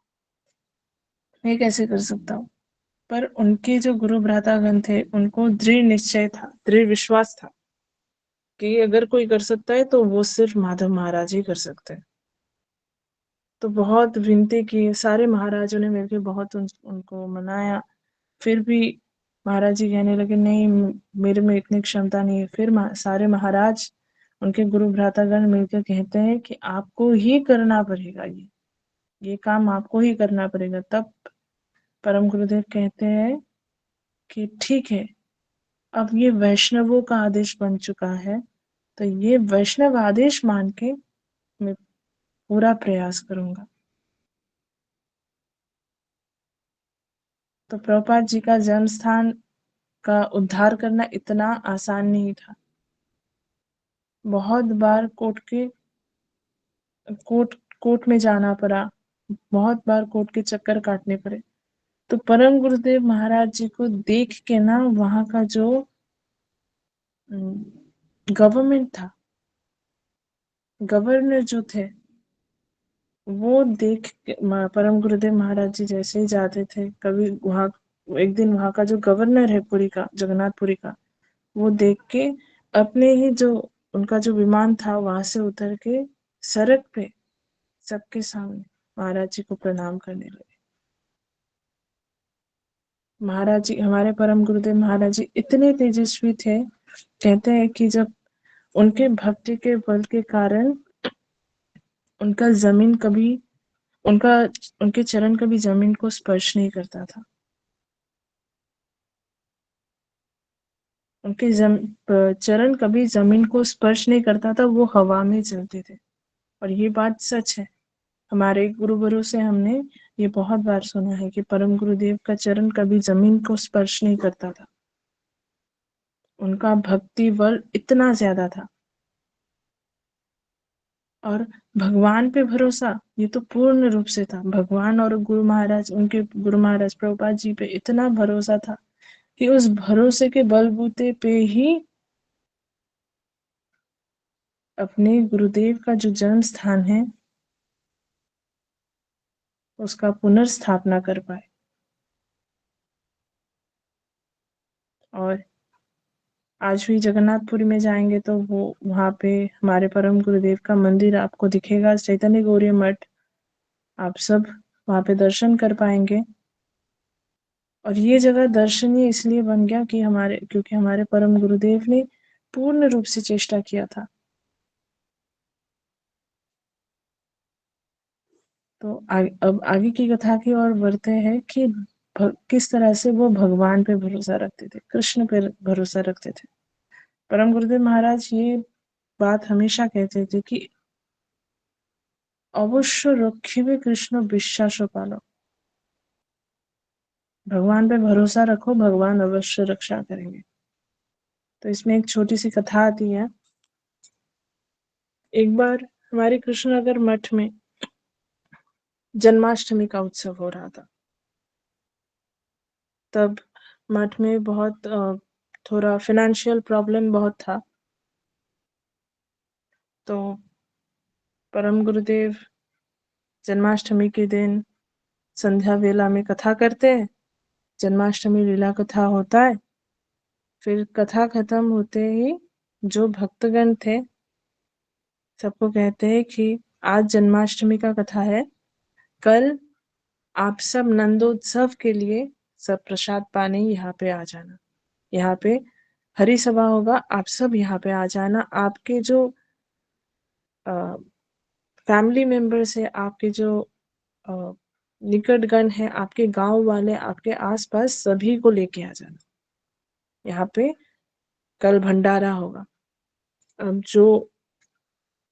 B: मैं कैसे कर सकता हूँ। पर उनके जो गुरु भ्रातागण थे उनको दृढ़ निश्चय था, दृढ़ विश्वास था कि अगर कोई कर सकता है तो वो सिर्फ माधव महाराज ही कर सकते हैं। तो बहुत विनती की, सारे महाराजों ने मिलकर बहुत उनको मनाया, फिर भी महाराज जी कहने लगे नहीं, मेरे में इतनी क्षमता नहीं है। फिर सारे महाराज, उनके गुरु भ्रातागण मिलकर कहते हैं कि आपको ही करना पड़ेगा, ये काम आपको ही करना पड़ेगा। तब परम गुरुदेव कहते हैं कि ठीक है, अब ये वैष्णवों का आदेश बन चुका है, तो ये वैष्णव आदेश मान के मैं पूरा प्रयास करूंगा। तो प्रभुपाद जी का जन्म स्थान का उद्धार करना इतना आसान नहीं था। बहुत बार कोर्ट में जाना पड़ा, बहुत बार कोर्ट के चक्कर काटने पड़े। तो परम गुरुदेव महाराज जी को देख के ना, वहां का जो गवर्नमेंट था, गवर्नर जो थे, वो देख के परम गुरुदेव महाराज जी जैसे ही जाते थे, कभी वहां एक दिन वहां का जो गवर्नर है पुरी का, जगन्नाथपुरी का, वो देख के अपने ही जो उनका जो विमान था वहां से उतर के सड़क पे सबके सामने महाराज जी को प्रणाम करने लगे। महाराज जी, हमारे परम गुरुदेव महाराज जी इतने तेजस्वी थे, कहते हैं कि जब उनके भक्ति के बल के कारण उनका जमीन कभी उनके चरण कभी जमीन को स्पर्श नहीं करता था। उनके चरण कभी जमीन को स्पर्श नहीं करता था, वो हवा में चलते थे। और ये बात सच है। हमारे गुरुवरों से हमने ये बहुत बार सुना है कि परम गुरुदेव का चरण कभी जमीन को स्पर्श नहीं करता था। उनका भक्ति बल इतना ज्यादा था। और भगवान पे भरोसा, ये तो पूर्ण रूप से था। भगवान और गुरु महाराज, उनके गुरु महाराज प्रभुपाद जी पे इतना भरोसा था कि उस भरोसे के बलबूते पे ही अपने गुरुदेव का जो जन्म स्थान है उसका पुनर्स्थापना कर पाए। और आज भी जगन्नाथपुरी में जाएंगे तो वो वहां पे हमारे परम गुरुदेव का मंदिर आपको दिखेगा, चैतन्य गौरी मठ। आप सब वहां पे दर्शन कर पाएंगे। और ये जगह दर्शनीय इसलिए बन गया कि क्योंकि हमारे परम गुरुदेव ने पूर्ण रूप से चेष्टा किया था। तो अब आगे की कथा की ओर बढ़ते हैं कि किस तरह से वो भगवान पे भरोसा रखते थे, कृष्ण पे भरोसा रखते थे। परम गुरुदेव महाराज ये बात हमेशा कहते थे कि अवश्य रखिबे कृष्ण विश्वास पालो, भगवान पे भरोसा रखो, भगवान अवश्य रक्षा करेंगे। तो इसमें एक छोटी सी कथा आती है। एक बार हमारे कृष्णनगर मठ में जन्माष्टमी का उत्सव हो रहा था। तब मठ में बहुत थोड़ा फाइनेंशियल प्रॉब्लम बहुत था। तो परम गुरुदेव जन्माष्टमी के दिन संध्या वेला में कथा करते हैं, जन्माष्टमी लीला कथा होता है। फिर कथा खत्म होते ही जो भक्तगण थे सबको कहते हैं कि आज जन्माष्टमी का कथा है, कल आप सब नंदोत्सव के लिए सब प्रसाद पाने यहाँ पे आ जाना, यहाँ पे हरि सभा होगा, आप सब यहाँ पे आ जाना। आपके जो फैमिली मेंबर्स है, आपके जो निकटगण है, आपके गांव वाले, आपके आसपास सभी को लेके आ जाना, यहाँ पे कल भंडारा होगा। अब जो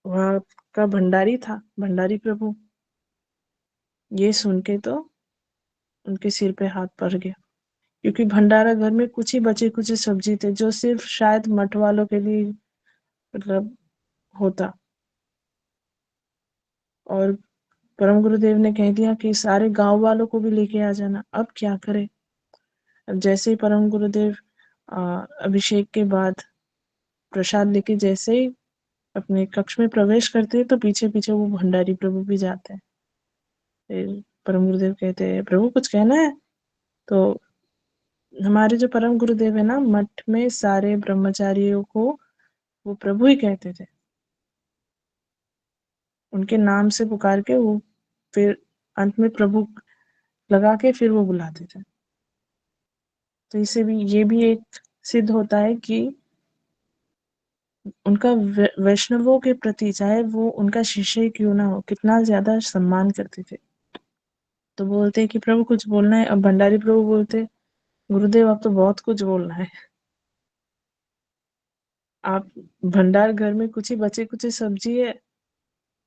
B: वहाँ का भंडारी था, भंडारी प्रभु, ये सुन के तो उनके सिर पे हाथ पड़ गया, क्योंकि भंडारा घर में कुछ ही बचे कुछ सब्जी थे जो सिर्फ शायद मठ वालों के लिए मतलब होता। और परम गुरुदेव ने कह दिया कि सारे गांव वालों को भी लेके आ जाना। अब क्या करे? अब जैसे ही परम गुरुदेव अभिषेक के बाद प्रसाद लेके जैसे ही अपने कक्ष में प्रवेश करते हैं तो पीछे पीछे वो भंडारी प्रभु भी जाते हैं। फिर परम गुरुदेव कहते हैं, प्रभु कुछ कहना है? तो हमारे जो परम गुरुदेव है ना, मठ में सारे ब्रह्मचारियों को वो प्रभु ही कहते थे। उनके नाम से पुकार के वो फिर अंत में प्रभु लगा के फिर वो बुलाते थे। तो इससे भी ये भी एक सिद्ध होता है कि उनका वैष्णवों के प्रति, चाहे वो उनका शिष्य ही क्यों ना हो, कितना ज्यादा सम्मान करते थे। तो बोलते कि प्रभु कुछ बोलना है। अब भंडारी प्रभु बोलते, गुरुदेव आप तो बहुत कुछ बोलना है। आप भंडार घर में कुछ ही बचे कुछ सब्जी है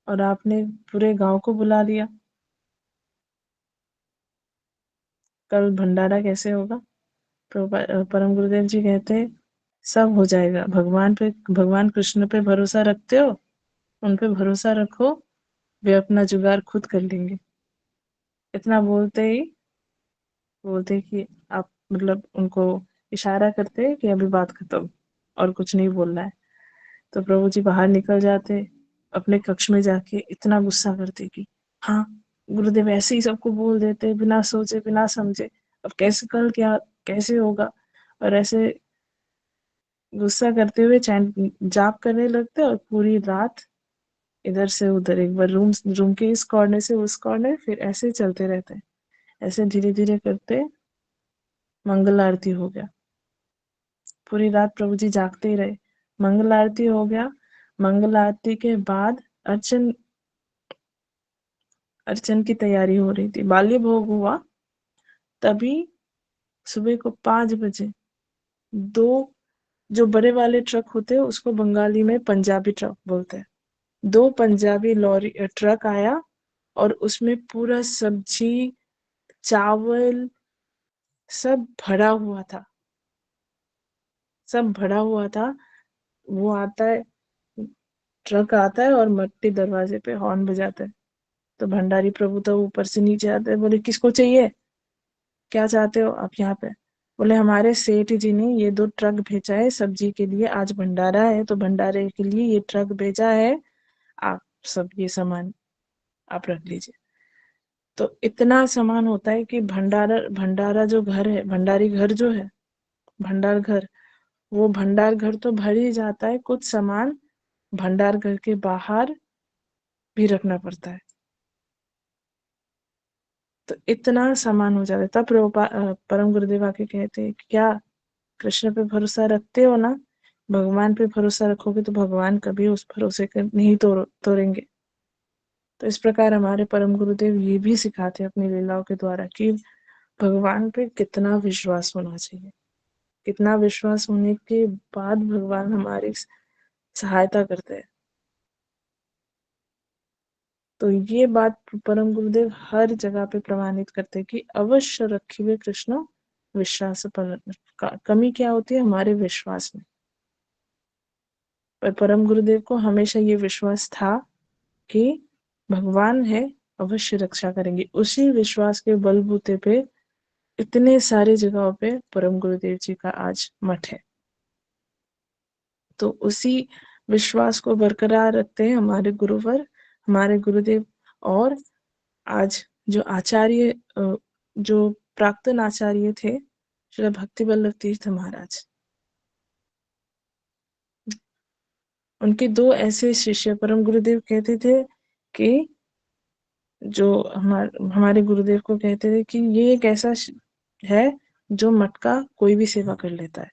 B: और आपने पूरे गांव को बुला लिया। कल भंडारा कैसे होगा? परम गुरुदेव जी कहते हैं सब हो जाएगा। भगवान कृष्ण पे भरोसा रखते हो, उन पे भरोसा रखो, वे अपना जुगाड़ खुद कर लेंगे। इतना बोलते कि आप मतलब उनको इशारा करते हैं कि अभी बात खत्म और कुछ नहीं बोलना है। तो प्रभु जी बाहर निकल जाते, अपने कक्ष में जाके इतना गुस्सा करते कि हाँ, गुरुदेव ऐसे ही सबको बोल देते बिना सोचे बिना समझे, अब कैसे कल क्या कैसे होगा। और ऐसे गुस्सा करते हुए जाप करने लगते और पूरी रात इधर से उधर, एक बार रूम के इस कॉर्नर से उस कॉर्नर, फिर ऐसे चलते रहते हैं। ऐसे धीरे धीरे करते मंगल आरती हो गया। पूरी रात प्रभु जी जागते ही रहे। मंगल आरती हो गया। मंगल आरती के बाद अर्चन की तैयारी हो रही थी। बाल्य भोग हुआ। तभी सुबह को 5 बजे 2 जो बड़े वाले ट्रक होते हैं उसको बंगाली में पंजाबी ट्रक बोलते हैं। 2 पंजाबी लॉरी ट्रक आया और उसमें पूरा सब्जी चावल सब भरा हुआ था। वो आता है, ट्रक आता है और मट्टी दरवाजे पे हॉर्न बजाता है। तो भंडारी प्रभु तो ऊपर से नीचे आते हैं, बोले किसको चाहिए, क्या चाहते हो आप यहाँ पे? बोले हमारे सेठ जी ने ये 2 ट्रक भेजा है सब्जी के लिए, आज भंडारा है तो भंडारे के लिए ये ट्रक भेजा है, आप सब ये सामान आप रख लीजिए। तो इतना सामान होता है कि भंडारा जो घर है, भंडारी घर जो है, भंडार घर, वो भंडार घर तो भर ही जाता है, कुछ सामान भंडार घर के बाहर भी रखना पड़ता है। तो इतना सामान हो जाता है। तब परम गुरुदेव आके कहते हैं क्या कृष्ण पे भरोसा रखते हो ना? भगवान पे भरोसा रखोगे तो भगवान कभी उस भरोसे को नहीं तोड़ेंगे। तो इस प्रकार हमारे परम गुरुदेव ये भी सिखाते हैं अपनी लीलाओं के द्वारा कि भगवान पे कितना विश्वास होना चाहिए। कितना विश्वास होने के बाद भगवान हमारी सहायता करते हैं। तो ये बात परम गुरुदेव हर जगह पे प्रमाणित करते हैं कि अवश्य रखिए कृष्ण विश्वास पर। कमी क्या होती है? हमारे विश्वास में। पर परम गुरुदेव को हमेशा ये विश्वास था कि भगवान है, अवश्य रक्षा करेंगे। उसी विश्वास के बलबूते पे इतने सारे जगहों पे परम गुरुदेव जी का आज मठ है। तो उसी विश्वास को बरकरार रखते हैं हमारे गुरुवर, हमारे गुरुदेव। और आज जो आचार्य, जो प्राक्तन आचार्य थे, श्री भक्ति वल्लभ तीर्थ महाराज, उनके 2 ऐसे शिष्य परम गुरुदेव कहते थे कि जो हमारे गुरुदेव को कहते थे कि ये एक ऐसा है जो मठ का कोई भी सेवा कर लेता है।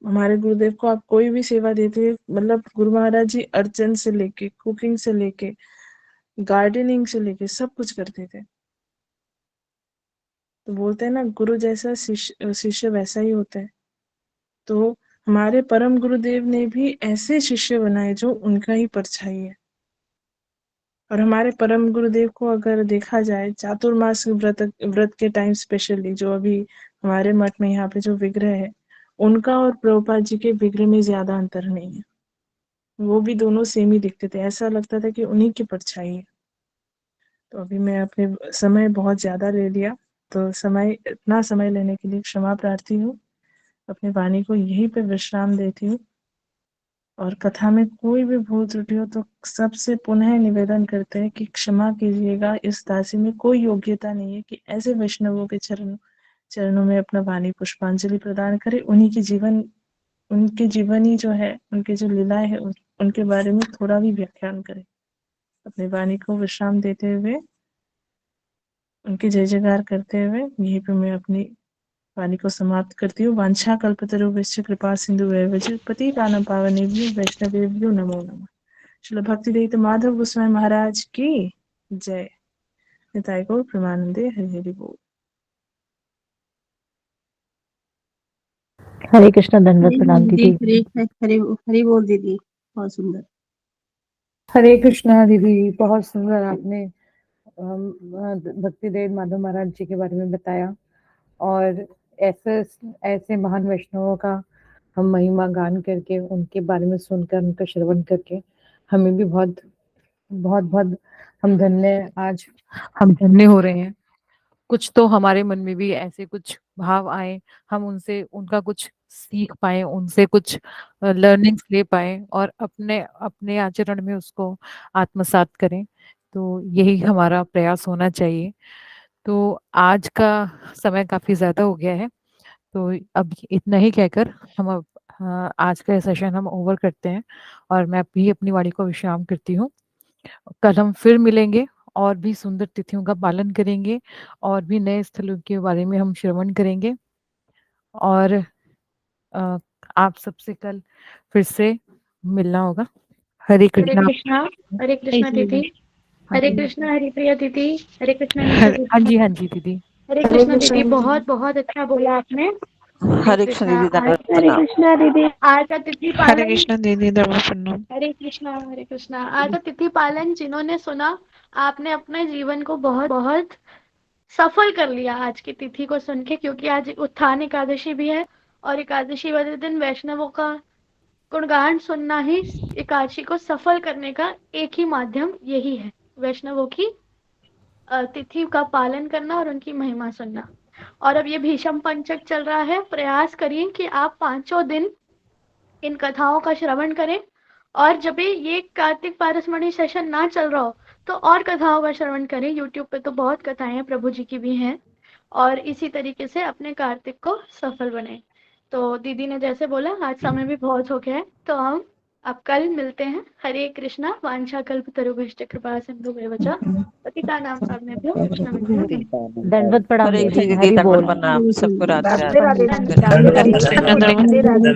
B: हमारे गुरुदेव को आप कोई भी सेवा देते हैं, मतलब गुरु महाराज जी अर्चन से लेके, कुकिंग से लेके, गार्डनिंग से लेके सब कुछ करते थे। तो बोलते हैं ना, गुरु जैसा शिष्य वैसा ही होता है। तो हमारे परम गुरुदेव ने भी ऐसे शिष्य बनाए जो उनका ही परछाई है। और हमारे परम गुरुदेव को अगर देखा जाए चातुर्मास व्रत के टाइम स्पेशली, जो अभी हमारे मठ में यहाँ पे जो विग्रह है, उनका और प्रभुपाद जी के विग्रह में ज्यादा अंतर नहीं है। वो भी दोनों सेम ही दिखते थे, ऐसा लगता था कि उन्हीं की परछाई है। तो अभी मैं अपने समय बहुत ज़्यादा ले लिया, तो इतना समय लेने के लिए क्षमा प्रार्थी हूँ। अपनी वाणी को यहीं पे विश्राम देती हूँ और कथा में कोई भी भूल त्रुटि हो तो सबसे पुनः निवेदन करते हैं कि क्षमा कीजिएगा, इस दासी में कोई योग्यता नहीं है कि ऐसे वैष्णवों के चरणों में अपना वाणी पुष्पांजलि प्रदान करे। उनकी जीवनी जो है, उनकी जो लीलाएं है, उनके बारे में थोड़ा भी व्याख्यान करे। अपनी वाणी को विश्राम देते हुए, उनकी जय जयकार करते हुए यहीं पे मैं अपनी वाणी को समाप्त करती हूँ। वांछा कल्पतरुभ्यश्च कृपा सिंधुभ्येव च पतितानां पावनेभ्यो वैष्णवेभ्यो नमो नमः। श्रील भक्तिवेदांत माधव गोस्वामी महाराज की जय। निताई गौर प्रेमानंदे। हरि हरि बोल।
H: हरे कृष्णा, दंडवत
D: हरि
H: प्रणाम
D: बोल
H: दीदी।
D: हरि बोल दीदी, बहुत सुंदर।
H: हरे कृष्णा दीदी, बहुत सुंदर आपने भक्ति देव माधव महाराज जी के बारे में बताया और ऐसे महान वैष्णवों का हम महिमा गान करके, उनके बारे में सुनकर, उनका श्रवण करके हमें भी बहुत बहुत बहुत हम धन्य हो रहे हैं। कुछ तो हमारे मन में भी ऐसे कुछ भाव आए, हम उनका कुछ सीख पाए, उनसे कुछ लर्निंग्स ले पाए और अपने अपने आचरण में उसको आत्मसात करें। तो यही हमारा प्रयास होना चाहिए। तो आज का समय काफी ज्यादा हो गया है, तो अब इतना ही कहकर हम आज का सेशन हम ओवर करते हैं और मैं भी अपनी वाणी को विश्राम करती हूँ। कल हम फिर मिलेंगे और भी सुंदर तिथियों का पालन करेंगे और भी नए स्थलों के बारे में हम श्रवण करेंगे और आप सबसे कल फिर से मिलना होगा। हरे कृष्णा।
A: हरे कृष्णा दीदी, हरे कृष्णा हरिप्रिया दीदी, हरे कृष्णा नीतू
H: हाँ
A: दीदी।
H: जी दीदी।
A: हरे कृष्णा दीदी, बहुत बहुत अच्छा बोला आपने।
B: हरे कृष्ण दीदी, दंडवत
D: हरे
B: प्रणाम।
D: कृष्णा दीदी।
A: आज का तिथि
B: हरे
A: पालन,
B: कृष्ण दीदी, दंडवत प्रणाम।
A: हरे कृष्णा। आज का तिथि पालन जिन्होंने सुना, आपने अपने जीवन को बहुत बहुत सफल कर लिया आज की तिथि को सुन के, क्योंकि आज उत्थान एकादशी भी है और एकादशी वाले दिन वैष्णवों का गुणगान सुनना ही एकादशी को सफल करने का एक ही माध्यम यही है, वैष्णवों की तिथि का पालन करना और उनकी महिमा सुनना। और अब ये भीष्म पंचक चल रहा है, प्रयास करिए कि आप 5 दिन इन कथाओं का श्रवण करें और जब भी ये कार्तिक पारसमणि सेशन ना चल रहा हो तो और कथाओं का श्रवण करें। यूट्यूब पे तो बहुत कथाएं हैं, प्रभु जी की भी हैं, और इसी तरीके से अपने कार्तिक को सफल बने। तो दीदी ने जैसे बोला, आज समय भी बहुत हो गया है, तो हम अब कल मिलते हैं। हरे कृष्णा। वांछा कल्पतरुभ्यश्च कृपा सिंधुभ्येव च पतितानां पावनेभ्यो वैष्णवेभ्यो नमः।
H: दंडवत प्रणाम
B: हरे
H: दीदी।
B: कृष्ण दीदी,
H: हरि
B: दंडवत
H: बोल।
B: प्रणाम। सबको राधे
D: राधे
B: राधे।
D: राधे।
A: राधे राधे।
B: हरे कृष्ण, दंडवत।
D: राधे राधे।